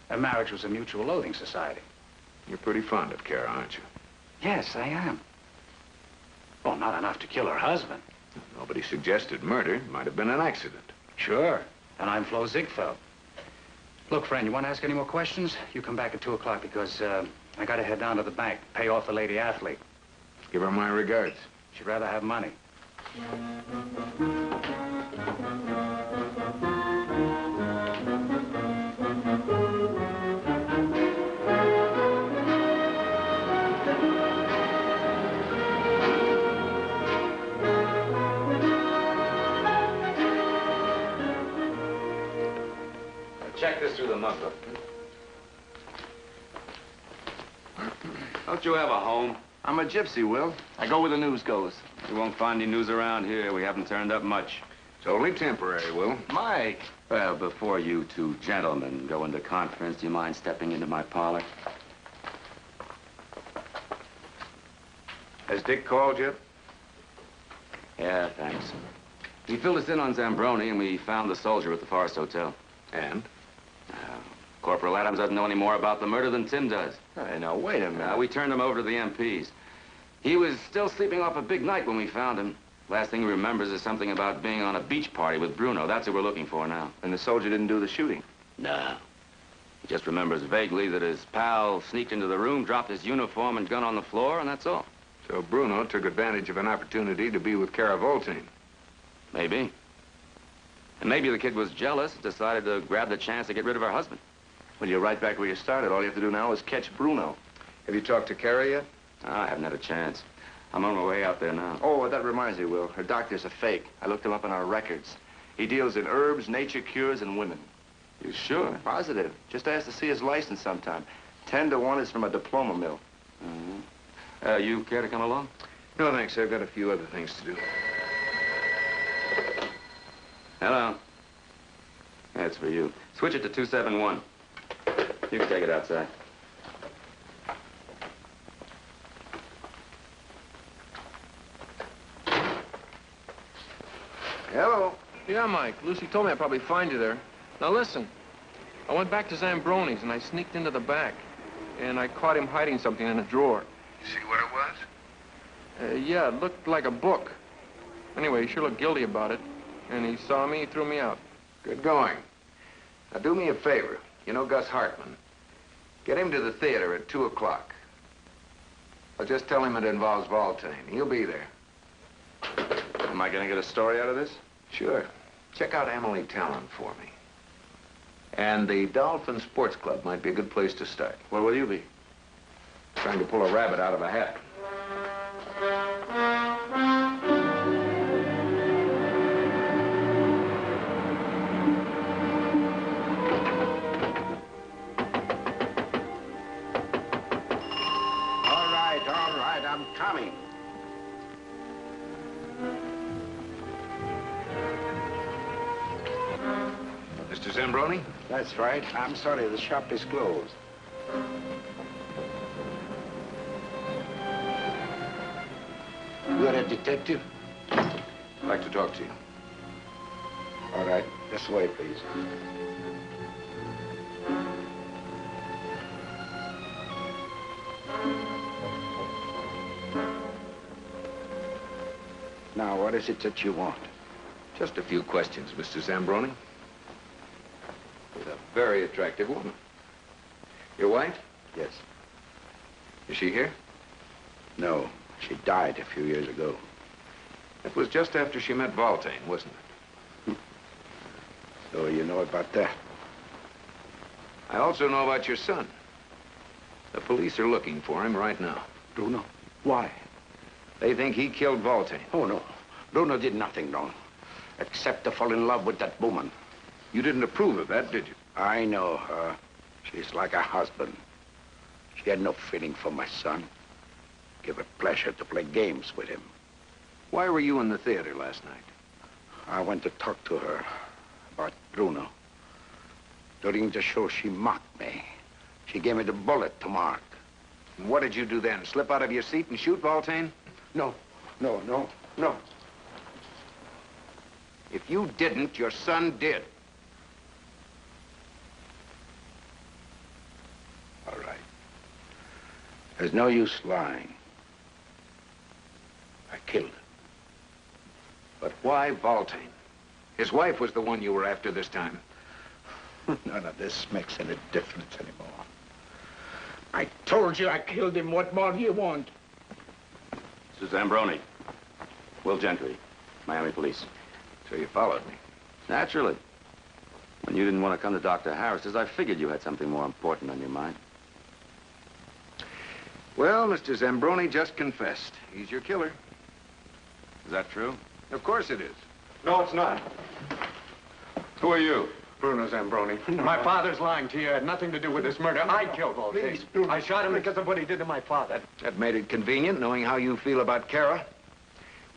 Their marriage was a mutual loathing society. You're pretty fond of Cara, aren't you? Yes, I am. Well, not enough to kill her husband. Nobody suggested murder. It might have been an accident. Sure. And I'm Flo Ziegfeld. Look, friend, you want to ask any more questions? You come back at 2 o'clock because I got to head down to the bank, pay off the lady athlete. Give her my regards. She'd rather have money. Check this through the mugbook. Don't you have a home? I'm a gypsy, Will. I go where the news goes. You won't find any news around here. We haven't turned up much. It's only temporary, Will. Mike! Well, before you two gentlemen go into conference, do you mind stepping into my parlor? Has Dick called yet? Yeah, thanks. He filled us in on Zambroni, and we found the soldier at the Forest Hotel. And? Corporal Adams doesn't know any more about the murder than Tim does. Hey, now, wait a minute. We turned him over to the MPs. He was still sleeping off a big night when we found him. Last thing he remembers is something about being on a beach party with Bruno. That's who we're looking for now. And the soldier didn't do the shooting? No. He just remembers vaguely that his pal sneaked into the room, dropped his uniform and gun on the floor, and that's all. So Bruno took advantage of an opportunity to be with Cara Voltane. Maybe. And maybe the kid was jealous, decided to grab the chance to get rid of her husband. Well, you're right back where you started. All you have to do now is catch Bruno. Have you talked to Cara yet? I haven't had a chance. I'm on my way out there now. Oh, that reminds me, Will. Her doctor's a fake. I looked him up in our records. He deals in herbs, nature cures, and women. You sure? Positive. Just asked to see his license sometime. 10 to 1 is from a diploma mill. Mm-hmm. You care to come along? No, thanks. I've got a few other things to do. Hello. That's for you. Switch it to 271. You can take it outside. Hello. Yeah, Mike. Lucy told me I'd probably find you there. Now, listen. I went back to Zambroni's, and I sneaked into the back. And I caught him hiding something in a drawer. You see what it was? Yeah, it looked like a book. Anyway, he sure looked guilty about it. And he saw me, he threw me out. Good going. Now, do me a favor. You know Gus Hartman. Get him to the theater at 2 o'clock. I'll just tell him it involves Voltane. He'll be there. Am I going to get a story out of this? Sure. Check out Emily Talon for me. And the Dolphin Sports Club might be a good place to start. Where will you be? Trying to pull a rabbit out of a hat. Mr. Zambroni? That's right. I'm sorry, the shop is closed. You're a detective? I'd like to talk to you. All right. This way, please. Now, what is it that you want? Just a few questions, Mr. Zambroni. With a very attractive woman. Your wife? Yes. Is she here? No. She died a few years ago. It was just after she met Voltane, wasn't it? So you know about that? I also know about your son. The police are looking for him right now. Bruno? Why? They think he killed Voltane. Oh, no. Bruno did nothing wrong, except to fall in love with that woman. You didn't approve of that, did you? I know her. She's like a husband. She had no feeling for my son. Give her pleasure to play games with him. Why were you in the theater last night? I went to talk to her about Bruno. During the show, she mocked me. She gave me the bullet to mark. And what did you do then? Slip out of your seat and shoot Voltane? No. If you didn't, your son did. All right. There's no use lying. I killed him. But why Voltane? His wife was the one you were after this time. None of this makes any difference anymore. I told you I killed him. What more do you want? Mr. Zambroni. Will Gentry, Miami Police. So you followed me? Naturally. When you didn't want to come to Dr. Harris's, I figured you had something more important on your mind. Well, Mr. Zambroni just confessed. He's your killer. Is that true? Of course it is. No, it's not. Who are you? Bruno Zambroni. My father's lying to you. It had nothing to do with this murder. I killed Voltane. Please, Bruno. I shot him because of what he did to my father. That made it convenient, knowing how you feel about Kara.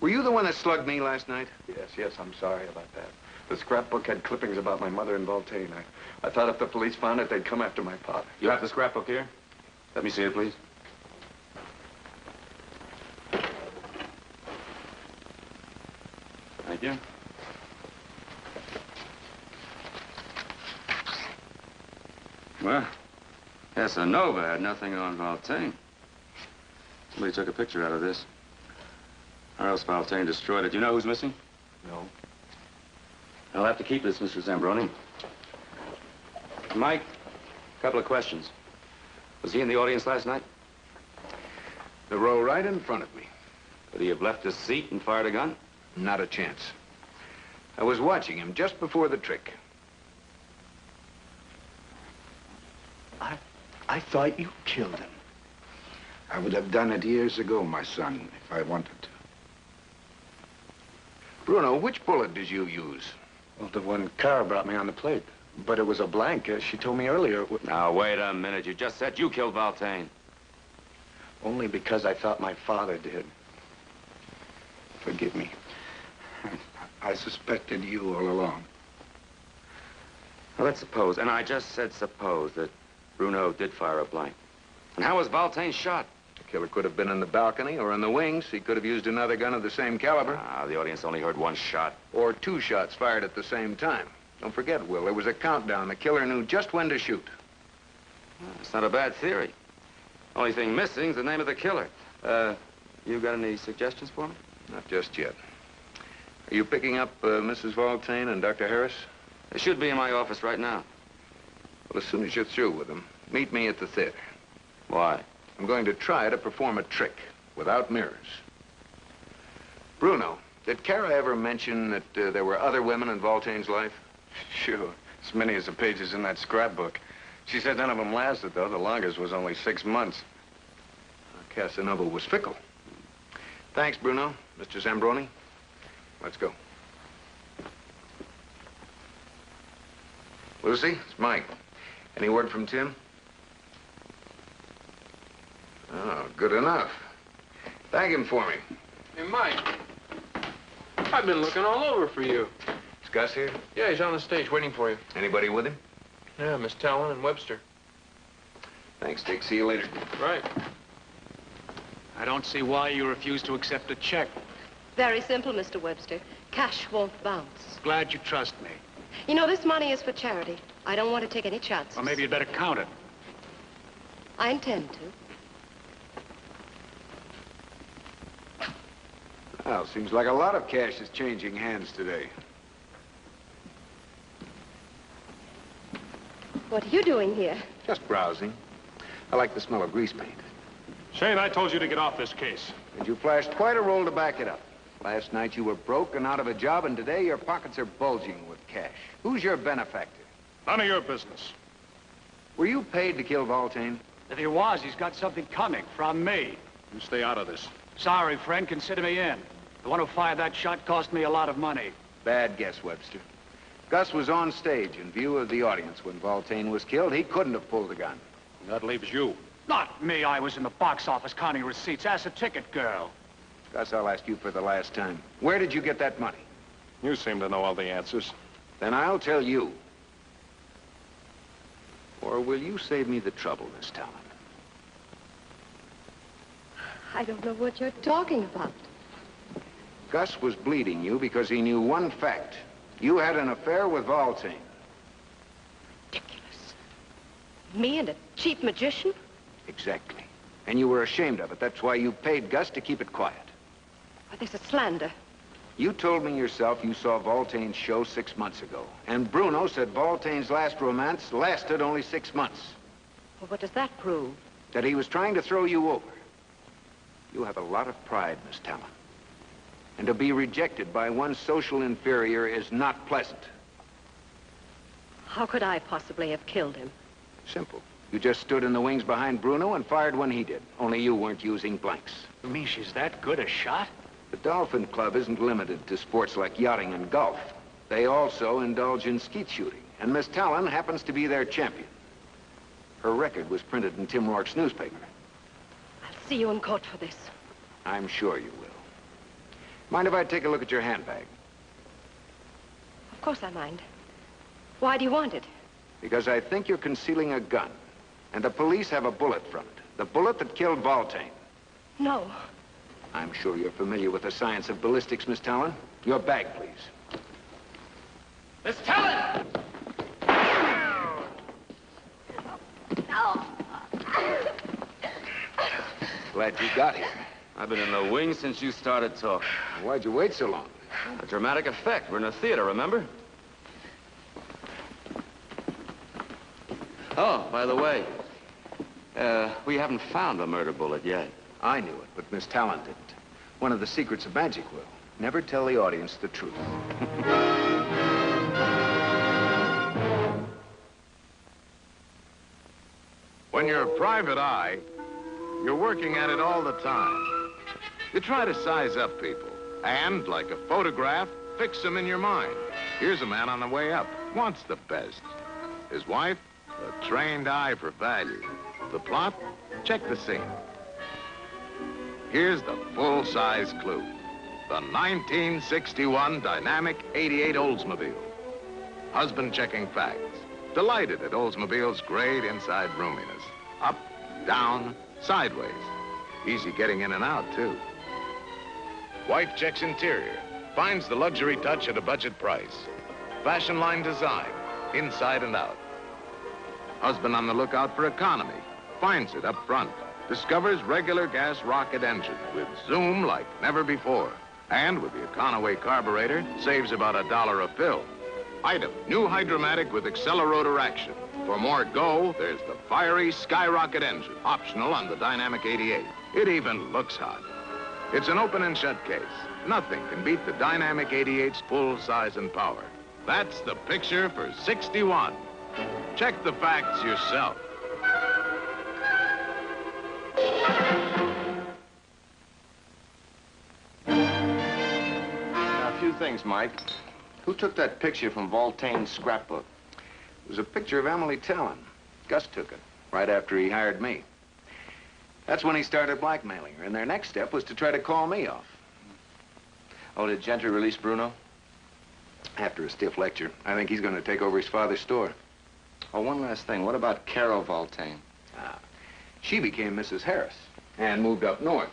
Were you the one that slugged me last night? Yes, I'm sorry about that. The scrapbook had clippings about my mother and Voltane. I thought if the police found it, they'd come after my father. You have the scrapbook here? Let me see it, please. Thank you. Well, Casanova had nothing on Voltane. Somebody took a picture out of this. Or else Voltane destroyed it. Do you know who's missing? No. I'll have to keep this, Mr. Zambroni. Mike, a couple of questions. Was he in the audience last night? The row right in front of me. Could he have left his seat and fired a gun? Not a chance. I was watching him just before the trick. I thought you killed him. I would have done it years ago, my son, if I wanted to. Bruno, which bullet did you use? Well, the one Kara brought me on the plate. But it was a blank. She told me earlier it was... Now, wait a minute. You just said you killed Voltane. Only because I thought my father did. Forgive me. I suspected you all along. Well, let's suppose, and I just said suppose, that Bruno did fire a blank. And how was Voltane shot? The killer could have been in the balcony or in the wings. He could have used another gun of the same caliber. The audience only heard one shot. Or two shots fired at the same time. Don't forget, Will, there was a countdown. The killer knew just when to shoot. It's not a bad theory. Only thing missing is the name of the killer. You got any suggestions for me? Not just yet. Are you picking up Mrs. Voltane and Dr. Harris? They should be in my office right now. Well, as soon as you're through with them, meet me at the theater. Why? I'm going to try to perform a trick without mirrors. Bruno, did Kara ever mention that there were other women in Voltane's life? Sure. As many as the pages in that scrapbook. She said none of them lasted, though. The longest was only 6 months. Casanova was fickle. Thanks, Bruno. Mr. Zambroni, let's go. Lucy, it's Mike. Any word from Tim? Oh, good enough. Thank him for me. Hey, Mike. I've been looking all over for you. He's Gus here? Yeah, he's on the stage waiting for you. Anybody with him? Yeah, Miss Talon and Webster. Thanks, Dick. See you later. Right. I don't see why you refuse to accept a check. Very simple, Mr. Webster. Cash won't bounce. Glad you trust me. You know, this money is for charity. I don't want to take any chances. Well, maybe you'd better count it. I intend to. Well, seems like a lot of cash is changing hands today. What are you doing here? Just browsing. I like the smell of grease paint. Shane, I told you to get off this case. And you flashed quite a roll to back it up. Last night you were broke and out of a job, and today your pockets are bulging with cash. Who's your benefactor? None of your business. Were you paid to kill Voltane? If he was, he's got something coming from me. You stay out of this. Sorry, friend, consider me in. The one who fired that shot cost me a lot of money. Bad guess, Webster. Gus was on stage in view of the audience when Voltane was killed. He couldn't have pulled the gun. That leaves you. Not me. I was in the box office counting receipts. Ask the ticket girl. Gus, I'll ask you for the last time. Where did you get that money? You seem to know all the answers. Then I'll tell you. Or will you save me the trouble, Miss Talon? I don't know what you're talking about. Gus was bleeding you because he knew one fact. You had an affair with Voltane. Ridiculous. Me and a cheap magician? Exactly. And you were ashamed of it. That's why you paid Gus to keep it quiet. Well, this is slander. You told me yourself you saw Voltane's show 6 months ago. And Bruno said Voltane's last romance lasted only 6 months. Well, what does that prove? That he was trying to throw you over. You have a lot of pride, Miss Talon. And to be rejected by one social inferior is not pleasant. How could I possibly have killed him? Simple. You just stood in the wings behind Bruno and fired when he did. Only you weren't using blanks. You mean she's that good a shot? The Dolphin Club isn't limited to sports like yachting and golf. They also indulge in skeet shooting. And Miss Talon happens to be their champion. Her record was printed in Tim Rourke's newspaper. I'll see you in court for this. I'm sure you will. Mind if I take a look at your handbag? Of course I mind. Why do you want it? Because I think you're concealing a gun. And the police have a bullet from it. The bullet that killed Voltane. No. I'm sure you're familiar with the science of ballistics, Miss Talon. Your bag, please. Miss Talon! No. Glad you got here. I've been in the wings since you started talking. Why'd you wait so long? A dramatic effect. We're in a theater, remember? Oh, by the way, we haven't found a murder bullet yet. I knew it, but Miss Talon didn't. One of the secrets of magic will. Never tell the audience the truth. When you're a private eye, you're working at it all the time. You try to size up people, and, like a photograph, fix them in your mind. Here's a man on the way up, wants the best. His wife, a trained eye for value. The plot? Check the scene. Here's the full-size clue. The 1961 Dynamic 88 Oldsmobile. Husband checking facts. Delighted at Oldsmobile's great inside roominess. Up, down, sideways. Easy getting in and out, too. Wife checks interior. Finds the luxury touch at a budget price. Fashion line design, inside and out. Husband on the lookout for economy. Finds it up front. Discovers regular gas rocket engine with zoom like never before. And with the Econoway carburetor, saves about $1 a fill. Item, new Hydromatic with accelerotor action. For more go, there's the fiery skyrocket engine, optional on the Dynamic 88. It even looks hot. It's an open and shut case. Nothing can beat the Dynamic 88's full size and power. That's the picture for 61. Check the facts yourself. Now, a few things, Mike. Who took that picture from Voltane's scrapbook? It was a picture of Emily Talon. Gus took it, right after he hired me. That's when he started blackmailing her, and their next step was to try to call me off. Oh, did Gentry release Bruno? After a stiff lecture, I think he's going to take over his father's store. Oh, one last thing. What about Carol Voltane? She became Mrs. Harris and moved up north.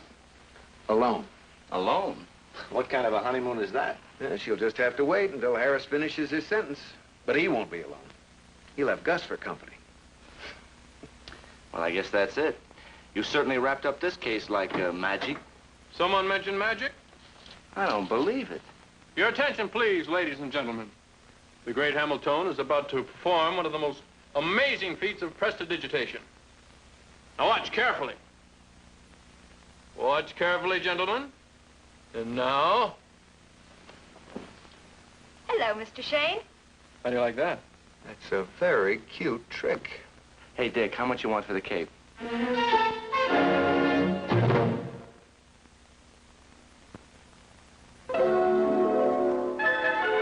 Alone. Alone? What kind of a honeymoon is that? She'll just have to wait until Harris finishes his sentence. But he won't be alone. He'll have Gus for company. Well, I guess that's it. You certainly wrapped up this case like magic. Someone mentioned magic? I don't believe it. Your attention, please, ladies and gentlemen. The great Hamilton is about to perform one of the most amazing feats of prestidigitation. Now watch carefully. Watch carefully, gentlemen. And now... Hello, Mr. Shayne. How do you like that? That's a very cute trick. Hey, Dick, how much you want for the cape?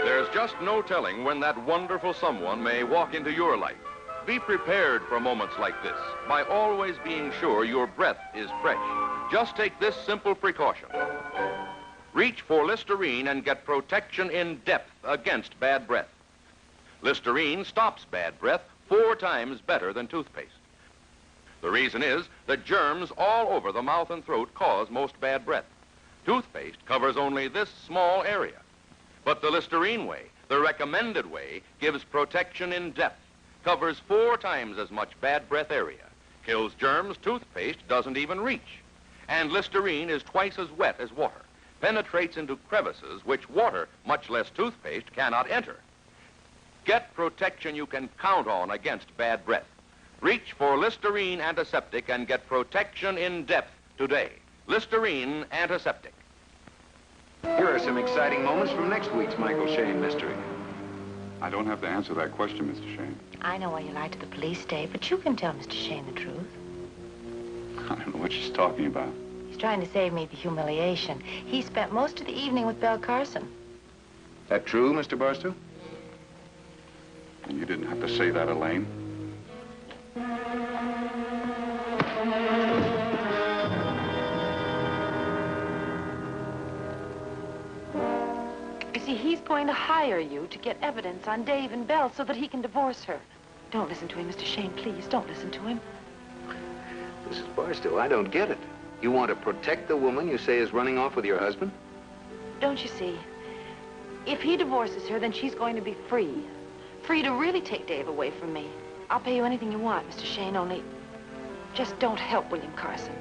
There's just no telling when that wonderful someone may walk into your life. Be prepared for moments like this by always being sure your breath is fresh. Just take this simple precaution. Reach for Listerine and get protection in depth against bad breath. Listerine stops bad breath 4 times better than toothpaste. The reason is that germs all over the mouth and throat cause most bad breath. Toothpaste covers only this small area. But the Listerine way, the recommended way, gives protection in depth, covers 4 times as much bad breath area, kills germs toothpaste doesn't even reach. And Listerine is twice as wet as water, penetrates into crevices which water, much less toothpaste, cannot enter. Get protection you can count on against bad breath. Reach for Listerine Antiseptic and get protection in depth today. Listerine Antiseptic. Here are some exciting moments from next week's Michael Shayne mystery. I don't have to answer that question, Mr. Shayne. I know why you lied to the police, Dave, but you can tell Mr. Shayne the truth. I don't know what she's talking about. He's trying to save me the humiliation. He spent most of the evening with Belle Carson. That true, Mr. Barstow? And you didn't have to say that, Elaine. You see, he's going to hire you to get evidence on Dave and Belle so that he can divorce her. Don't listen to him, Mr. Shayne, please. Don't listen to him. Mrs. Barstow, I don't get it. You want to protect the woman you say is running off with your husband? Don't you see? If he divorces her, then she's going to be free. Free to really take Dave away from me. I'll pay you anything you want, Mr. Shayne, only just don't help William Carson.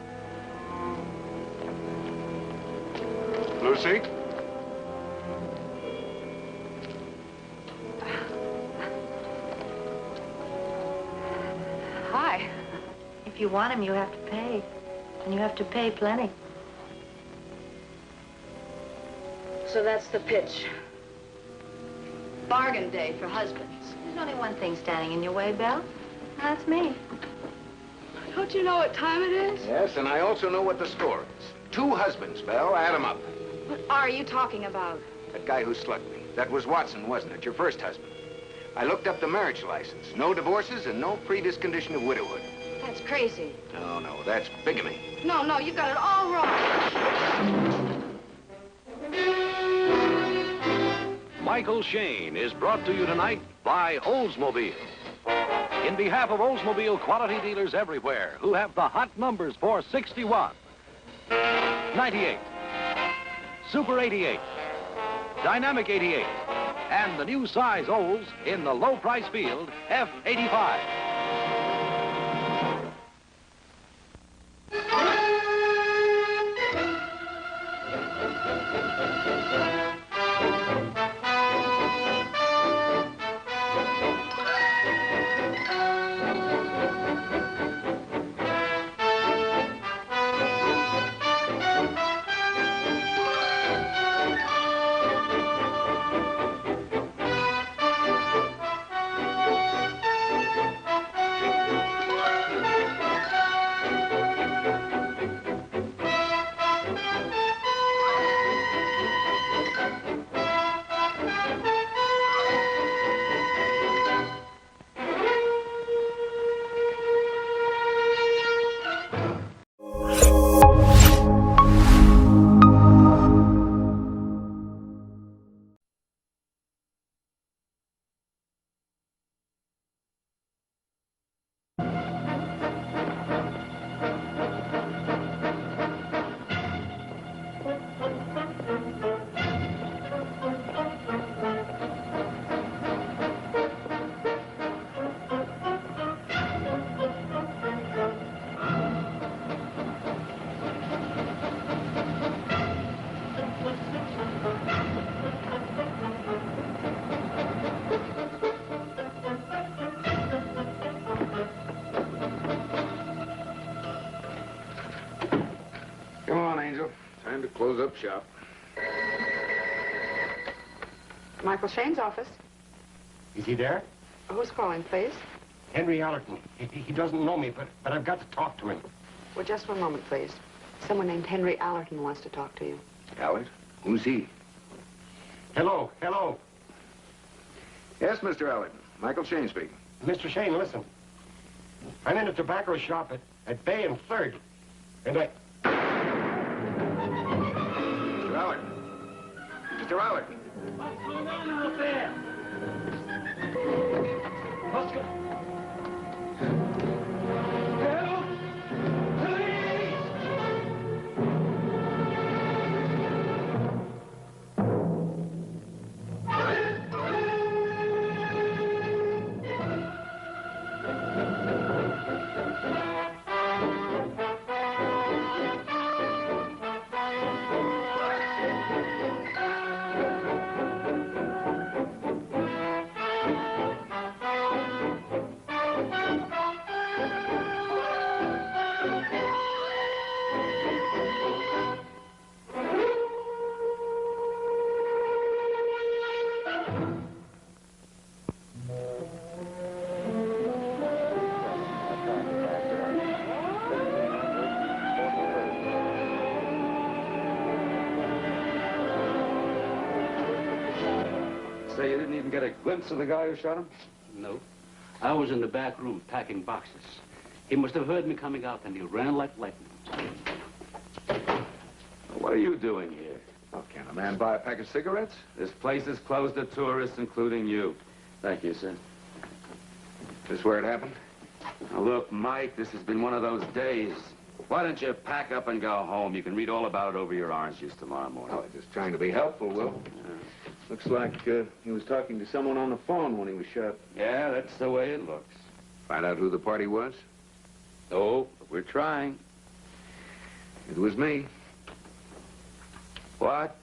Lucy? Hi. If you want him, you have to pay. And you have to pay plenty. So that's the pitch. Bargain day for husbands. There's only one thing standing in your way, Belle. That's me. Don't you know what time it is? Yes, and I also know what the score is. 2 husbands, Belle. Add them up. What are you talking about? That guy who slugged me. That was Watson, wasn't it? Your first husband. I looked up the marriage license. No divorces and no prediscondition of widowhood. That's crazy. No, no, that's bigamy. No, you got it all wrong. Michael Shayne is brought to you tonight by Oldsmobile. In behalf of Oldsmobile quality dealers everywhere who have the hot numbers for 61, 98, Super 88, Dynamic 88, and the new size Olds in the low price field, F85. Time to close up shop. Michael Shayne's office. Is he there? Who's calling, please? Henry Allerton. He doesn't know me, but I've got to talk to him. Well, just one moment, please. Someone named Henry Allerton wants to talk to you. Howard? Who's he? Hello, hello. Yes, Mr. Allerton. Michael Shayne speaking. Mr. Shayne, listen. I'm in a tobacco shop at Bay and 3rd, and I... Mr. Allerton. Mr. Allerton. What's going on out there? What's going... Help! Please! Say you didn't even get a glimpse of the guy who shot him? No. I was in the back room packing boxes. He must have heard me coming out, and he ran like lightning. What are you doing here? Oh, can a man buy a pack of cigarettes? This place is closed to tourists, including you. Thank you, sir. This where it happened? Now, look, Mike, this has been one of those days. Why don't you pack up and go home? You can read all about it over your orange juice tomorrow morning. Oh, just trying to be helpful, Will. Looks like he was talking to someone on the phone when he was shot. Yeah, that's the way it looks. Find out who the party was? Oh, we're trying. It was me. What?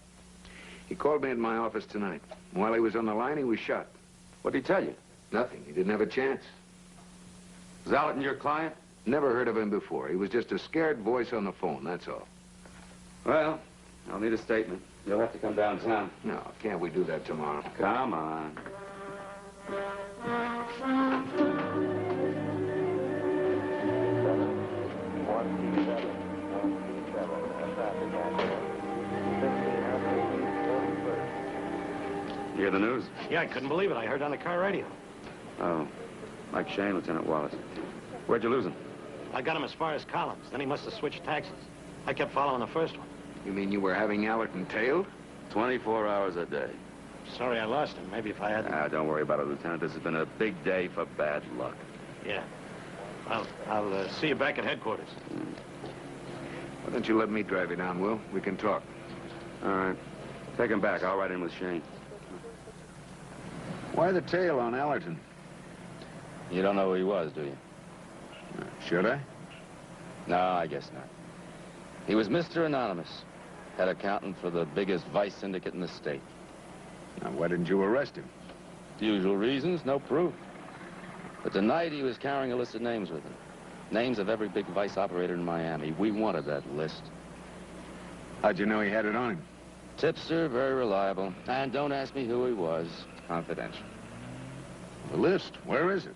He called me at my office tonight. While he was on the line, he was shot. What'd he tell you? Nothing. He didn't have a chance. Was Allerton your client? Never heard of him before. He was just a scared voice on the phone, that's all. Well, I'll need a statement. You'll have to come downtown. No, can't we do that tomorrow? Come on. You hear the news? Yeah, I couldn't believe it. I heard on the car radio. Oh, Mike Shayne, Lieutenant Wallace. Where'd you lose him? I got him as far as Collins. Then he must have switched taxis. I kept following the first one. You mean you were having Allerton tailed? 24 hours a day. Sorry I lost him. Maybe if I hadn't... Don't worry about it, Lieutenant. This has been a big day for bad luck. Yeah. I'll see you back at headquarters. Why don't you let me drive you down, Will? We can talk. All right. Take him back. I'll ride in with Shayne. Why the tail on Allerton? You don't know who he was, do you? Should I? No, I guess not. He was Mr. Anonymous, head accountant for the biggest vice syndicate in the state. Now, why didn't you arrest him? The usual reasons, no proof. But tonight he was carrying a list of names with him. Names of every big vice operator in Miami. We wanted that list. How'd you know he had it on him? Tipster, very reliable. And don't ask me who he was. Confidential. The list, where is it?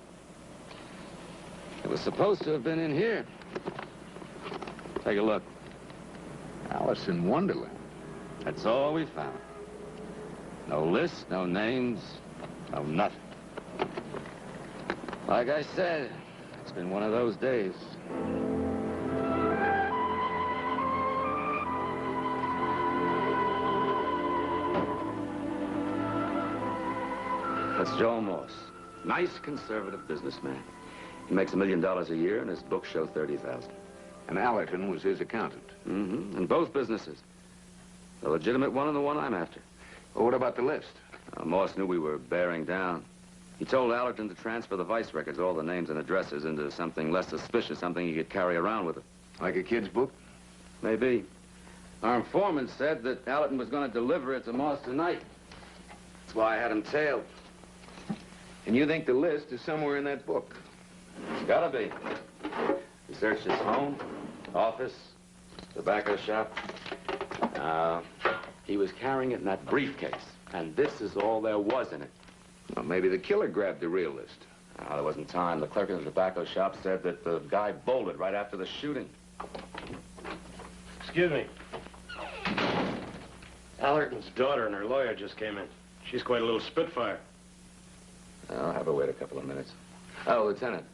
It was supposed to have been in here. Take a look. Alice in Wonderland. That's all we found. No list, no names, no nothing. Like I said, it's been one of those days. That's Joel Morse. Nice conservative businessman. He makes $1 million a year, and his books show 30,000. And Allerton was his accountant. Mm-hmm. In both businesses. The legitimate one and the one I'm after. Well, what about the list? Morse knew we were bearing down. He told Allerton to transfer the vice records, all the names and addresses, into something less suspicious, something he could carry around with him. Like a kid's book? Maybe. Our informant said that Allerton was going to deliver it to Morse tonight. That's why I had him tailed. And you think the list is somewhere in that book? It's gotta be. We searched his home, office, tobacco shop. He was carrying it in that briefcase, and this is all there was in it. Well, maybe the killer grabbed the real list. There wasn't time. The clerk in the tobacco shop said that the guy bolted right after the shooting. Excuse me. Allerton's daughter and her lawyer just came in. She's quite a little spitfire. I'll have her wait a couple of minutes. Oh, Lieutenant,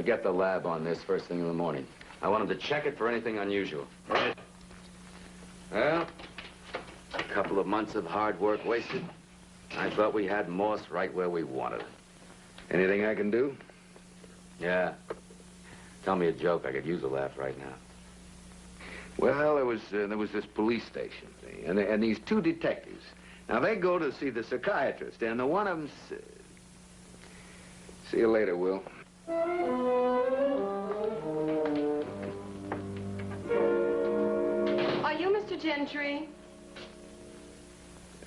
get the lab on this first thing in the morning. I want him to check it for anything unusual. Right. Well, a couple of months of hard work wasted. I thought we had Morse right where we wanted it. Anything I can do? Yeah. Tell me a joke. I could use a laugh right now. Well, there was this police station, see, and these two detectives. Now, they go to see the psychiatrist, and the one of them... See you later, Will. Are you Mr. Gentry?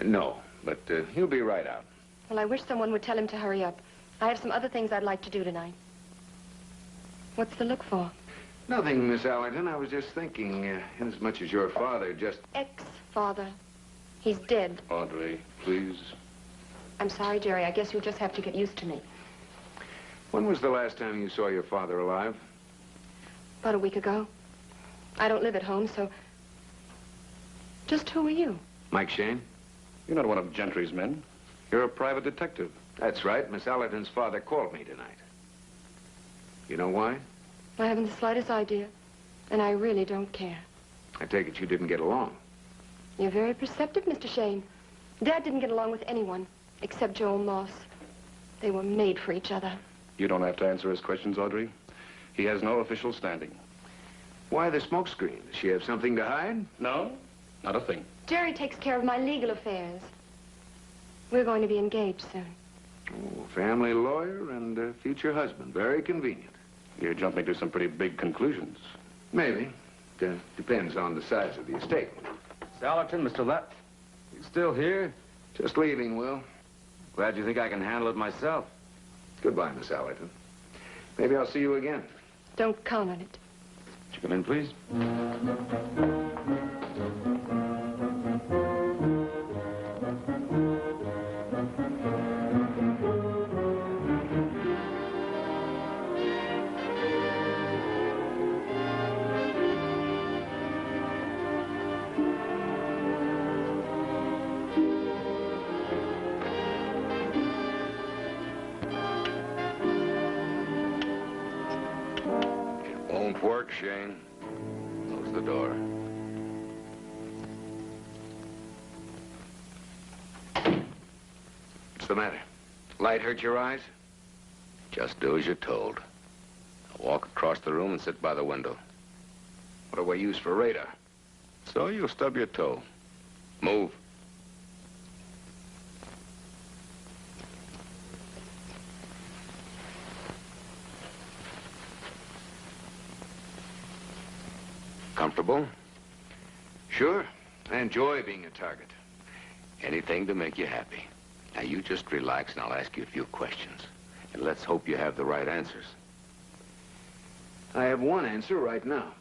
No, but he'll be right out. Well, I wish someone would tell him to hurry up. I have some other things I'd like to do tonight. What's the look for? Nothing, Miss Allerton. I was just thinking, inasmuch as your father just... Ex-father. He's dead. Audrey, please. I'm sorry, Jerry. I guess you'll just have to get used to me. When was the last time you saw your father alive? About a week ago. I don't live at home, so... Just who are you? Mike Shayne? You're not one of Gentry's men. You're a private detective. That's right. Miss Allerton's father called me tonight. You know why? I haven't the slightest idea, and I really don't care. I take it you didn't get along. You're very perceptive, Mr. Shayne. Dad didn't get along with anyone, except Joel Moss. They were made for each other. You don't have to answer his questions, Audrey. He has no official standing. Why the smokescreen? Does she have something to hide? No, not a thing. Jerry takes care of my legal affairs. We're going to be engaged soon. Oh, family lawyer and future husband. Very convenient. You're jumping to some pretty big conclusions. Maybe. Depends on the size of the estate. Miss Allerton, Mr. Lett, you still here? Just leaving, Will. Glad you think I can handle it myself. Goodbye, Miss Allerton. Maybe I'll see you again. Don't count on it. Would you come in, please? Work, Shayne. Close the door. What's the matter? Light hurt your eyes? Just do as you're told. Now walk across the room and sit by the window. What do I use for radar? So you'll stub your toe. Move. Comfortable? Sure. I enjoy being a target. Anything to make you happy. Now, you just relax, and I'll ask you a few questions. And let's hope you have the right answers. I have one answer right now.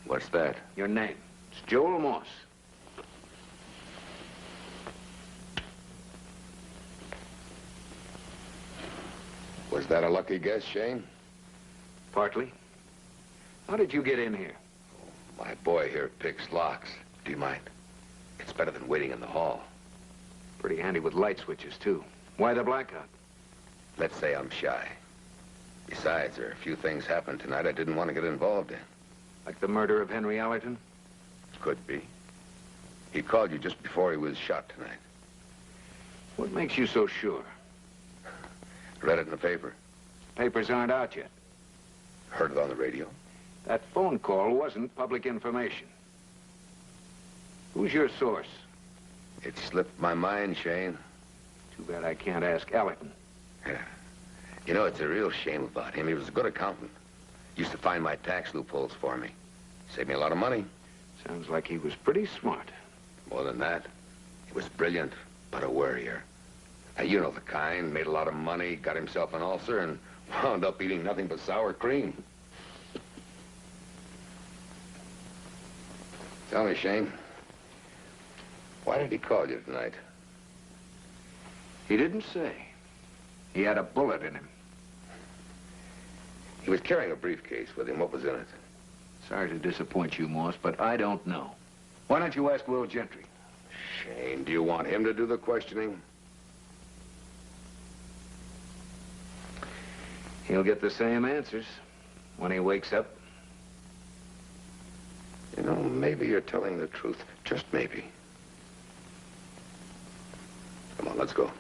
What's that? Your name. It's Joel Moss. Was that a lucky guess, Shayne? Partly. How did you get in here? My boy here picks locks. Do you mind? It's better than waiting in the hall. Pretty handy with light switches, too. Why the blackout? Let's say I'm shy. Besides, there are a few things happened tonight I didn't want to get involved in. Like the murder of Henry Allerton? Could be. He called you just before he was shot tonight. What makes you so sure? Read it in the paper. Papers aren't out yet. Heard it on the radio. That phone call wasn't public information. Who's your source? It slipped my mind, Shayne. Too bad I can't ask Allerton. Yeah. You know, it's a real shame about him. He was a good accountant. Used to find my tax loopholes for me. Saved me a lot of money. Sounds like he was pretty smart. More than that, he was brilliant, but a worrier. Now, you know the kind. Made a lot of money, got himself an ulcer, and wound up eating nothing but sour cream. Tell me, Shayne, Why did he call you tonight? He didn't say. He had a bullet in him. He was carrying a briefcase with him. What was in it? Sorry to disappoint you, Moss, but I don't know. Why don't you ask Will Gentry? Shayne, do you want him to do the questioning? He'll get the same answers when he wakes up. You know, maybe you're telling the truth. Just maybe. Come on, let's go.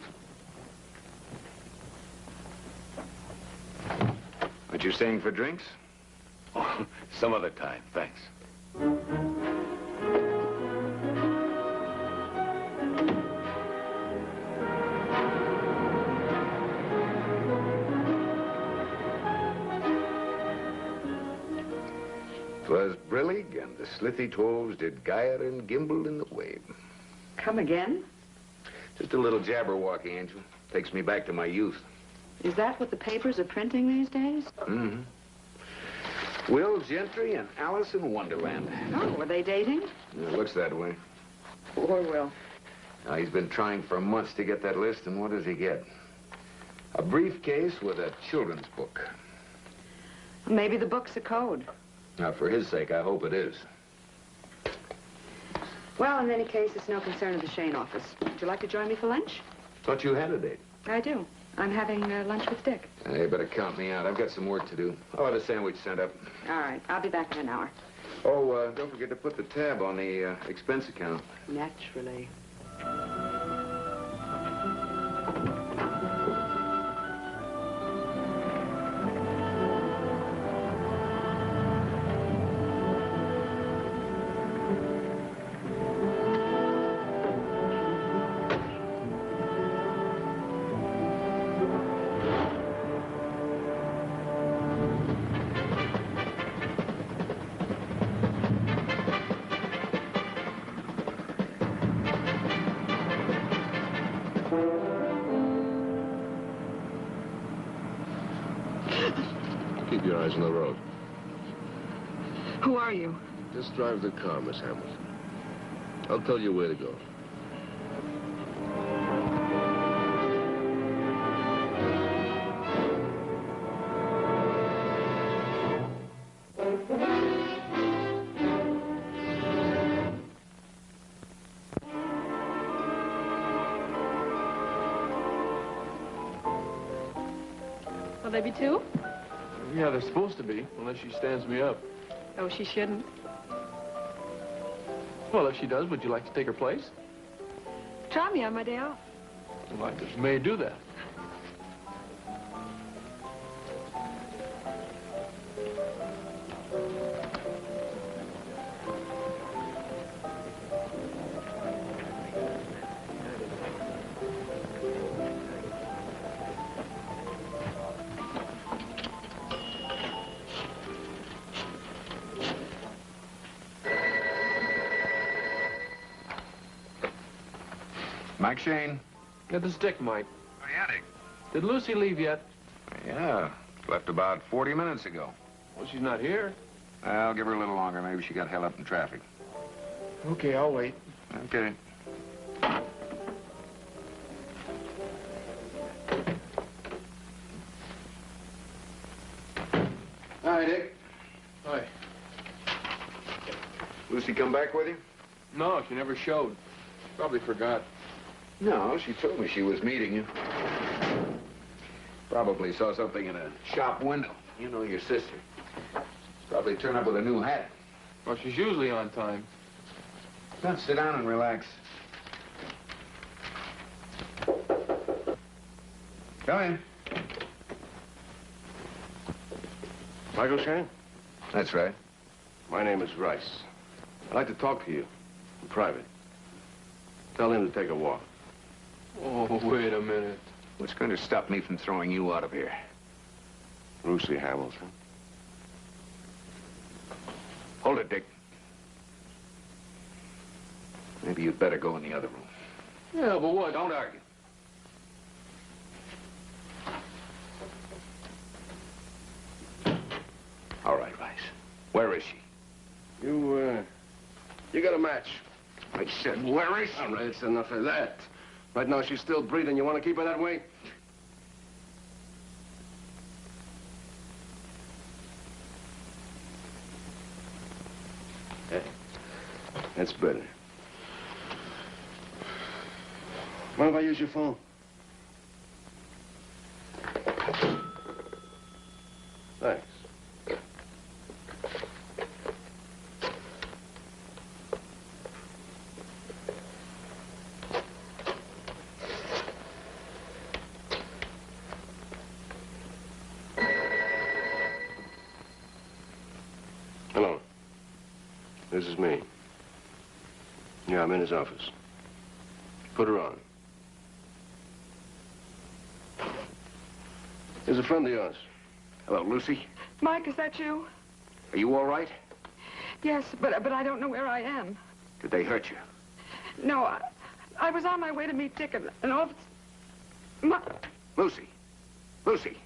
Aren't you staying for drinks? Oh, some other time, thanks. Twas brillig, and the slithy toves did gyre and gimble in the wave. Come again? Just a little jabberwocky, Angel. Takes me back to my youth. Is that what the papers are printing these days? Mm-hmm. Will Gentry and Alice in Wonderland. Oh, were they dating? It looks that way. Poor Will. Now, he's been trying for months to get that list, and what does he get? A briefcase with a children's book. Maybe the book's a code. Now, for his sake, I hope it is. Well, in any case, it's no concern of the Shayne office. Would you like to join me for lunch? Thought you had a date. I do. I'm having lunch with Dick. You better count me out. I've got some work to do. I'll have a sandwich sent up. All right. I'll be back in an hour. Oh, don't forget to put the tab on the expense account. Naturally. Keep your eyes on the road. Who are you? Just drive the car, Miss Hamilton. I'll tell you where to go. Will there be two? Yeah, they're supposed to be, unless she stands me up. Oh, she shouldn't. Well, if she does, would you like to take her place? Try me on my day off. Well, I just may do that. Mike Shayne. Yeah, this is Dick, Mike. Oh, yeah, Dick. Did Lucy leave yet? Yeah, left about 40 minutes ago. Well, she's not here. I'll give her a little longer. Maybe she got held up in traffic. Okay, I'll wait. Okay. Hi, Dick. Hi. Lucy come back with you? No, she never showed. Probably forgot. No, she told me she was meeting you. Probably saw something in a shop window. You know your sister. Probably turned up with a new hat. Well, she's usually on time. Now, sit down and relax. Come in. Michael Shayne? That's right. My name is Rice. I'd like to talk to you in private. Tell him to take a walk. Oh, wait a minute. What's going to stop me from throwing you out of here? Lucy Hamilton. Hold it, Dick. Maybe you'd better go in the other room. Yeah, but what? Don't argue. All right, Rice. Where is she? You got a match. I said, where is she? All right, it's enough of that. Right now, she's still breathing. You want to keep her that way? Yeah. That's better. Mind if I use your phone? Thanks. Hello. This is me. Yeah, I'm in his office. Put her on. Here's a friend of yours. Hello, Lucy. Mike, is that you? Are you all right? Yes, but I don't know where I am. Did they hurt you? No, I was on my way to meet Dick, and all of a Lucy. Lucy.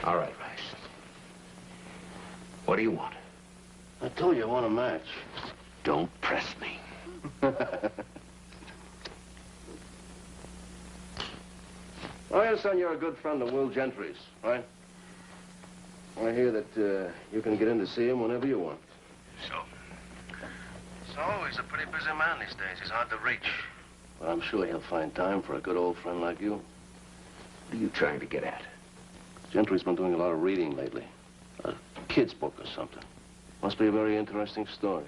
All right, Rice. What do you want? I told you I want a match. Don't press me. I understand you're a good friend of Will Gentry's, right? I hear that you can get in to see him whenever you want. So he's a pretty busy man these days. He's hard to reach. But I'm sure he'll find time for a good old friend like you. What are you trying to get at? Gentry's been doing a lot of reading lately. A kid's book or something. Must be a very interesting story.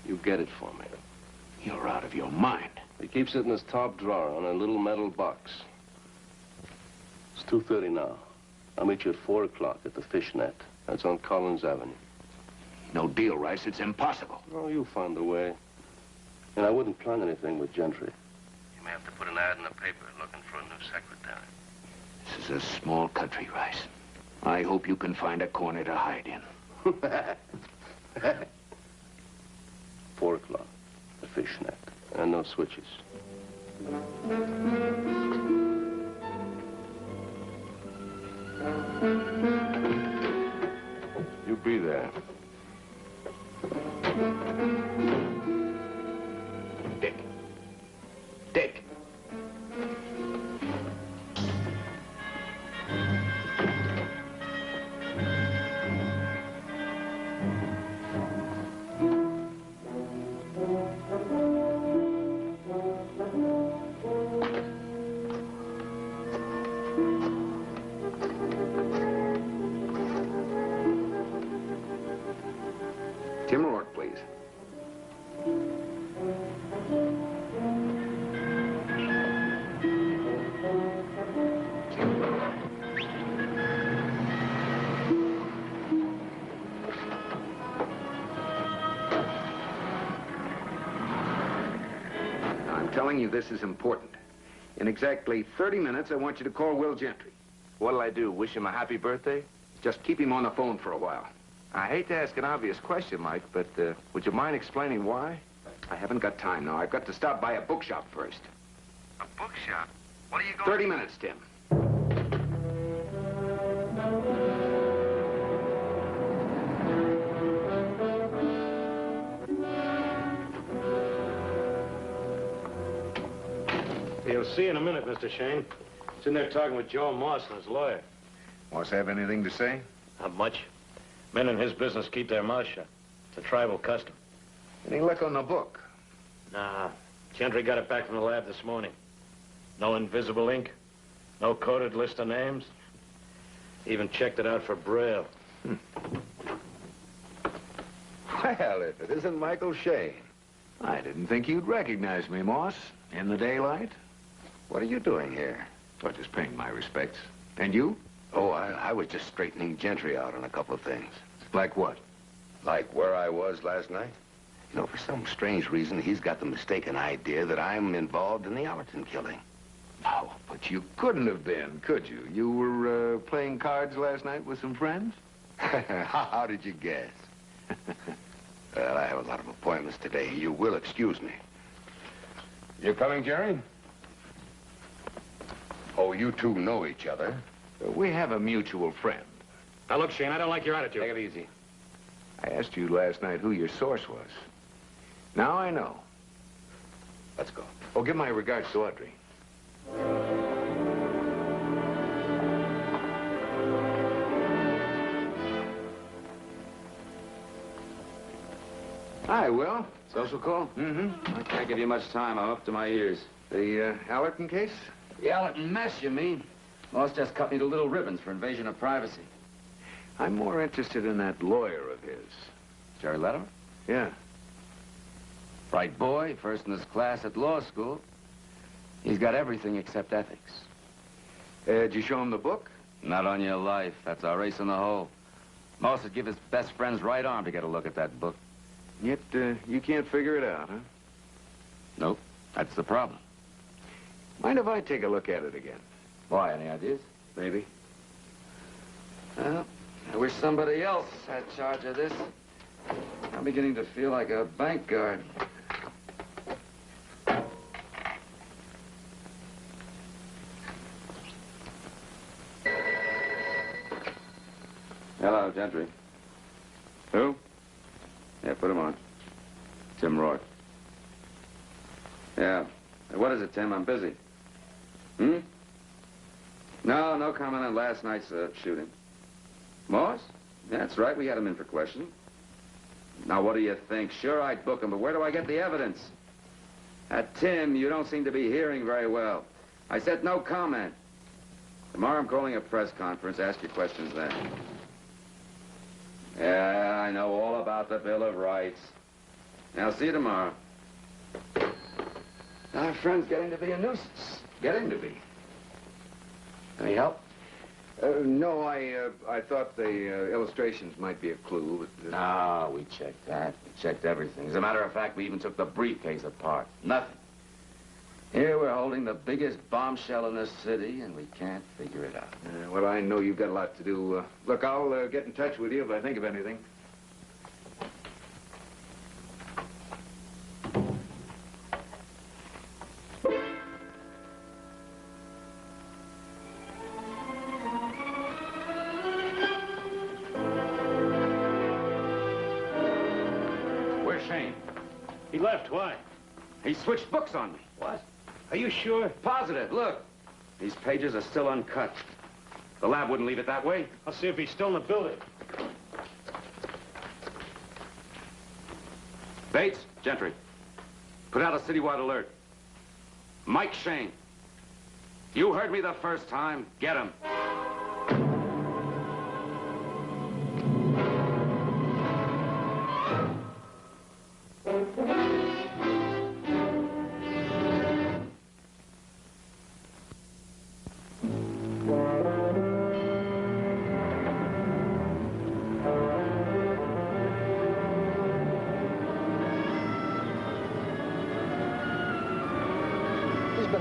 You get it for me. You're out of your mind. He keeps it in his top drawer on a little metal box. It's 2:30 now. I'll meet you at 4 o'clock at the Fishnet. That's on Collins Avenue. No deal, Rice. It's impossible. Oh, you'll find a way. And I wouldn't plan anything with Gentry. You may have to put an ad in the paper looking for a new secretary. This is a small country, Rice. I hope you can find a corner to hide in. 4 o'clock, the Fishnet. And no switches. You be there. Dick. Dick. Tim Rourke, please. I'm telling you this is important. In exactly 30 minutes, I want you to call Will Gentry. What'll I do, wish him a happy birthday? Just keep him on the phone for a while. I hate to ask an obvious question, Mike, but would you mind explaining why? I haven't got time now. I've got to stop by a bookshop first. A bookshop? What are you going 30 minutes, Tim. You'll see in a minute, Mr. Shayne. Sitting there talking with Joe Moss and his lawyer. Moss have anything to say? Not much. Men in his business keep their mouths shut. It's a tribal custom. Any luck on the book? Nah. Gentry got it back from the lab this morning. No invisible ink. No coded list of names. Even checked it out for Braille. Well, if it isn't Michael Shayne. I didn't think you'd recognize me, Moss. In the daylight. What are you doing here? Well, just paying my respects. And you? Oh, I was just straightening Gentry out on a couple of things. Like what? Like where I was last night. You know, for some strange reason, he's got the mistaken idea that I'm involved in the Allerton killing. No, but you couldn't have been, could you? You were playing cards last night with some friends? How did you guess? Well, I have a lot of appointments today. You will excuse me. You coming, Jerry? Oh, you two know each other. We have a mutual friend. Now, look, Shane, I don't like your attitude. Take it easy. I asked you last night who your source was. Now I know. Let's go. Oh, give my regards to Audrey. Hi, Will. Social call? Mm-hmm. I can't give you much time. I'm up to my ears. The Allerton case? The Allerton mess, you mean? Moss just cut me to little ribbons for invasion of privacy. I'm more interested in that lawyer of his. Jerry Lederer? Yeah. Bright boy, first in his class at law school. He's got everything except ethics. Did you show him the book? Not on your life. That's our race in the hole. Moss would give his best friend's right arm to get a look at that book. Yet, you can't figure it out, huh? Nope. That's the problem. Mind if I take a look at it again? Why, any ideas? Maybe. Well, I wish somebody else had charge of this. I'm beginning to feel like a bank guard. Hello, Gentry. Who? Yeah, put him on. Tim Rourke. Yeah. Hey, what is it, Tim? I'm busy. Hmm? No comment on last night's shooting. Moss? That's right. We had him in for questioning. Now, what do you think? Sure, I'd book him, but where do I get the evidence? Tim, you don't seem to be hearing very well. I said no comment. Tomorrow I'm calling a press conference. Ask your questions then. Yeah, I know all about the Bill of Rights. I'll see you tomorrow. Our friend's getting to be a nuisance. Getting to be. Any help? No, I thought the illustrations might be a clue, but... No, we checked that. We checked everything. As a matter of fact, we even took the briefcase apart. Nothing. Here we're holding the biggest bombshell in the city, and we can't figure it out. Well, I know you've got a lot to do. Look, I'll get in touch with you if I think of anything. Where's Shane? He left. Why? He switched books on me. What? Are you sure? Positive. Look. These pages are still uncut. The lab wouldn't leave it that way. I'll see if he's still in the building. Bates, Gentry, put out a citywide alert. Mike Shayne. You heard me the first time. Get him.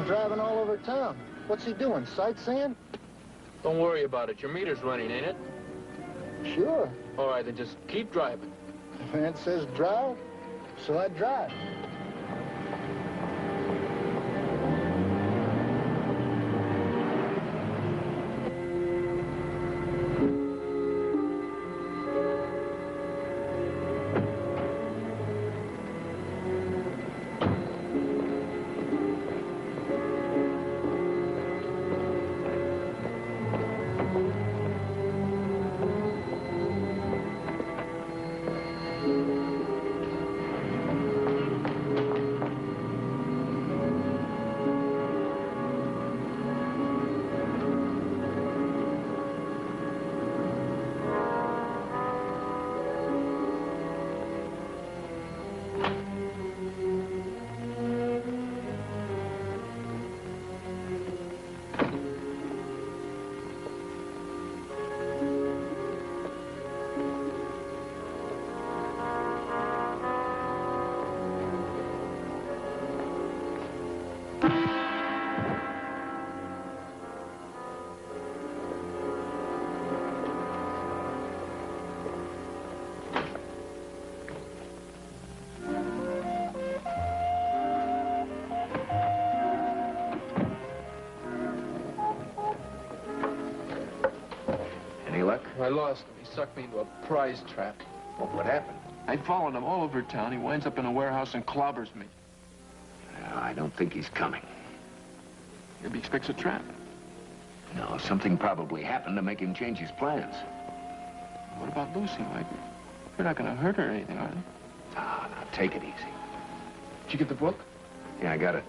Driving all over town. What's he doing, sightseeing? Don't worry about it. Your meter's running, ain't it? Sure. All right, then just keep driving. The man says drive, so I drive. I lost him. He sucked me into a prize trap. Well, what happened? I followed him all over town. He winds up in a warehouse and clobbers me. I don't think he's coming. Maybe he expects a trap. No, something probably happened to make him change his plans. What about Lucy, Mike? You're not going to hurt her or anything, are you? Ah, now, take it easy. Did you get the book? Yeah, I got it.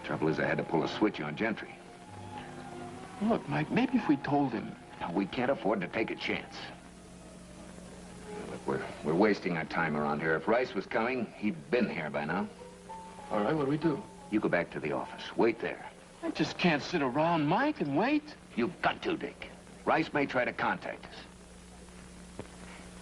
Trouble is, I had to pull a switch on Gentry. Look, Mike, maybe if we told him... No, we can't afford to take a chance. Look, we're wasting our time around here. If Rice was coming, he'd been here by now. All right, what do we do? You go back to the office. Wait there. I just can't sit around, Mike, and wait. You've got to, Dick. Rice may try to contact us.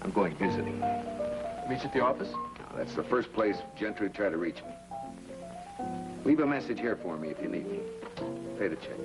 I'm going visiting. Meet you at the office? No, that's the first place Gentry tried to reach me. Leave a message here for me if you need me. Pay the check.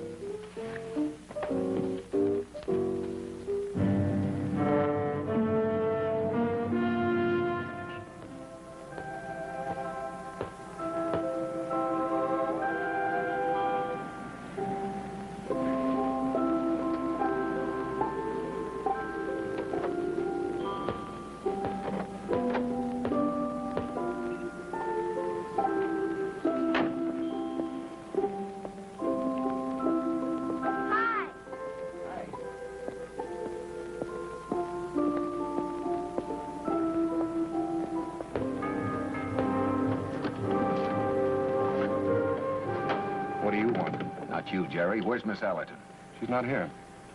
You, Jerry. Where's Miss Allerton? She's not here.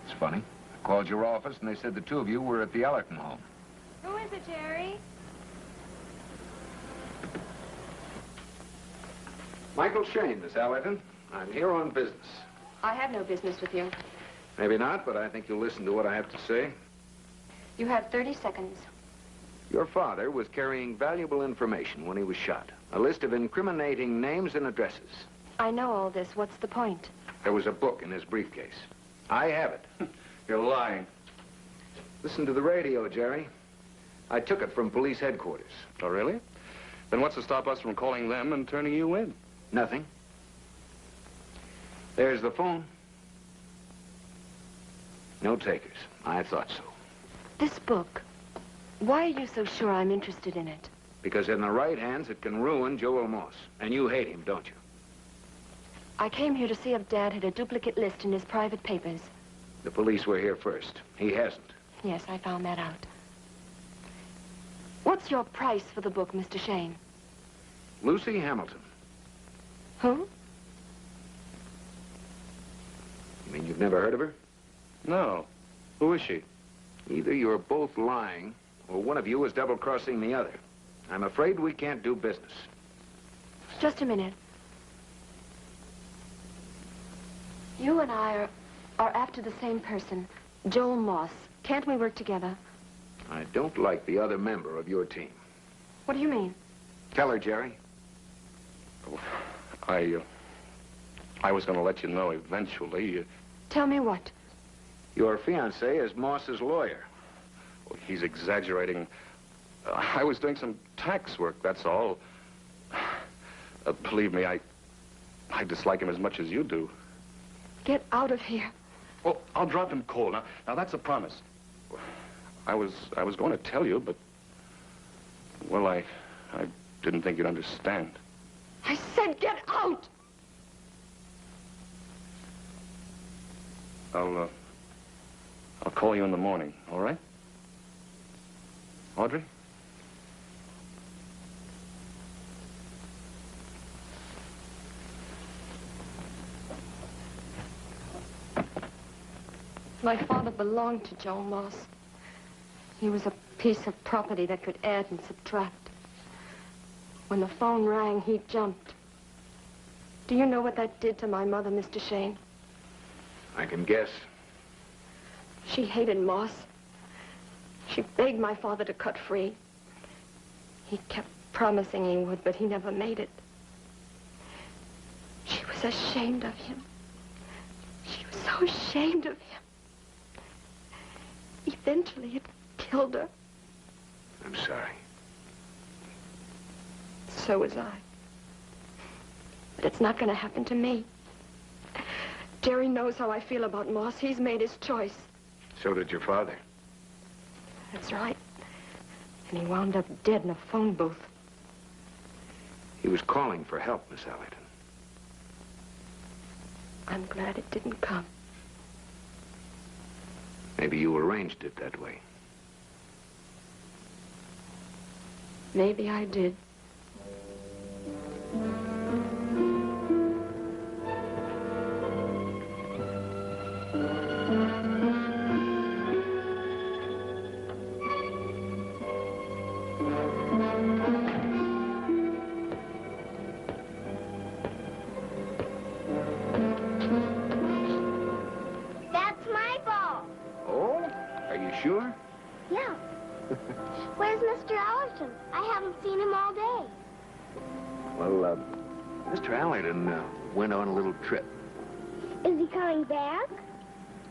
It's funny. I called your office, and they said the two of you were at the Allerton home. Who is it, Jerry? Michael Shayne, Miss Allerton. I'm here on business. I have no business with you. Maybe not, but I think you'll listen to what I have to say. You have 30 seconds. Your father was carrying valuable information when he was shot. A list of incriminating names and addresses. I know all this. What's the point? There was a book in his briefcase. I have it. You're lying. Listen to the radio, Jerry. I took it from police headquarters. Oh, really? Then what's to stop us from calling them and turning you in? Nothing. There's the phone. No takers. I thought so. This book. Why are you so sure I'm interested in it? Because in the right hands, it can ruin Joel Moss. And you hate him, don't you? I came here to see if Dad had a duplicate list in his private papers. The police were here first. He hasn't. Yes, I found that out. What's your price for the book, Mr. Shayne? Lucy Hamilton. Who? You mean you've never heard of her? No. Who is she? Either you're both lying, or one of you is double-crossing the other. I'm afraid we can't do business. Just a minute. You and I are after the same person, Joel Moss. Can't we work together? I don't like the other member of your team. What do you mean? Tell her, Jerry. I was going to let you know eventually. Tell me what? Your fiancé is Moss's lawyer. Well, he's exaggerating. I was doing some tax work, that's all. Believe me, I dislike him as much as you do. Get out of here. Well, I'll drop him cold. Now that's a promise. I was going to tell you, but... Well, I didn't think you'd understand. I said get out! I'll call you in the morning, all right? Audrey? My father belonged to Joel Moss. He was a piece of property that could add and subtract. When the phone rang, he jumped. Do you know what that did to my mother, Mr. Shayne? I can guess. She hated Moss. She begged my father to cut free. He kept promising he would, but he never made it. She was ashamed of him. She was so ashamed of him. Eventually, it killed her. I'm sorry. So was I. But it's not going to happen to me. Jerry knows how I feel about Moss. He's made his choice. So did your father. That's right. And he wound up dead in a phone booth. He was calling for help, Miss Halliday. I'm glad it didn't come. Maybe you arranged it that way. Maybe I did. That's my ball. Oh? Are you sure? Yeah. Where's Mr. Allerton? I haven't seen him all day. Well, Mr. Halliday went on a little trip. Is he coming back?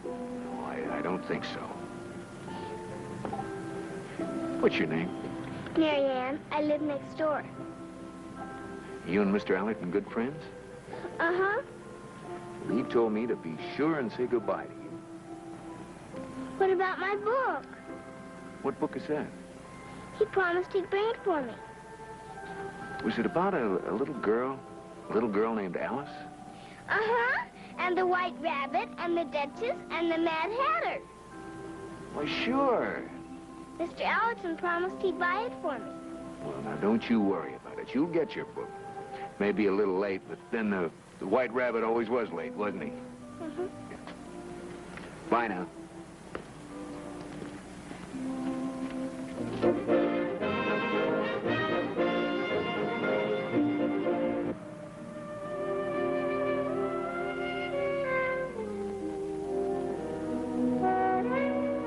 Oh, I don't think so. What's your name? Mary Ann, I live next door. You and Mr. Halliday good friends? Uh-huh. He told me to be sure and say goodbye to you. What about my book? What book is that? He promised he'd bring it for me. Was it about a little girl? A little girl named Alice? Uh-huh. And the White Rabbit, and the Duchess, and the Mad Hatter. Why, sure. Mr. Allerton promised he'd buy it for me. Well, now, don't you worry about it. You'll get your book. Maybe a little late, but then the White Rabbit always was late, wasn't he? Mm-hmm. Bye now.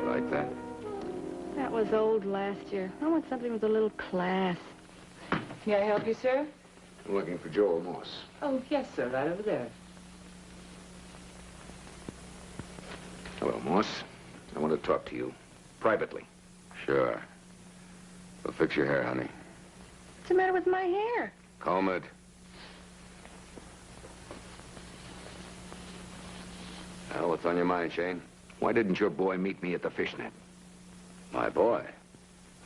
Like that? That was old last year. I want something with a little class. May I help you, sir? I'm looking for Joel Moss. Oh, yes, sir. Right over there. Hello, Moss. I want to talk to you privately. Sure. Well, fix your hair, honey. What's the matter with my hair? Comb it. Well, what's on your mind, Shane? Why didn't your boy meet me at the fishnet? My boy?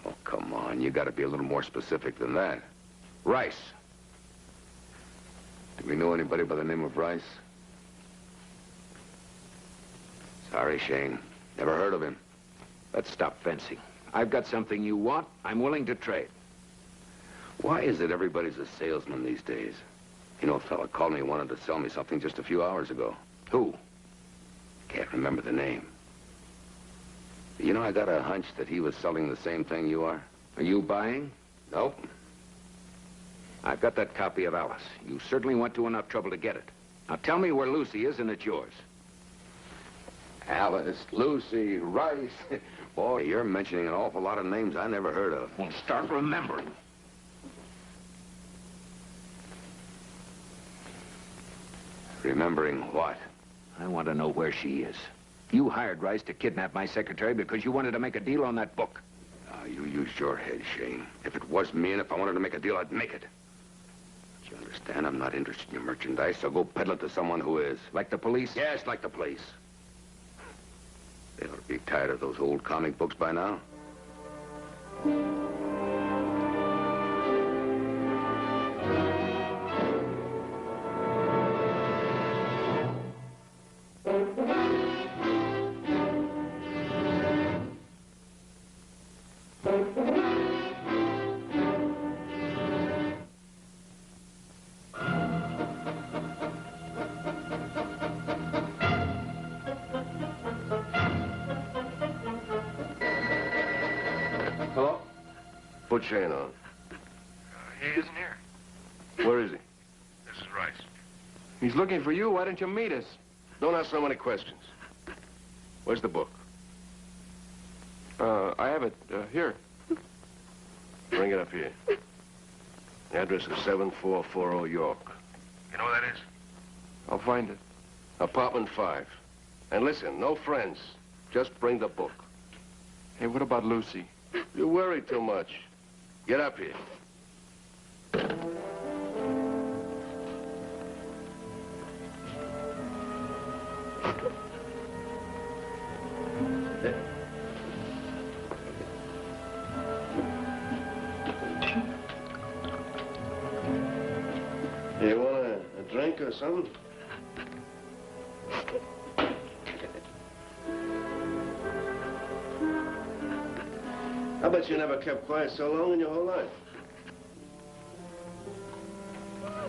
Oh, come on. You got to be a little more specific than that. Rice. Do we know anybody by the name of Rice? Sorry, Shane. Never heard of him. Let's stop fencing. I've got something you want. I'm willing to trade. Why is it everybody's a salesman these days? You know, a fella called me and wanted to sell me something just a few hours ago. Who? Can't remember the name. You know, I got a hunch that he was selling the same thing you are. Are you buying? Nope. I've got that copy of Alice. You certainly went to enough trouble to get it. Now tell me where Lucy is and it's yours. Alice, Lucy, Rice. Boy, you're mentioning an awful lot of names I never heard of. Well, start remembering. Remembering what? I want to know where she is. You hired Rice to kidnap my secretary because you wanted to make a deal on that book. You used your head, Shane. If it was me and if I wanted to make a deal, I'd make it. But you understand, I'm not interested in your merchandise, so go peddle it to someone who is. Like the police? Yes, like the police. They ought to be tired of those old comic books by now. Hello? Put Shane on. He isn't here. Where is he? This is Rice. He's looking for you. Why don't you meet us? Don't ask so many questions. Where's the book? I have it here. Bring it up here. The address is 7440 York. You know where that is? I'll find it. Apartment 5. And listen, no friends. Just bring the book. Hey, what about Lucy? You worry too much. Get up here. or something? I bet you never kept quiet so long in your whole life.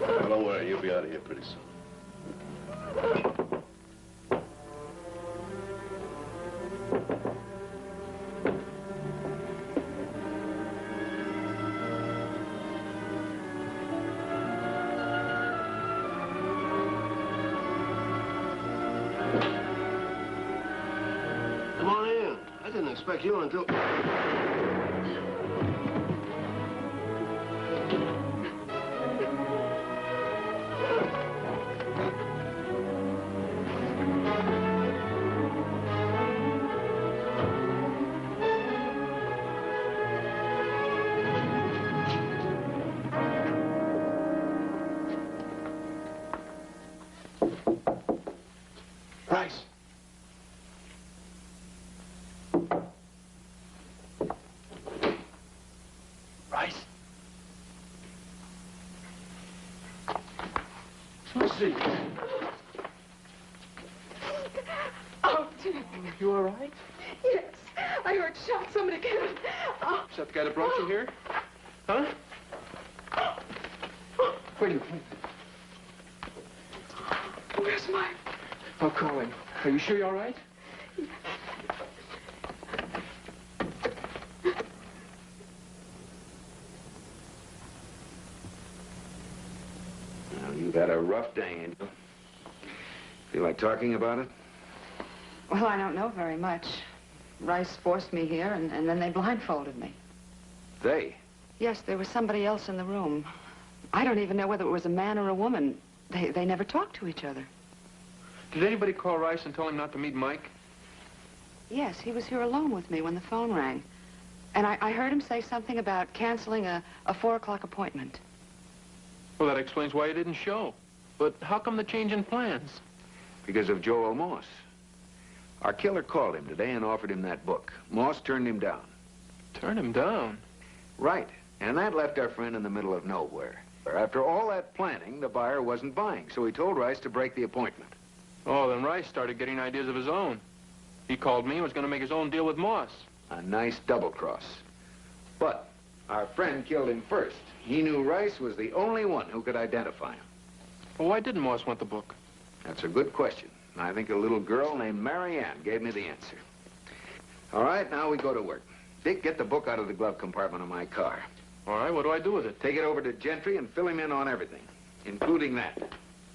Well, don't worry, you'll be out of here pretty soon. Come on in. I didn't expect you until... Rice. Rice. Let's see. Oh, Jim. You all right? Yes. I heard shots. Somebody came in. Oh. Is that the guy that brought you here? Huh? Wait a minute. Where's Mike? I'll call him. Are you sure you're all right? Well, you've had a rough day, Angel. Feel like talking about it? Well, I don't know very much. Rice forced me here, and then they blindfolded me. They? Yes, there was somebody else in the room. I don't even know whether it was a man or a woman. They never talked to each other. Did anybody call Rice and tell him not to meet Mike? Yes, he was here alone with me when the phone rang. And I heard him say something about canceling a 4 o'clock appointment. Well, that explains why he didn't show. But how come the change in plans? Because of Joel Moss. Our killer called him today and offered him that book. Moss turned him down. Turned him down? Right. And that left our friend in the middle of nowhere. After all that planning, the buyer wasn't buying, so he told Rice to break the appointment. Oh, then Rice started getting ideas of his own. He called me and was going to make his own deal with Moss. A nice double-cross. But our friend killed him first. He knew Rice was the only one who could identify him. Well, why didn't Moss want the book? That's a good question. I think a little girl named Mary Ann gave me the answer. All right, now we go to work. Dick, get the book out of the glove compartment of my car. All right, what do I do with it? Take it over to Gentry and fill him in on everything, including that.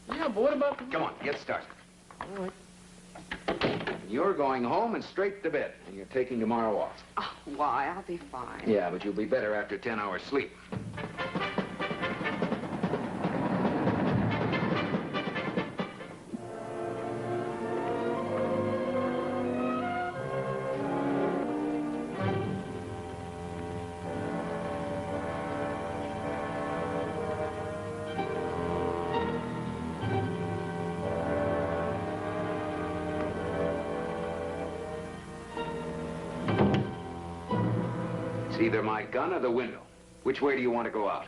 Yeah, but what about the... Come on, get started. All right. You're going home and straight to bed, and you're taking tomorrow off. Oh, why? I'll be fine. Yeah, but you'll be better after 10 hours sleep. It's either my gun or the window. Which way do you want to go out?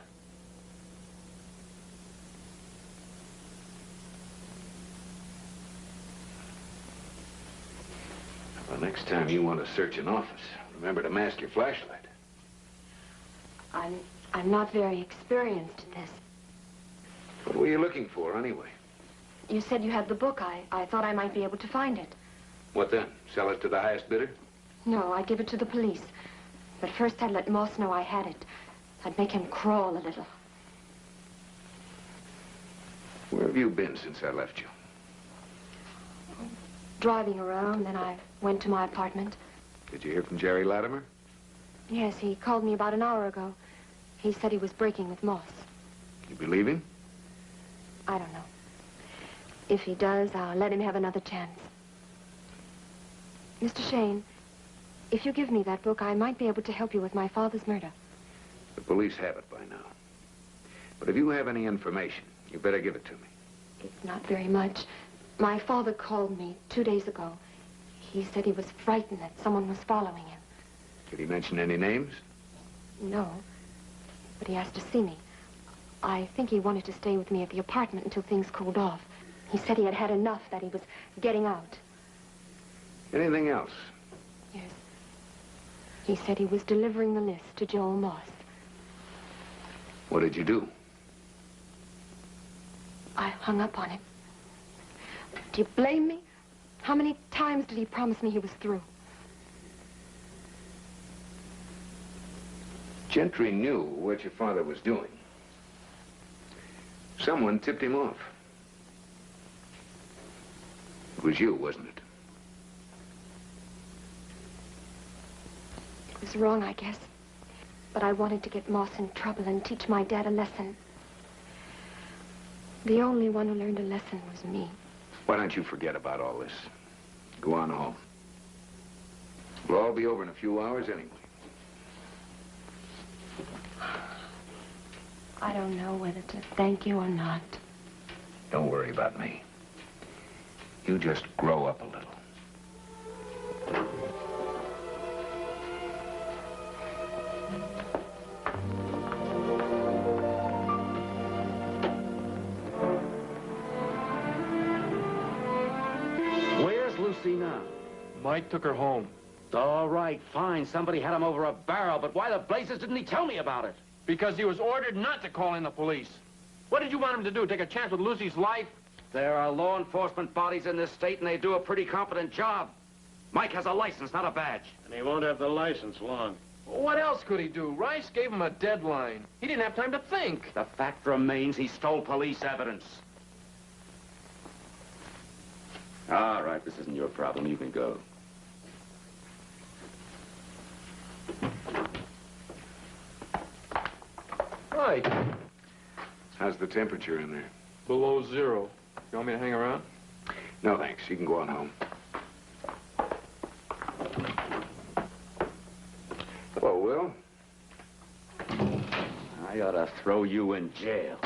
Well, next time you want to search an office, remember to mask your flashlight. I'm not very experienced at this. What were you looking for, anyway? You said you had the book. I thought I might be able to find it. What then? Sell it to the highest bidder? No, I'd give it to the police. But first I'd let Moss know I had it. I'd make him crawl a little. Where have you been since I left you? Driving around, then I went to my apartment. Did you hear from Jerry Latimer? Yes, he called me about an hour ago. He said he was breaking with Moss. You believe him? I don't know. If he does, I'll let him have another chance. Mr. Shayne, if you give me that book, I might be able to help you with my father's murder. The police have it by now. But if you have any information, you better give it to me. It's not very much. My father called me 2 days ago. He said he was frightened that someone was following him. Did he mention any names? No, but he asked to see me. I think he wanted to stay with me at the apartment until things cooled off. He said he had had enough, that he was getting out. Anything else? Yes. He said he was delivering the list to Joel Moss. What did you do? I hung up on him. Do you blame me? How many times did he promise me he was through? Gentry knew what your father was doing. Someone tipped him off. It was you, wasn't it? It was wrong, I guess. But I wanted to get Moss in trouble and teach my dad a lesson. The only one who learned a lesson was me. Why don't you forget about all this? Go on home. We'll all be over in a few hours anyway. I don't know whether to thank you or not. Don't worry about me. You just grow up a little. Where's Lucy now? Mike took her home. All right, fine. Somebody had him over a barrel, but why the blazes didn't he tell me about it? Because he was ordered not to call in the police. What did you want him to do, take a chance with Lucy's life? There are law enforcement bodies in this state, and they do a pretty competent job. Mike has a license, not a badge. And he won't have the license long. What else could he do? Rice gave him a deadline. He didn't have time to think. The fact remains he stole police evidence. All right, this isn't your problem. You can go. Mike. How's the temperature in there? Below 0. You want me to hang around? No, thanks. You can go on home. Hello, Will. I ought to throw you in jail.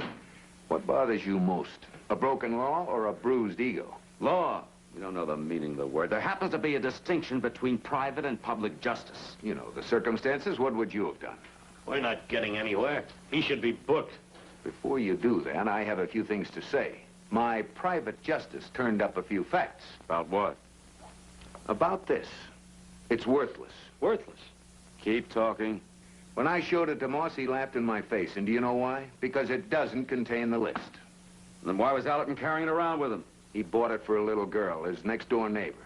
What bothers you most? A broken law or a bruised ego? Law. You don't know the meaning of the word. There happens to be a distinction between private and public justice. You know the circumstances. What would you have done? We're not getting anywhere. He should be booked. Before you do that, I have a few things to say. My private justice turned up a few facts. About what? About this. It's worthless. Worthless? Keep talking. When I showed it to Moss, he laughed in my face. And do you know why? Because it doesn't contain the list. Then why was Allerton carrying it around with him? He bought it for a little girl, his next-door neighbor.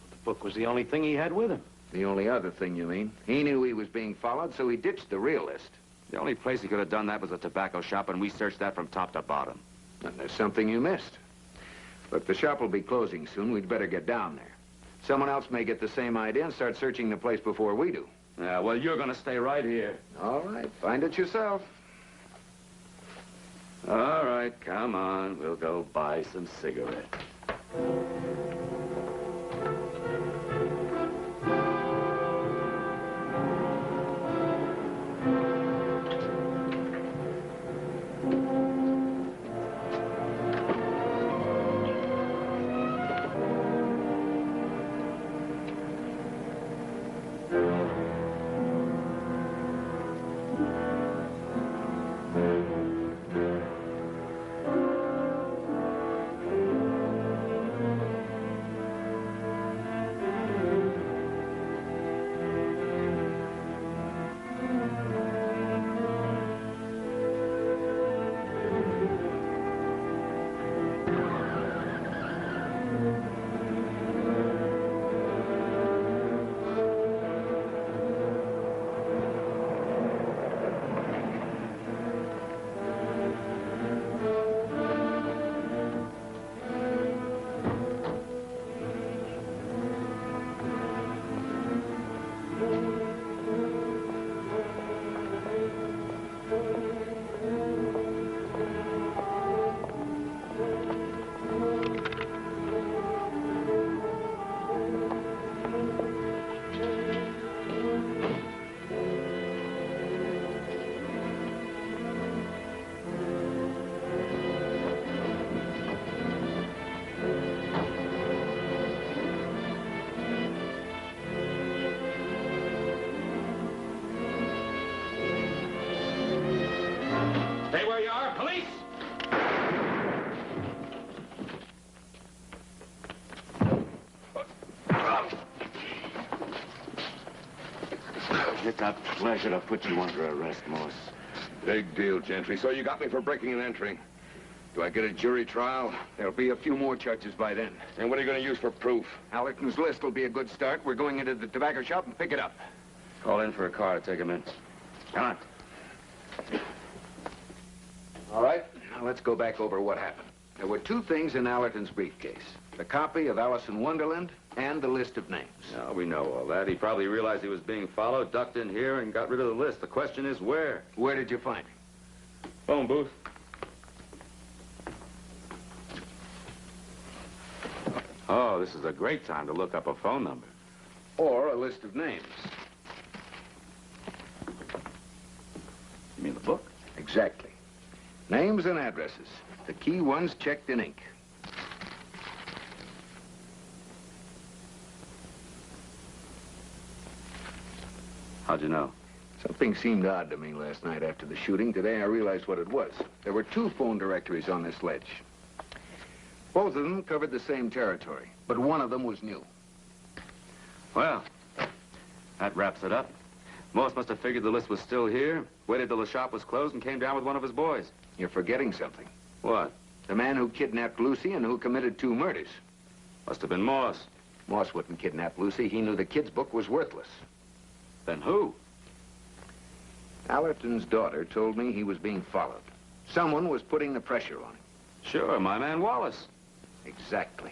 The book was the only thing he had with him. The only other thing, you mean? He knew he was being followed, so he ditched the real list. The only place he could have done that was a tobacco shop, and we searched that from top to bottom. And there's something you missed. Look, the shop will be closing soon. We'd better get down there. Someone else may get the same idea and start searching the place before we do. Yeah, well, you're going to stay right here. All right, find it yourself. All right, come on. We'll go buy some cigarettes. It's a pleasure to put you under arrest, Morse. Big deal, Gentry. So you got me for breaking and entering. Do I get a jury trial? There'll be a few more charges by then. And what are you going to use for proof? Allerton's list will be a good start. We're going into the tobacco shop and pick it up. Call in for a car to take him in. Come on. All right, now let's go back over what happened. There were two things in Allerton's briefcase. The copy of Alice in Wonderland and the list of names. Yeah, we know all that. He probably realized he was being followed, ducked in here, and got rid of the list. The question is where? Where did you find him? Phone booth. Oh, this is a great time to look up a phone number. Or a list of names. You mean the book? Exactly. Names and addresses. The key ones checked in ink. How'd you know? Something seemed odd to me last night after the shooting. Today I realized what it was. There were two phone directories on this ledge. Both of them covered the same territory, but one of them was new. Well, that wraps it up. Morse must have figured the list was still here, waited till the shop was closed, and came down with one of his boys. You're forgetting something. What? The man who kidnapped Lucy and who committed 2 murders. Must have been Morse. Morse wouldn't kidnap Lucy. He knew the kid's book was worthless. Then who? Allerton's daughter told me he was being followed. Someone was putting the pressure on him. Sure, my man Wallace. Exactly.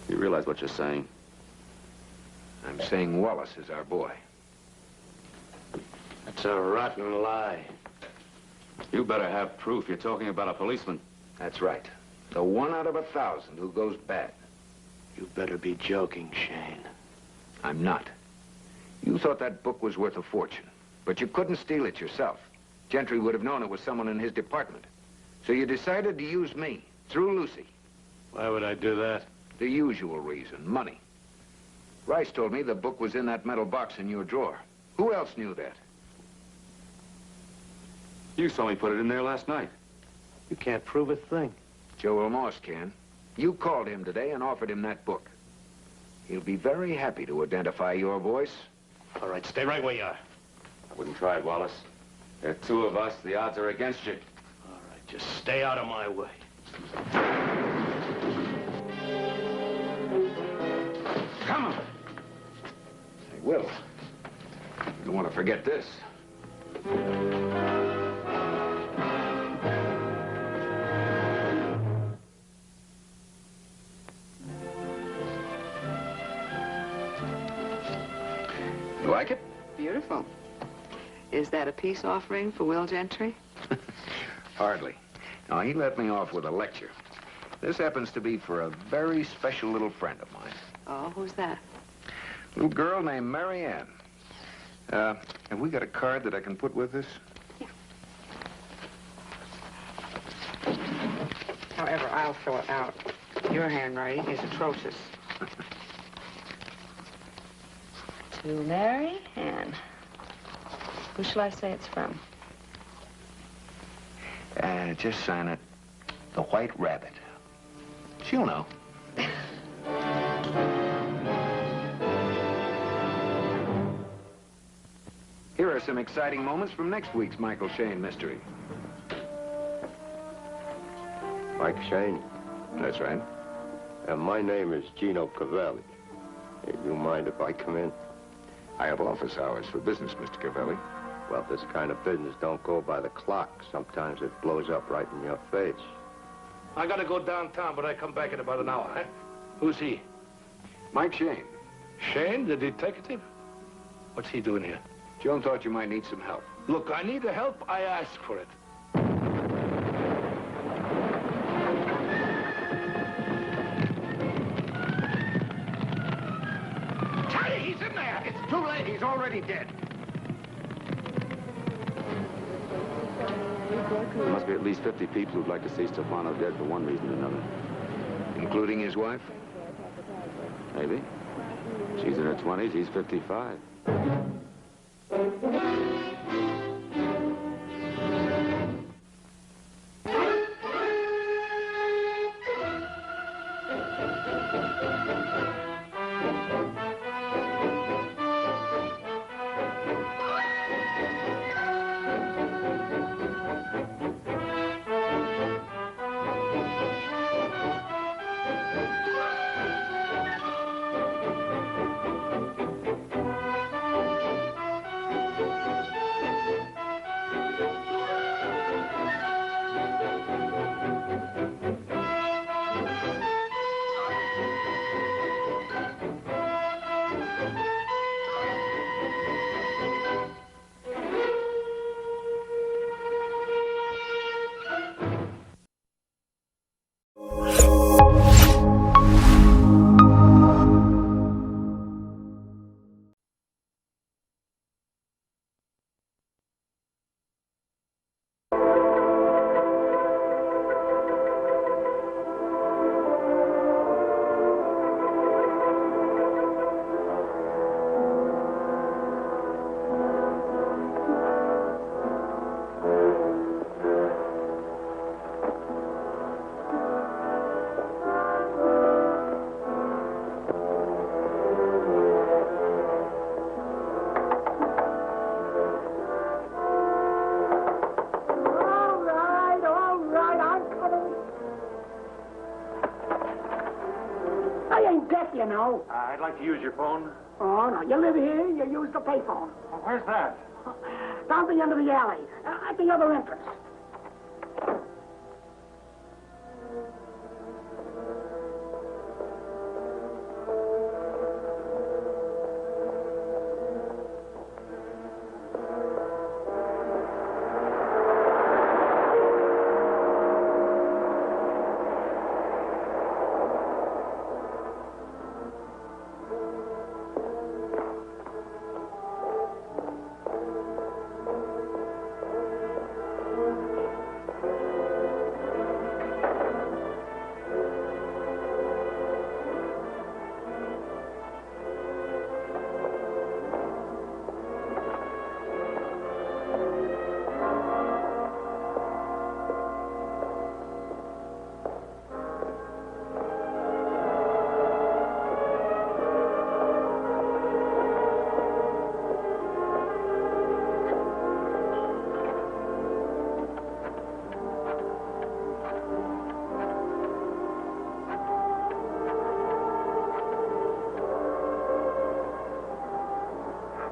You realize what you're saying? I'm saying Wallace is our boy. That's a rotten lie. You better have proof. You're talking about a policeman. That's right. The 1 out of 1,000 who goes bad. You better be joking, Shayne. I'm not. You thought that book was worth a fortune, but you couldn't steal it yourself. Gentry would have known it was someone in his department. So you decided to use me, through Lucy. Why would I do that? The usual reason, money. Rice told me the book was in that metal box in your drawer. Who else knew that? You saw me put it in there last night. You can't prove a thing. Joel Morse can. You called him today and offered him that book. He'll be very happy to identify your voice. All right, stay right where you are. I wouldn't try it, Wallace. There are 2 of us. The odds are against you. All right, just stay out of my way. Come on. I will. You don't want to forget this. You like it? Beautiful. Is that a peace offering for Will Gentry? Hardly. Now, he let me off with a lecture. This happens to be for a very special little friend of mine. Oh, who's that? Little girl named Mary Ann. Have we got a card that I can put with this? Yeah. However, I'll fill it out. Your handwriting is atrocious. To Mary Ann. Who shall I say it's from? Just sign it, The White Rabbit. She'll know. Here are some exciting moments from next week's Michael Shayne mystery. Mike Shayne? That's right. My name is Gino Cavelli. You mind if I come in? I have office hours for business, Mr. Cavelli. Well, this kind of business don't go by the clock. Sometimes it blows up right in your face. I gotta go downtown, but I come back in about an hour, huh? Who's he? Mike Shayne. Shayne, the detective? What's he doing here? Joan thought you might need some help. Look, I need the help. I ask for it. Charlie, he's in there. It's too late. He's already dead. There must be at least 50 people who'd like to see Stefano dead for one reason or another. Including his wife? Maybe. She's in her 20s, he's 55. you know. I'd like to use your phone. Oh, no, you live here, you use the payphone. Well, where's that? Down the end of the alley, at the other entrance.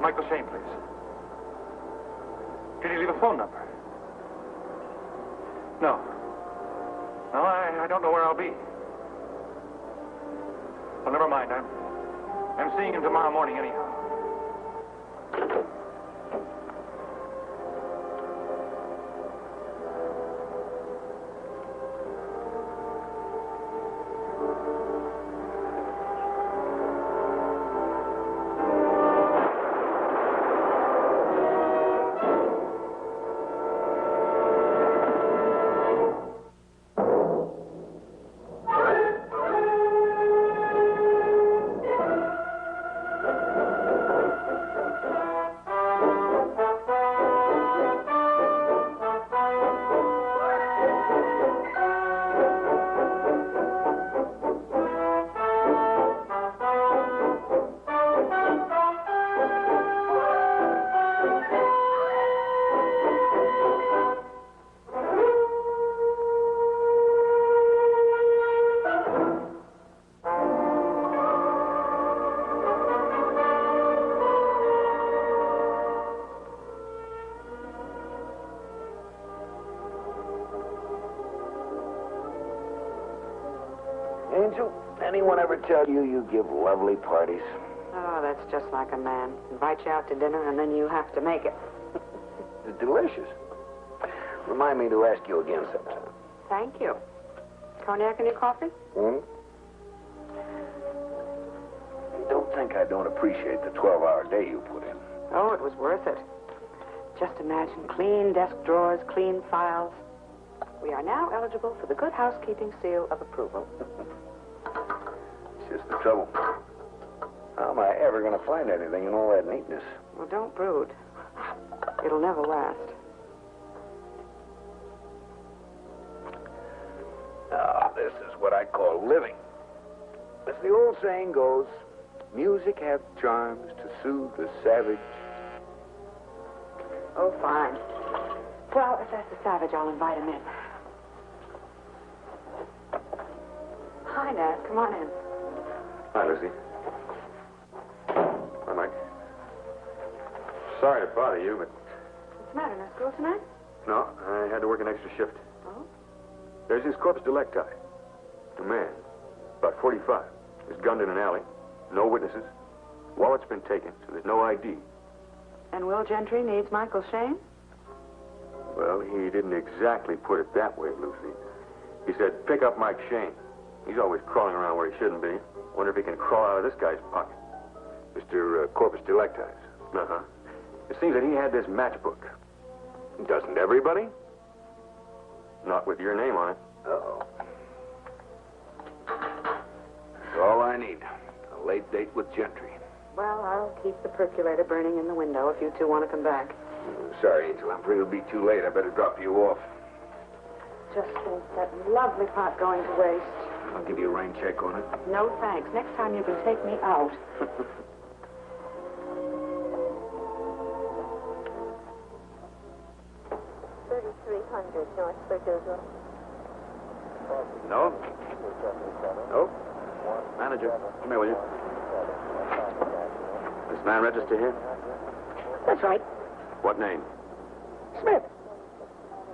Michael Shayne, please. Did he leave a phone number? No. No, I don't know where I'll be. Well, never mind. I'm seeing him tomorrow morning anyhow. Angel, anyone ever tell you you give lovely parties? Oh, that's just like a man. Invite you out to dinner, and then you have to make it. It's delicious. Remind me to ask you again sometime. Thank you. Cognac in your coffee? Hmm? You don't think I don't appreciate the 12-hour day you put in? Oh, it was worth it. Just imagine clean desk drawers, clean files. We are now eligible for the Good Housekeeping Seal of Approval. It's just the trouble. How am I ever going to find anything in all that neatness? Well, don't brood. It'll never last. Ah, this is what I call living. As the old saying goes, music hath charms to soothe the savage. Oh, fine. Well, if that's the savage, I'll invite him in. Hi, Nat. Come on in. Hi, Lucy. Hi, Mike. Sorry to bother you, but... What's the matter? No school tonight? No, I had to work an extra shift. Oh? There's this corpus delicti. A man, about 45. Is gunned in an alley. No witnesses. Wallet's been taken, so there's no ID. And Will Gentry needs Michael Shayne? Well, he didn't exactly put it that way, Lucy. He said, pick up Mike Shayne. He's always crawling around where he shouldn't be. Wonder if he can crawl out of this guy's pocket. Mr. Corpus Delictis. Uh-huh. It seems that he had this matchbook. Doesn't everybody? Not with your name on it. Uh-oh. That's all I need. A late date with Gentry. Well, I'll keep the percolator burning in the window if you two want to come back. Sorry, Angel. I'm afraid it'll be too late. I better drop you off. Just think, that lovely pot going to waste. I'll give you a rain check on it. No thanks. Next time you can take me out. 3300 North Paducah. No? No? Manager, come here, will you? This man register here? That's right. What name? Smith.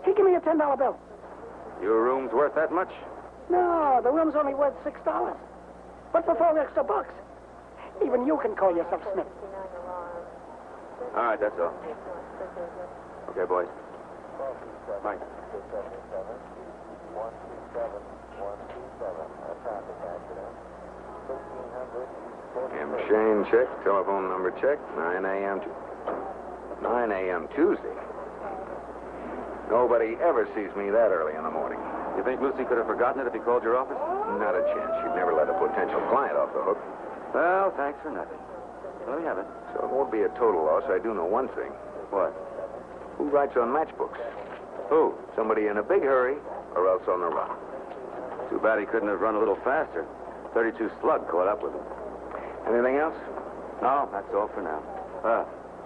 He give me a $10 bill. Your room's worth that much? No, the room's only worth $6. But for $4 extra, even you can call yourself Smith. All right, that's all. Okay, boys. Mike. M. Shayne check, telephone number check, 9 a.m. 9 a.m. Tuesday. Nobody ever sees me that early in the morning. You think Lucy could have forgotten it if he called your office? Not a chance. She'd never let a potential client off the hook. Well, thanks for nothing. Let me have it. So it won't be a total loss. I do know one thing. What? Who writes on matchbooks? Who? Somebody in a big hurry or else on the run. Too bad he couldn't have run a little faster. 32 slug caught up with him. Anything else? No, that's all for now.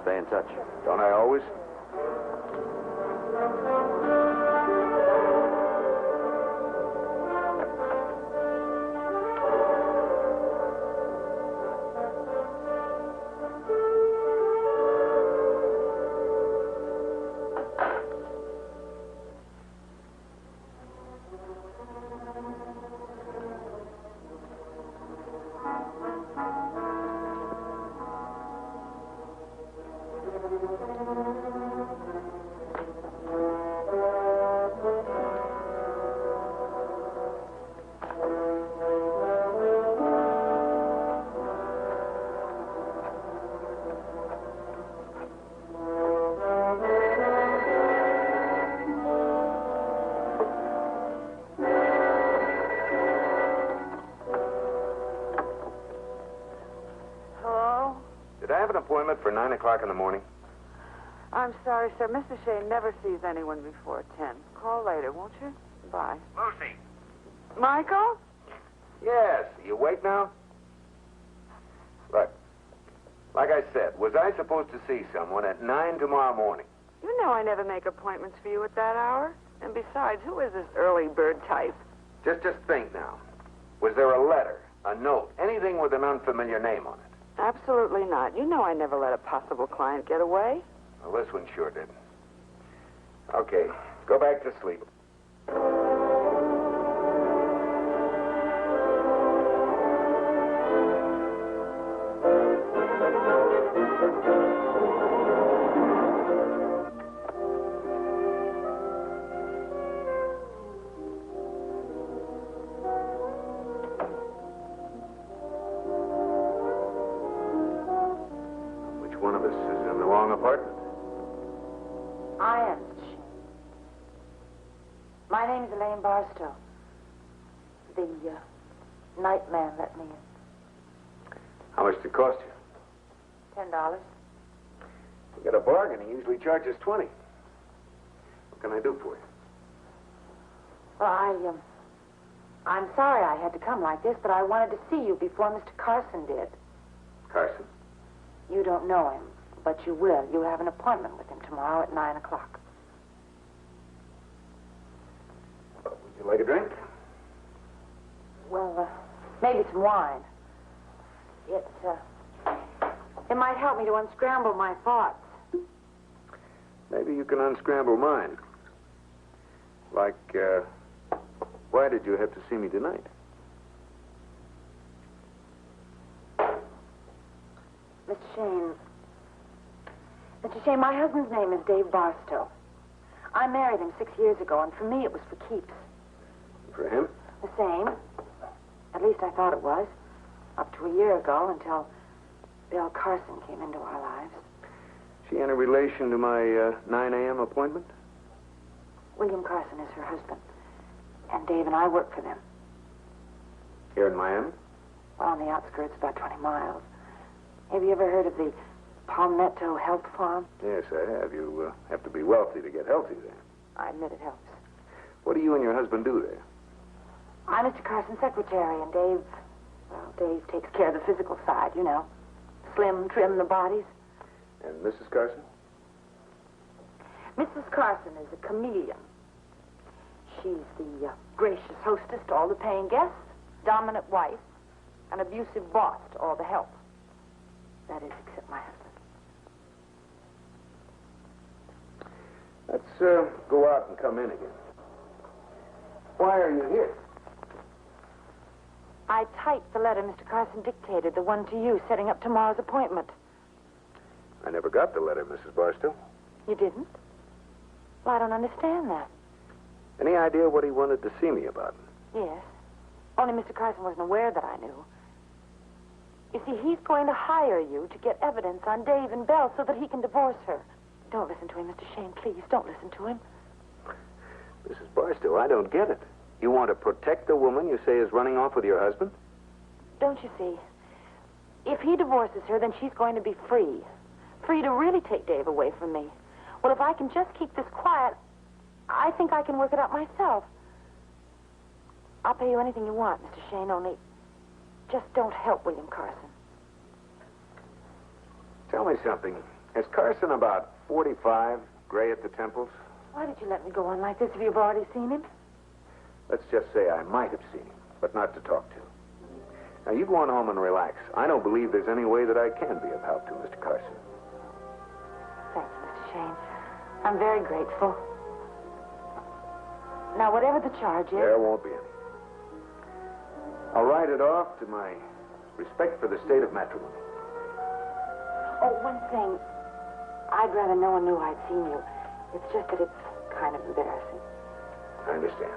Stay in touch. Don't I always? Appointment for 9 o'clock in the morning. I'm sorry, sir. Mr. Shayne never sees anyone before 10. Call later, won't you? Bye. Lucy. Michael? Yes. You awake now? Look, like I said, was I supposed to see someone at 9 tomorrow morning? You know I never make appointments for you at that hour. And besides, who is this early bird type? Just think now. Was there a letter, a note, anything with an unfamiliar name on it? Absolutely not. You know I never let a possible client get away. Well, this one sure did. Okay, go back to sleep. One of us is in the wrong apartment. I am, Mr. Shayne. My name is Elaine Barstow. The night man let me in. How much did it cost you? $10. You got a bargain. He usually charges 20. What can I do for you? Well, I'm sorry I had to come like this, but I wanted to see you before Mr. Carson did. Carson? You don't know him, but you will. You have an appointment with him tomorrow at 9 o'clock. Would you like a drink? Well, maybe some wine. It might help me to unscramble my thoughts. Maybe you can unscramble mine. Like, why did you have to see me tonight? Mr. Shayne, my husband's name is Dave Barstow. I married him 6 years ago, and for me it was for keeps. For him? The same. At least I thought it was. Up to a year ago, until Bill Carson came into our lives. She any relation to my 9 a.m. appointment? William Carson is her husband. And Dave and I work for them. Here in Miami? Well, on the outskirts, about 20 miles. Have you ever heard of the Palmetto Health Farm? Yes, I have. You have to be wealthy to get healthy there. I admit it helps. What do you and your husband do there? I'm Mr. Carson's secretary, and Dave takes care of the physical side, you know. Slim, trim the bodies. And Mrs. Carson? Mrs. Carson is a chameleon. She's the gracious hostess to all the paying guests, dominant wife, an abusive boss to all the help. That is, except my husband. Let's go out and come in again. Why are you here? I typed the letter Mr. Carson dictated, the one to you, setting up tomorrow's appointment. I never got the letter, Mrs. Barstow. You didn't? Well, I don't understand that. Any idea what he wanted to see me about? Yes. Only Mr. Carson wasn't aware that I knew. You see, he's going to hire you to get evidence on Dave and Belle so that he can divorce her. Don't listen to him, Mr. Shayne, please. Don't listen to him. Mrs. Barstow, I don't get it. You want to protect the woman you say is running off with your husband? Don't you see? If he divorces her, then she's going to be free. Free to really take Dave away from me. Well, if I can just keep this quiet, I think I can work it out myself. I'll pay you anything you want, Mr. Shayne, only just don't help William Carson. Tell me something. Is Carson about 45, gray at the temples? Why did you let me go on like this if you've already seen him? Let's just say I might have seen him, but not to talk to. Now, you go on home and relax. I don't believe there's any way that I can be of help to Mr. Carson. Thank you, Mr. Shayne. I'm very grateful. Now, whatever the charge is... There won't be any. I'll write it off to my respect for the state of matrimony. Oh, one thing. I'd rather no one knew I'd seen you. It's just that it's kind of embarrassing. I understand.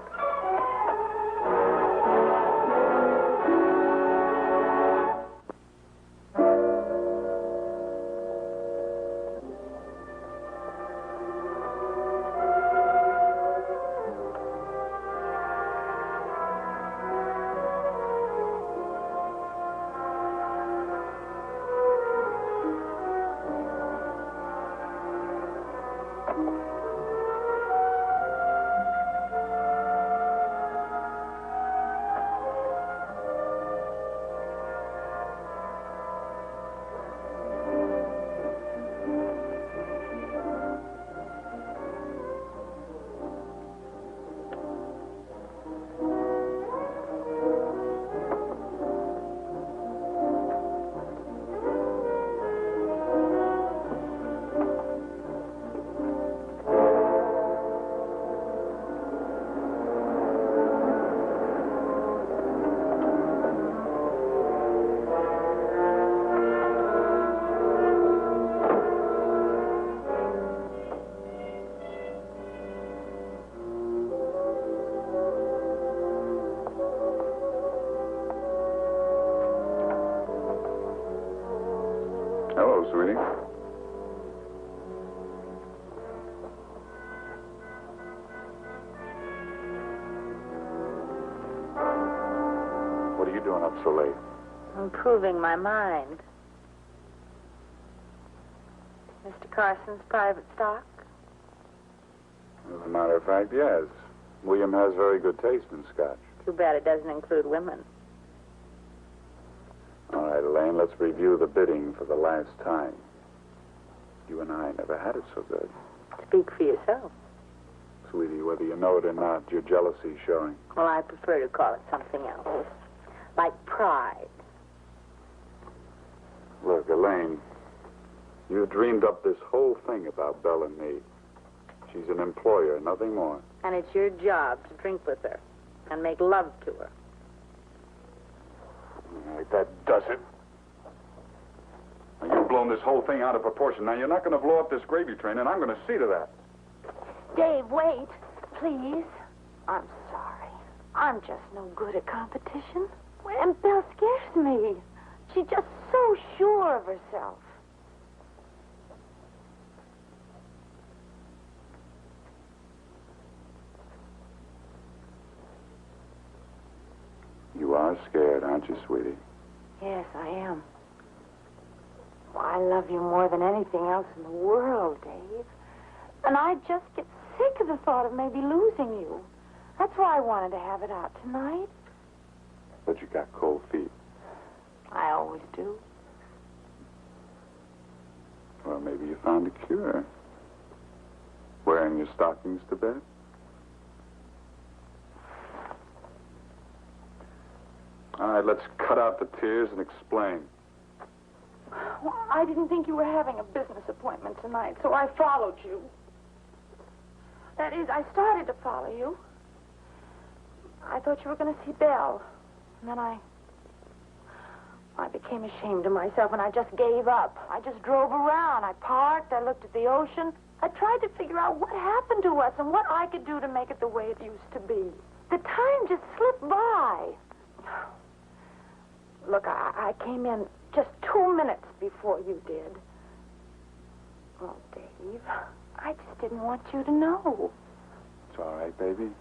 Hello, sweetie. What are you doing up so late? Improving my mind. Mr. Carson's private stock? As a matter of fact, yes. William has very good taste in scotch. Too bad it doesn't include women. All right, Elaine, let's review the bidding for the last time. You and I never had it so good. Speak for yourself. Sweetie, whether you know it or not, your jealousy's showing. Well, I prefer to call it something else. Like pride. Look, Elaine, you dreamed up this whole thing about Belle and me. She's an employer, nothing more. And it's your job to drink with her and make love to her. All right, that does it. Now, you've blown this whole thing out of proportion. Now, you're not going to blow up this gravy train, and I'm going to see to that. Dave, wait, please. I'm sorry. I'm just no good at competition. And Belle scares me. She's just so sure of herself. You are scared, aren't you, sweetie? Yes, I am. Well, I love you more than anything else in the world, Dave. And I just get sick of the thought of maybe losing you. That's why I wanted to have it out tonight. But you got cold feet. I always do. Well, maybe you found a cure. Wearing your stockings to bed? All right, let's cut out the tears and explain. Well, I didn't think you were having a business appointment tonight, so I followed you. That is, I started to follow you. I thought you were going to see Belle. And then I became ashamed of myself, and I just gave up. I just drove around. I parked. I looked at the ocean. I tried to figure out what happened to us and what I could do to make it the way it used to be. The time just slipped by. Look, I came in just 2 minutes before you did. Oh, Dave, I just didn't want you to know. It's all right, baby.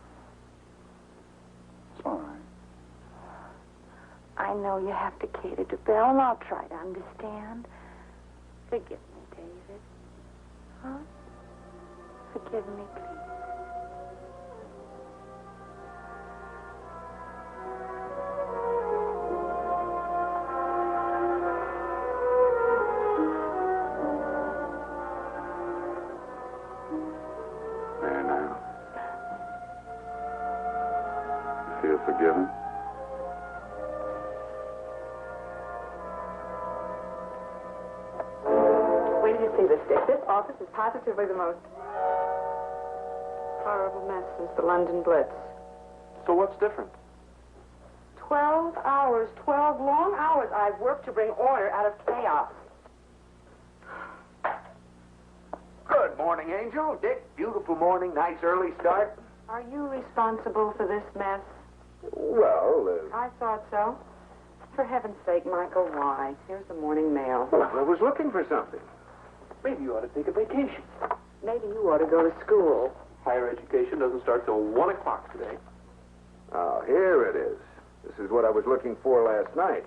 It's all right. I know you have to cater to Belle, and I'll try to understand. Forgive me, David. Huh? Forgive me, please. There now. You feel forgiven? Where did you see this, Dick? This office is positively the most horrible mess since the London Blitz. So what's different? 12 hours, 12 long hours I've worked to bring order out of chaos. Good morning, Angel. Dick, beautiful morning, nice early start. Are you responsible for this mess? Well, I thought so. For heaven's sake, Michael, why? Here's the morning mail. I was looking for something. Maybe you ought to take a vacation. Maybe you ought to go to school. Higher education doesn't start till 1 o'clock today. Oh, here it is. This is what I was looking for last night.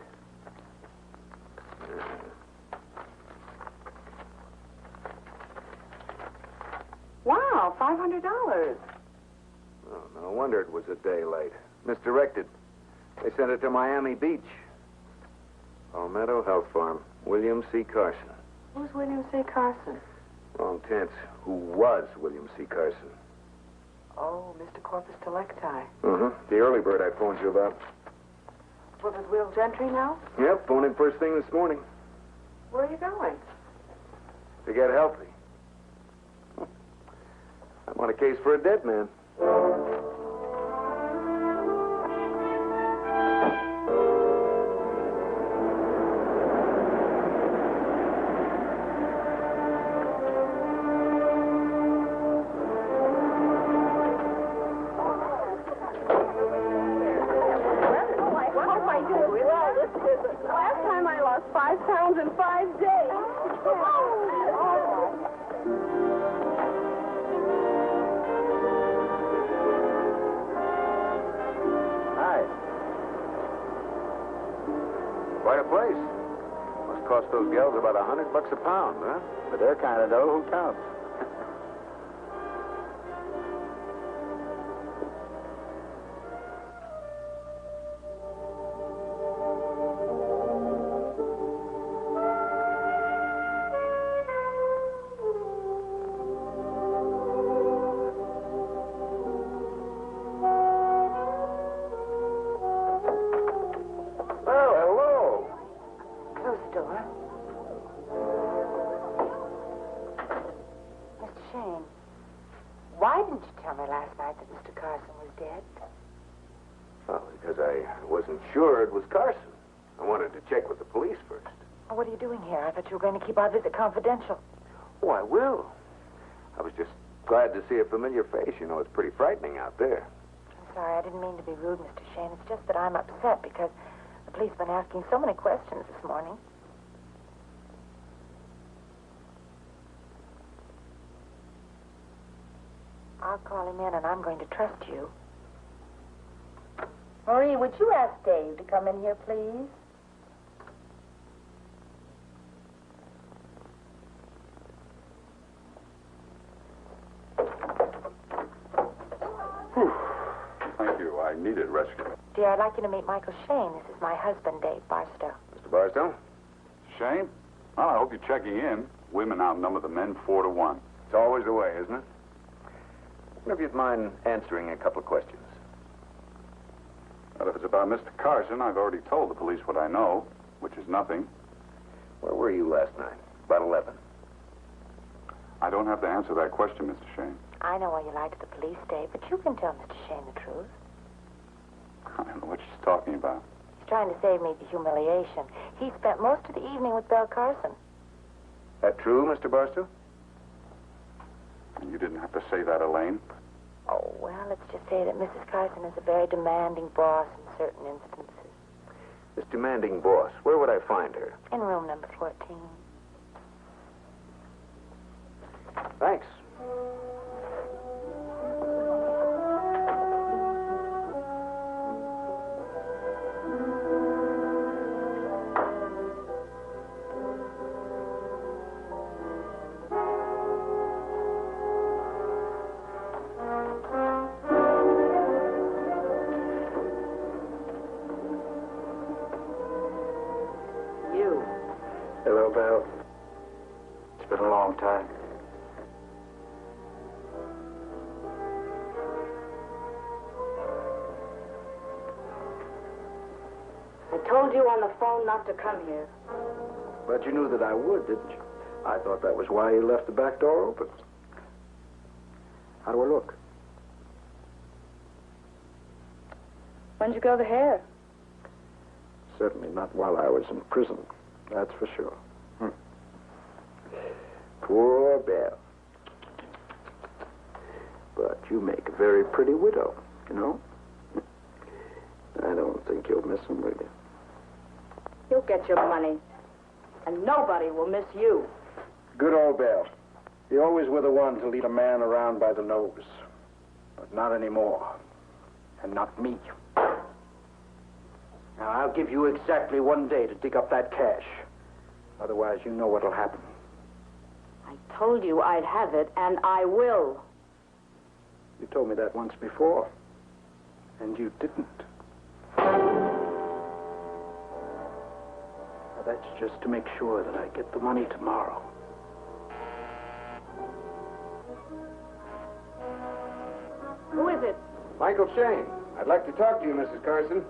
Wow, $500. Oh, no wonder it was a day late. Misdirected. They sent it to Miami Beach. Palmetto Health Farm. William C. Carson. Who's William C. Carson? Wrong tense. Who was William C. Carson? Oh, Mr. Corpus Delicti. The early bird I phoned you about. Well, with Will Gentry now? Yep, phoned him first thing this morning. Where are you going? To get healthy. I'm on a case for a dead man. Last time I lost 5 pounds in 5 days. Hi. Quite a place. Must cost those gals about $100 a pound, huh? But they're kind of dough. Who counts? Sure, it was Carson. I wanted to check with the police first. Oh, what are you doing here? I thought you were going to keep our visit confidential. Oh, I will. I was just glad to see a familiar face. You know, it's pretty frightening out there. I'm sorry, I didn't mean to be rude, Mr. Shayne. It's just that I'm upset because the police have been asking so many questions this morning. I'll call him in, and I'm going to trust you. Marie, would you ask Dave to come in here, please? Thank you. I needed rescue. Dear, I'd like you to meet Michael Shayne. This is my husband, Dave Barstow. Mr. Barstow? Shane? Well, I hope you're checking in. Women outnumber the men 4 to 1. It's always the way, isn't it? I wonder if you'd mind answering a couple of questions. But if it's about Mr. Carson, I've already told the police what I know, which is nothing. Where were you last night? About 11. I don't have to answer that question, Mr. Shayne. I know why you lied to the police, Dave, but you can tell Mr. Shayne the truth. I don't know what she's talking about. He's trying to save me the humiliation. He spent most of the evening with Belle Carson. That true, Mr. Barstow? You didn't have to say that, Elaine. Oh, well, let's just say that Mrs. Carson is a very demanding boss in certain instances. This demanding boss, where would I find her? In room number 14. Thanks. Hello, Val. It's been a long time. I told you on the phone not to come here. But you knew that I would, didn't you? I thought that was why you left the back door open. How do I look? When'd you grow the hair? Certainly not while I was in prison. That's for sure. Poor Belle. But you make a very pretty widow, you know? I don't think you'll miss him, will you? You'll get your money. And nobody will miss you. Good old Belle. You always were the one to lead a man around by the nose. But not anymore. And not me. Now, I'll give you exactly 1 day to dig up that cash. Otherwise, you know what'll happen. I told you I'd have it, and I will. You told me that once before. And you didn't. Now, that's just to make sure that I get the money tomorrow. Who is it? Michael Shayne. I'd like to talk to you, Mrs. Carson.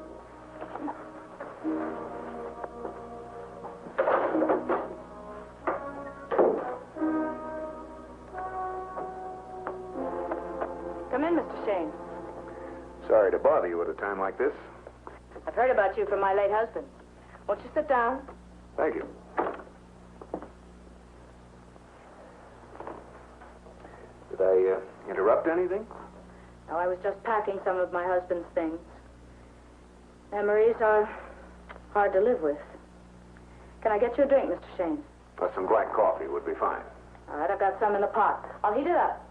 Come in, Mr. Shayne. Sorry to bother you at a time like this. I've heard about you from my late husband. Won't you sit down? Thank you. Did I interrupt anything? No, I was just packing some of my husband's things. Memories are hard to live with. Can I get you a drink, Mr. Shayne? But some black coffee would be fine. All right, I've got some in the pot. I'll heat it up.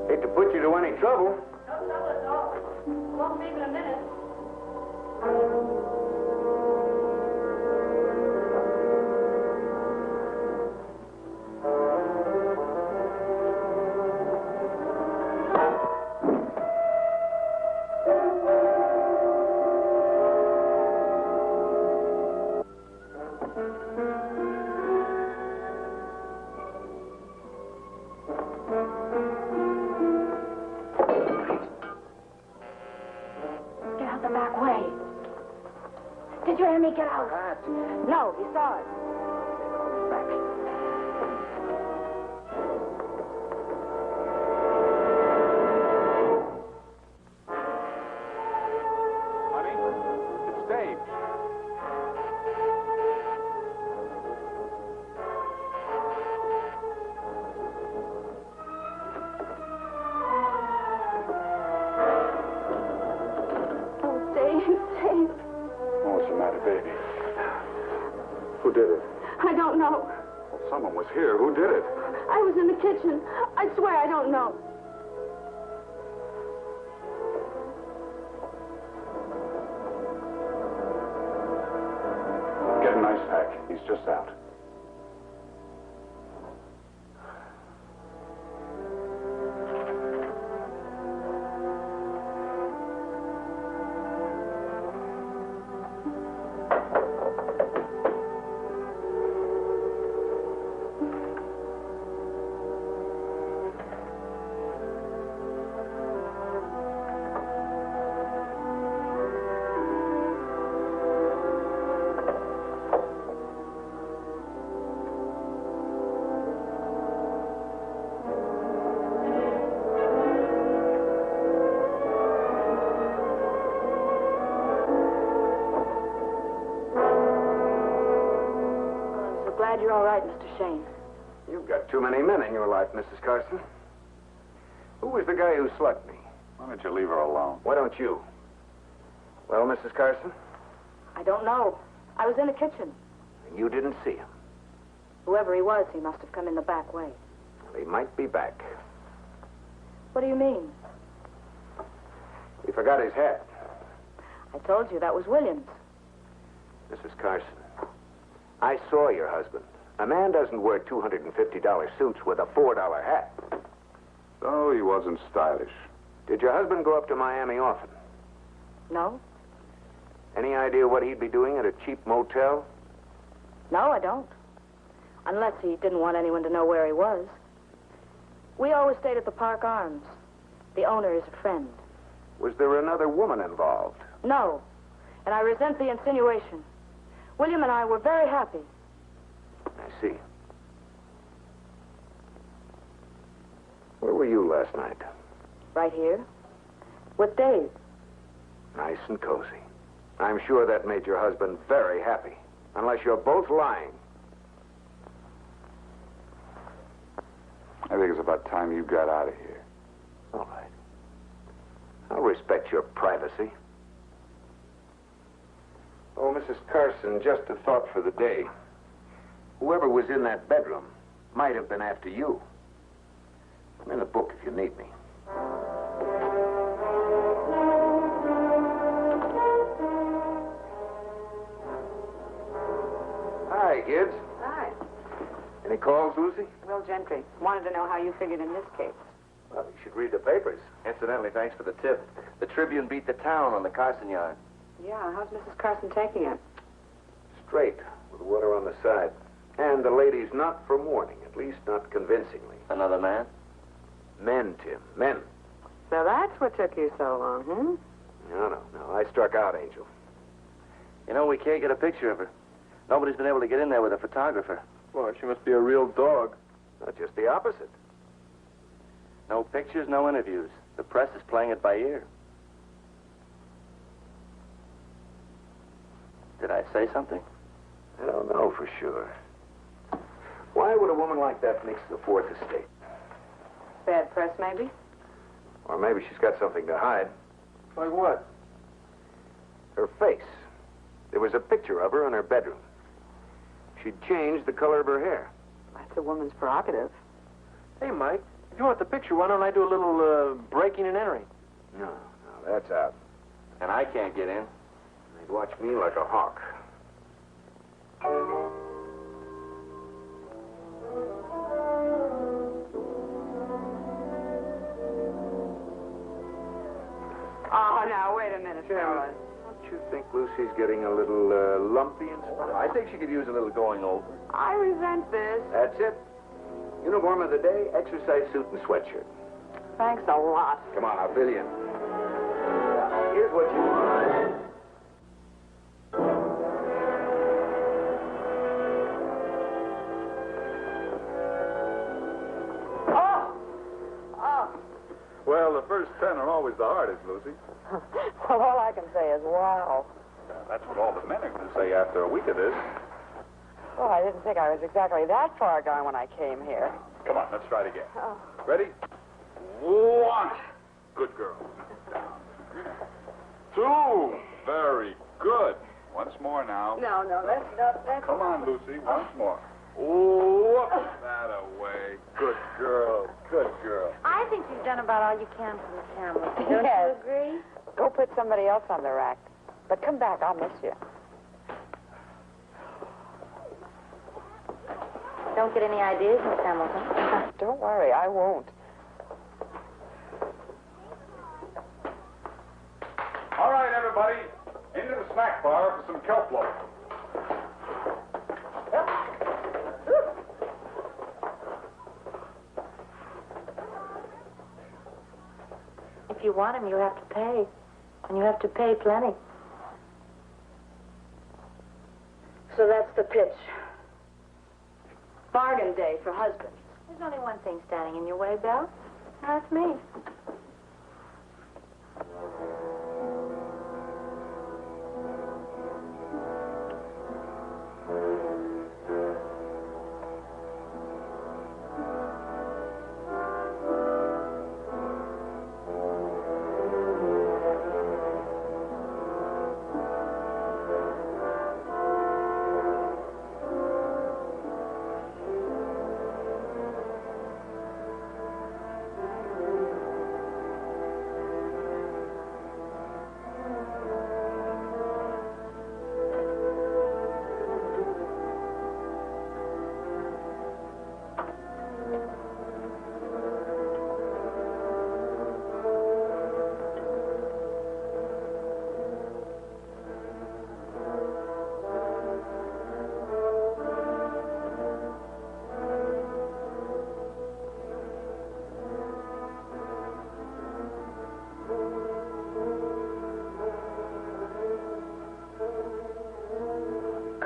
Hate to put you to any trouble. No trouble at all. Won't leave in a minute. Get out the back way. Did you hear me? Get out. No, he saw it. Honey, it's Dave. Oh, Dave, Dave. What's the matter, baby? Who did it? I don't know. Well, someone was here. Who did it? I was in the kitchen. I swear I don't know. Get an ice pack. He's just out. glad you're all right, Mr. Shayne. You've got too many men in your life, Mrs. Carson. Who was the guy who slugged me? Why don't you leave her alone? Why don't you? Well, Mrs. Carson? I don't know. I was in the kitchen. And you didn't see him. Whoever he was, he must have come in the back way. He might be back. What do you mean? He forgot his hat. I told you that was Williams. Mrs. Carson, I saw your husband. A man doesn't wear $250 suits with a $4 hat. So he wasn't stylish. Did your husband go up to Miami often? No? Any idea what he'd be doing at a cheap motel? No, I don't. Unless he didn't want anyone to know where he was. We always stayed at the Park Arms. The owner is a friend. Was there another woman involved? No. And I resent the insinuation. William and I were very happy. I see. Where were you last night? Right here. With Dave. Nice and cozy. I'm sure that made your husband very happy. Unless you're both lying. I think it's about time you got out of here. All right. I'll respect your privacy. Oh, Mrs. Carson, just a thought for the day. Whoever was in that bedroom might have been after you. I'm in the book if you need me. Hi, kids. Hi. Any calls, Lucy? Will Gentry. Wanted to know how you figured in this case. Well, you should read the papers. Incidentally, thanks for the tip. The Tribune beat the town on the Carson yard. Yeah, how's Mrs. Carson taking it? Straight, with water on the side. And the lady's not for mourning, at least not convincingly. Another man? Men, Tim, men. So that's what took you so long, hmm? No. I struck out, Angel. You know, we can't get a picture of her. Nobody's been able to get in there with a photographer. Well, she must be a real dog. Not just the opposite. No pictures, no interviews. The press is playing it by ear. Did I say something? I don't know for sure. Why would a woman like that mix the Fourth Estate? Bad press, maybe? Or maybe she's got something to hide. Like what? Her face. There was a picture of her in her bedroom. She'd changed the color of her hair. That's a woman's prerogative. Hey, Mike, if you want the picture, why don't I do a little breaking and entering? No, that's out. And I can't get in. They'd watch me like a hawk. Oh, now, wait a minute, fellas. Don't you think Lucy's getting a little lumpy and stuff? I think she could use a little going over. I resent this. That's it. Uniform of the day, exercise suit and sweatshirt. Thanks a lot. Come on, I'll fill you in. Here's what you want. Well, the first 10 are always the hardest, Lucy. Well, all I can say is wow. That's what all the men are going to say after a week of this. Well, I didn't think I was exactly that far gone when I came here. Come on, let's try it again. Oh. Ready? 1. Good girl. 2. Very good. Once more now. No, that's... Come on, Lucy. Once more. Whoop that away. Good girl. Good girl. I think you've done about all you can for the family. Don't you agree? Go put somebody else on the rack. But come back, I'll miss you. Don't get any ideas, Miss Hamilton. Don't worry, I won't. All right, everybody. Into the snack bar for some kelp loaf. If you want him, you have to pay. And you have to pay plenty. So that's the pitch. Bargain day for husbands. There's only one thing standing in your way, Belle. And that's me.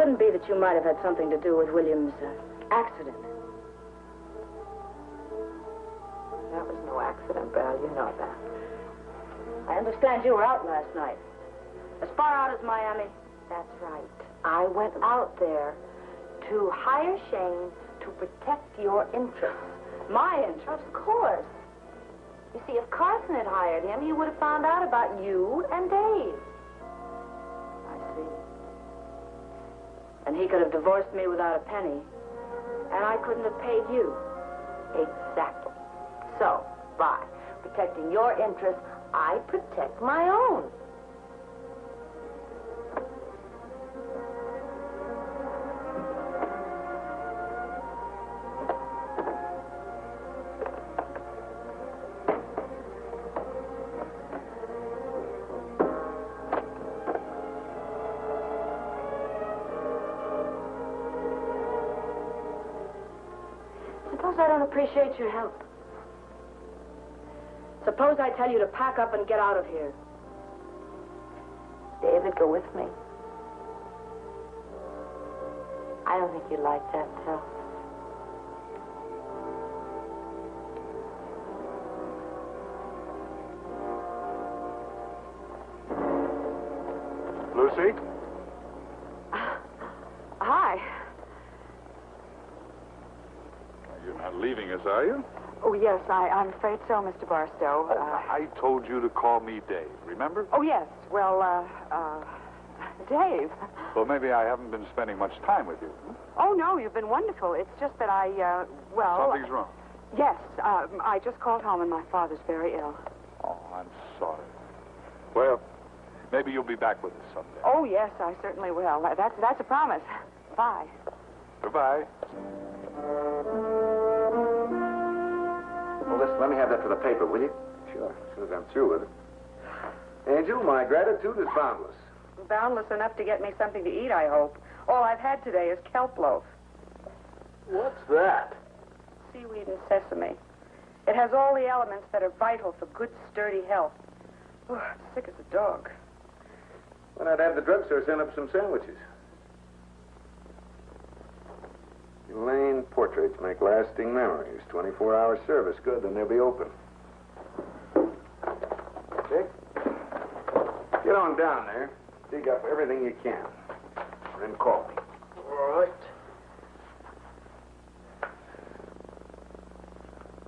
couldn't be that you might have had something to do with William's accident. That was no accident, Belle. You know that. I understand you were out last night. As far out as Miami? That's right. I went out there to hire Shayne to protect your interests. My interests? Of course. You see, if Carson had hired him, he would have found out about you and Dave. I see. And he could have divorced me without a penny. And I couldn't have paid you. Exactly. So, by protecting your interests, I protect my own. Suppose I don't appreciate your help. Suppose I tell you to pack up and get out of here. David, go with me. I don't think you'd like that, so. Lucy? Hi. You're not leaving us, are you? Oh, yes, I'm afraid so, Mr. Barstow. I told you to call me Dave, remember? Oh, yes. Well, Dave. Well, maybe I haven't been spending much time with you. Oh, no, you've been wonderful. It's just that well... Something's wrong. Yes, I just called home and my father's very ill. Oh, I'm sorry. Well, maybe you'll be back with us someday. Oh, yes, I certainly will. That's a promise. Bye. Goodbye. Well, listen, let me have that for the paper, will you? Sure, as soon as I'm through with it. Angel, my gratitude is boundless. Boundless enough to get me something to eat, I hope. All I've had today is kelp loaf. What's that? Seaweed and sesame. It has all the elements that are vital for good, sturdy health. Oh, I'm sick as a dog. Well, I'd have the drugstore send up some sandwiches. Elaine portraits make lasting memories. 24-hour service. Good, then they'll be open. Dick, get on down there. Dig up everything you can. Then call me. All right.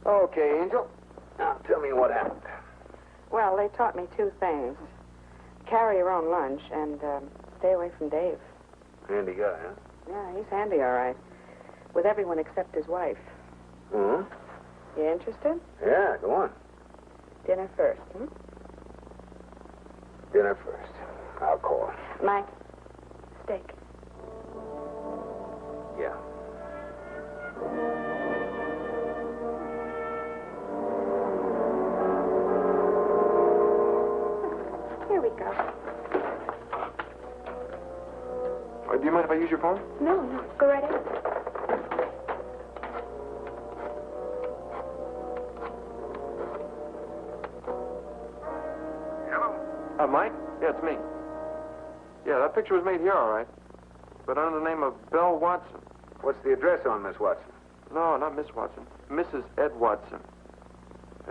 Okay, Angel. Now, tell me what happened. Well, they taught me two things. Carry your own lunch and stay away from Dave. Handy guy, huh? Yeah, he's handy, all right. With everyone except his wife. Mm-hmm. You interested? Yeah, go on. Dinner first, hmm? Dinner first. I'll call. Mike, steak. Yeah. Here we go. Do you mind if I use your phone? No, go right ahead. Mike? Yeah, it's me. Yeah, that picture was made here, all right. But under the name of Belle Watson. What's the address on Miss Watson? No, not Miss Watson. Mrs. Ed Watson.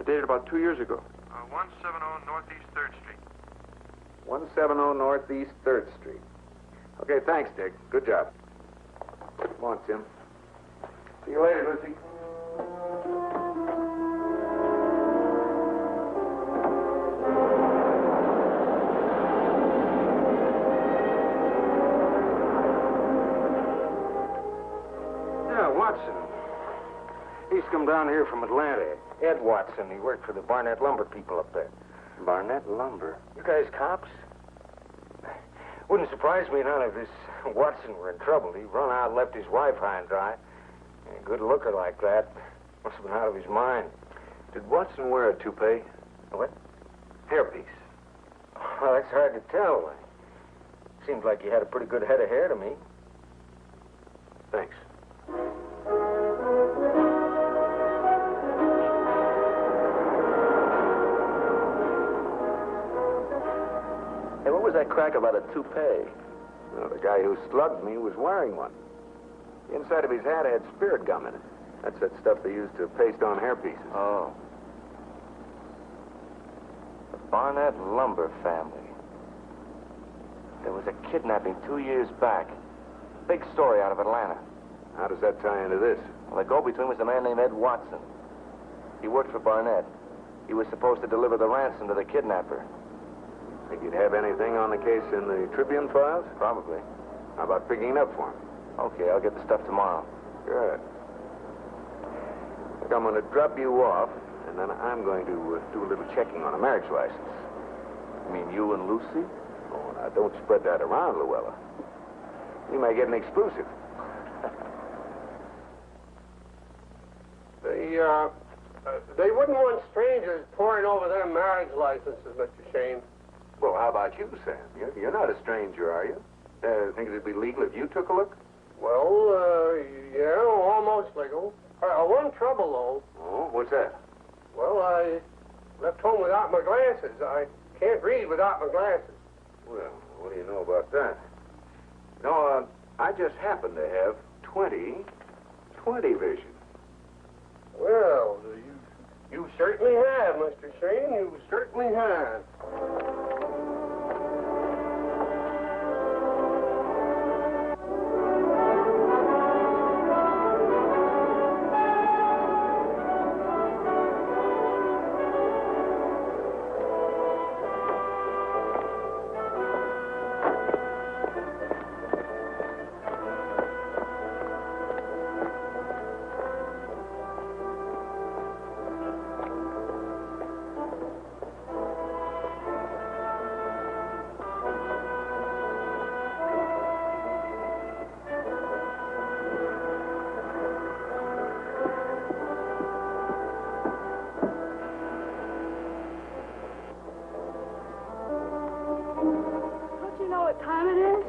Dated about 2 years ago. 170 Northeast 3rd Street. 170 Northeast 3rd Street. Okay, thanks, Dick. Good job. Come on, Tim. See you later, Lucy. Watson. He's come down here from Atlanta. Ed Watson. He worked for the Barnett Lumber people up there. Barnett Lumber? You guys cops? Wouldn't surprise me none if this Watson were in trouble. He run out and left his wife high and dry. A good looker like that. Must have been out of his mind. Did Watson wear a toupee? What? Hairpiece. Well, that's hard to tell. Seems like he had a pretty good head of hair to me. Thanks. Hey, what was that crack about a toupee? Well, the guy who slugged me was wearing one. The inside of his hat had spirit gum in it. That's that stuff they use to paste on hairpieces. Oh. The Barnett Lumber family. There was a kidnapping 2 years back. Big story out of Atlanta. How does that tie into this? Well, the go-between was a man named Ed Watson. He worked for Barnett. He was supposed to deliver the ransom to the kidnapper. Think you'd have anything on the case in the Tribune files? Probably. How about picking it up for me? Okay, I'll get the stuff tomorrow. Good. Look, I'm going to drop you off, and then I'm going to do a little checking on a marriage license. You mean you and Lucy? Oh, now, don't spread that around, Luella. You may get an exclusive. They wouldn't want strangers poring over their marriage licenses, Mr. Shayne. Well, how about you, Sam? You're not a stranger, are you? Think it'd be legal if you took a look? Well, yeah, almost legal. One trouble, though. Oh, what's that? Well, I left home without my glasses. I can't read without my glasses. Well, what do you know about that? No, I just happen to have 20 vision. Well, you certainly have, Mr. Shayne. You certainly have.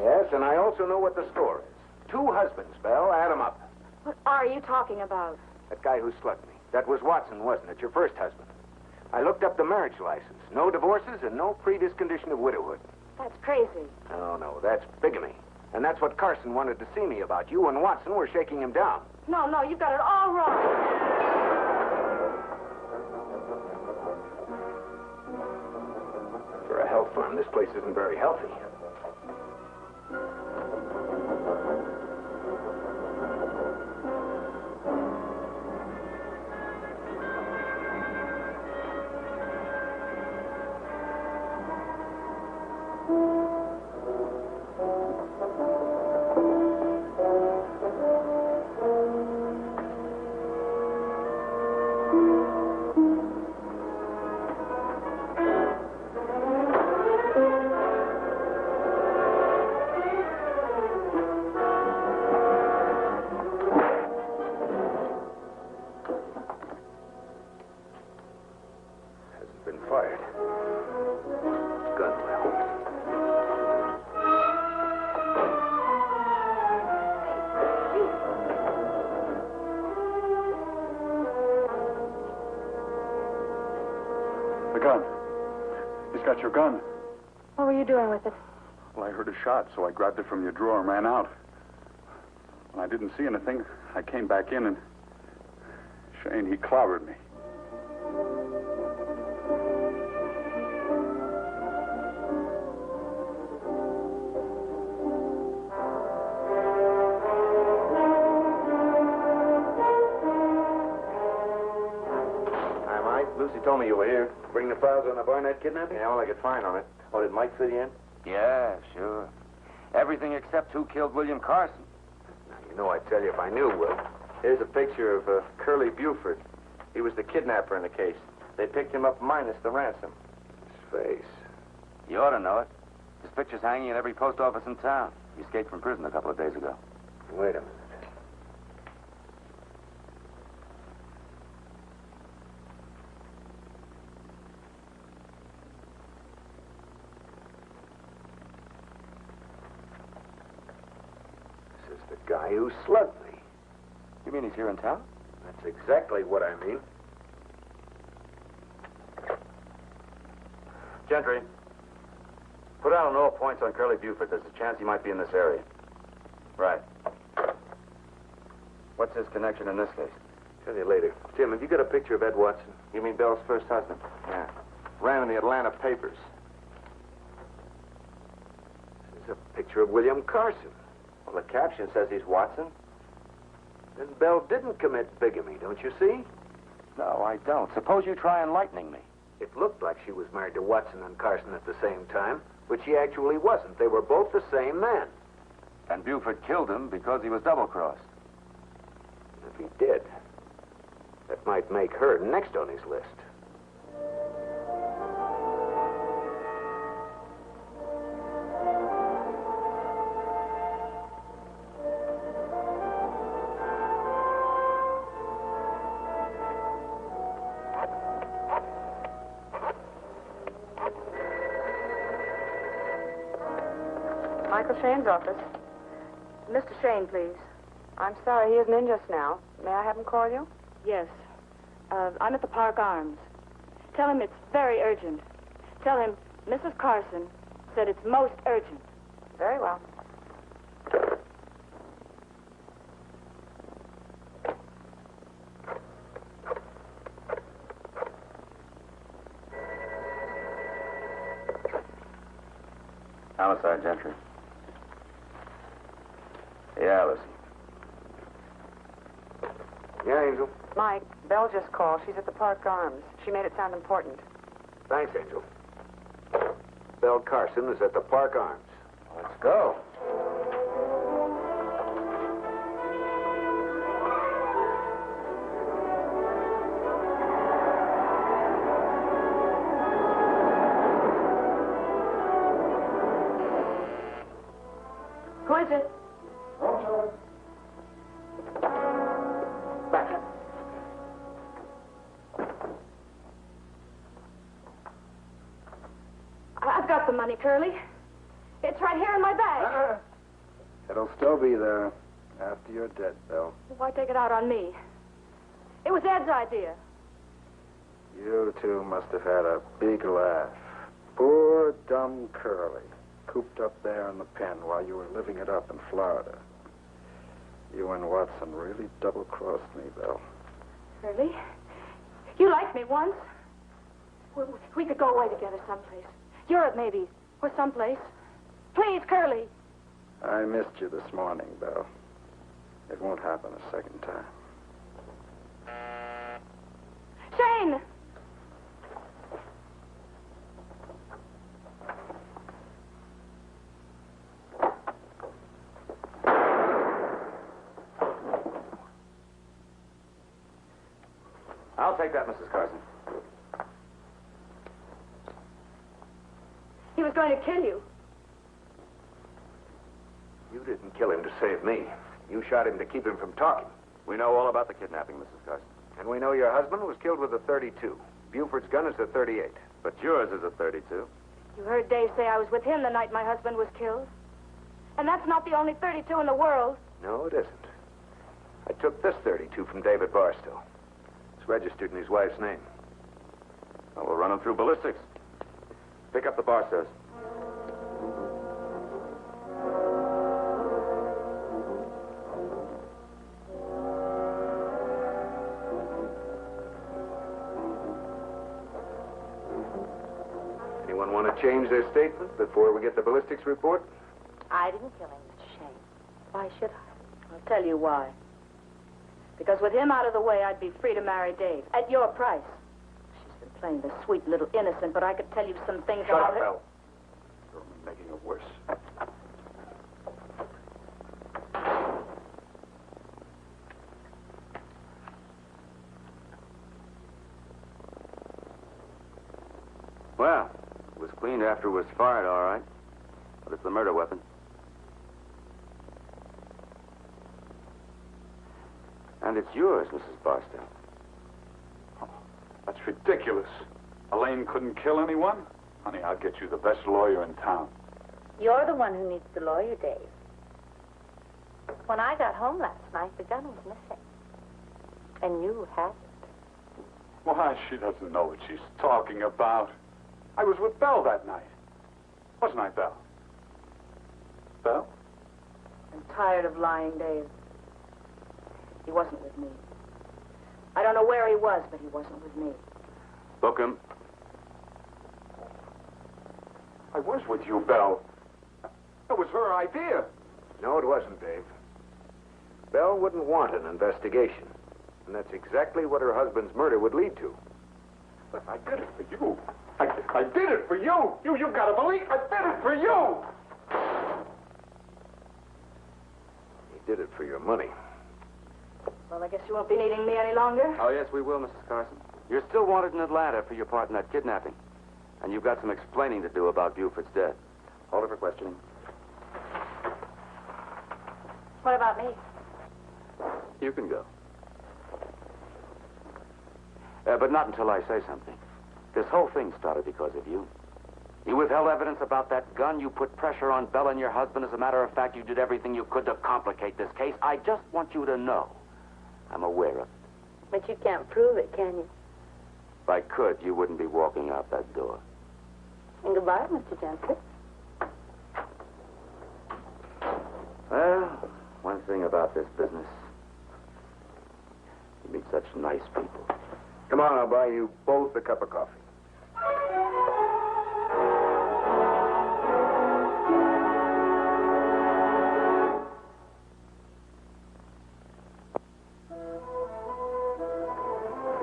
Yes, and I also know what the score is. 2 husbands, Belle. Add 'em up. What are you talking about? That guy who slugged me. That was Watson, wasn't it? Your first husband. I looked up the marriage license. No divorces and no previous condition of widowhood. That's crazy. Oh, no, that's bigamy. And that's what Carson wanted to see me about. You and Watson were shaking him down. No, you've got it all wrong. For a health farm, this place isn't very healthy. Got your gun. What were you doing with it? Well, I heard a shot, so I grabbed it from your drawer and ran out. When I didn't see anything, I came back in and Shayne, he clobbered me. Hi, Mike. Lucy told me you were here. Bring the files on the Barnett kidnapping? Yeah, all I could find on it. Oh, did Mike fit you in? Yeah, sure. Everything except who killed William Carson. Now, you know I'd tell you if I knew, Will. Here's a picture of Curly Buford. He was the kidnapper in the case. They picked him up minus the ransom. His face. You ought to know it. His picture's hanging at every post office in town. He escaped from prison a couple of days ago. Wait a minute. This is the guy who slugged me. You mean he's here in town? That's exactly what I mean. Gentry, put Put out on all points on Curly Buford. There's a chance he might be in this area. Right. What's his connection in this case? Tell you later. Jim, have you got a picture of Ed Watson? You mean Belle's first husband? Yeah. Ran in the Atlanta papers. This is a picture of William Carson. Well, the caption says he's Watson. Then Belle didn't commit bigamy, don't you see? No, I don't. Suppose you try enlightening me. It looked like she was married to Watson and Carson at the same time, but she actually wasn't. They were both the same man. And Buford killed him because he was double-crossed. If he did, that might make her next on his list. Michael Shayne's office. Mr. Shayne, please. I'm sorry, he isn't in just now. May I have him call you? Yes. I'm at the Park Arms. Tell him it's very urgent. Tell him Mrs. Carson said it's most urgent. Very well. Homicide, Gentry. Yeah, Lucy. Yeah, Angel. Mike, Belle just called. She's at the Park Arms. She made it sound important. Thanks, Angel. Belle Carson is at the Park Arms. Let's go. Who is it? Back. I've got the money, Curly. It's right here in my bag. It'll still be there after you're dead, Belle. Why take it out on me? It was Ed's idea. You two must have had a big laugh. Poor, dumb Curly, cooped up there in the pen while you were living it up in Florida. You and Watson really double-crossed me, Belle. Curly, you liked me once. We could go away together someplace. Europe, maybe, or someplace. Please, Curly. I missed you this morning, Belle. It won't happen a second time. Shayne! I'll take that, Mrs. Carson. He was going to kill you. You didn't kill him to save me. You shot him to keep him from talking. We know all about the kidnapping, Mrs. Carson. And we know your husband was killed with a .32. Buford's gun is a .38. But yours is a .32. You heard Dave say I was with him the night my husband was killed. And that's not the only .32 in the world. No, it isn't. I took this .32 from David Barstow. It's registered in his wife's name. Well, we'll run him through ballistics. Pick up the Barstows. Anyone want to change their statement before we get the ballistics report? I didn't kill him, Mr. Shayne. Why should I? I'll tell you why. Because with him out of the way, I'd be free to marry Dave. At your price. She's been playing the sweet little innocent, but I could tell you some things Shut about up, her. Belle. You're making it worse. Well, it was cleaned after it was fired, all right. But it's the murder weapon. And it's yours, Mrs. Barstow. Oh, that's ridiculous. Elaine couldn't kill anyone? Honey, I'll get you the best lawyer in town. You're the one who needs the lawyer, Dave. When I got home last night, the gun was missing. And you had it. Why, she doesn't know what she's talking about. I was with Belle that night. Wasn't I, Belle? Belle? I'm tired of lying, Dave. He wasn't with me. I don't know where he was, but he wasn't with me. Book him. I was with you, Belle. That was her idea. No, it wasn't, Dave. Belle wouldn't want an investigation. And that's exactly what her husband's murder would lead to. But I did it for you. I did it for you. You gotta believe I did it for you. He did it for your money. Well, I guess you won't be needing me any longer. Oh, yes, we will, Mrs. Carson. You're still wanted in Atlanta for your part in that kidnapping. And you've got some explaining to do about Buford's death. Hold her for questioning. What about me? You can go. But not until I say something. This whole thing started because of you. You withheld evidence about that gun. You put pressure on Bella and your husband. As a matter of fact, you did everything you could to complicate this case. I just want you to know. I'm aware of it. But you can't prove it, can you? If I could, you wouldn't be walking out that door. And goodbye, Mr. Gentry. Well, one thing about this business. You meet such nice people. Come on, I'll buy you both a cup of coffee.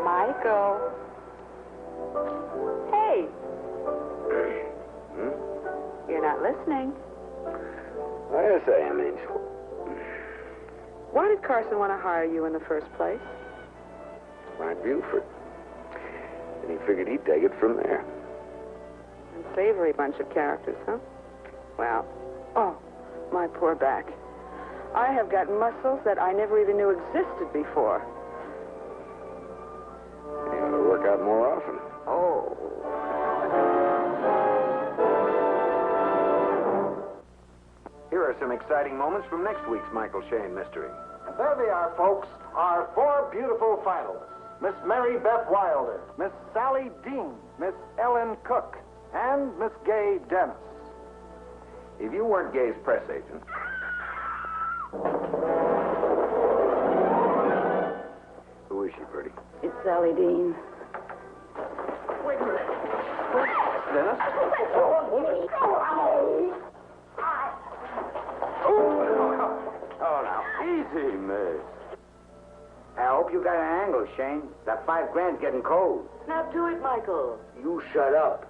Michael. Hey. You're not listening. Oh, yes, I am, Angel. Why did Carson want to hire you in the first place? Find Buford. And he figured he'd take it from there. A savory bunch of characters, huh? Well, oh, my poor back. I have got muscles that I never even knew existed before. You ought to work out more often. Oh. Here are some exciting moments from next week's Michael Shayne mystery. There they are, folks. Our 4 beautiful finalists. Miss Mary Beth Wilder, Miss Sally Dean, Miss Ellen Cook, and Miss Gay Dennis. If you weren't Gay's press agent... Who is she, Bertie? It's Sally Dean. Wait a minute. Dennis? Oh, now, easy, miss. I hope you got an angle, Shayne. That $5,000's getting cold. Snap to it, Michael. You shut up.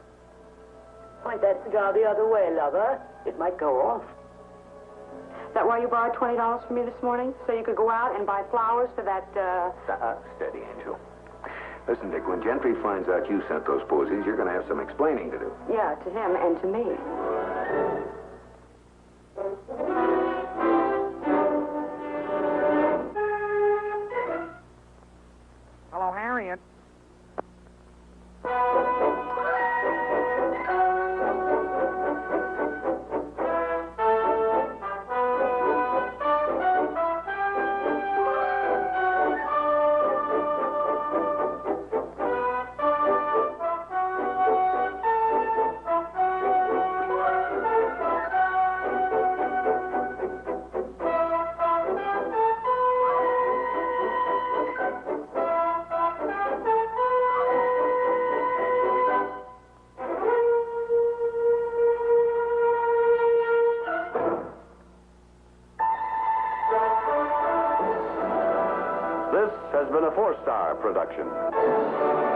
Point that cigar the other way, lover. It might go off. Is that why you borrowed $20 from me this morning? So you could go out and buy flowers for that, Steady, Angel. Listen, Dick, when Gentry finds out you sent those posies, you're going to have some explaining to do. Yeah, to him and to me. Hello, Harriet. This has been a 4-star production.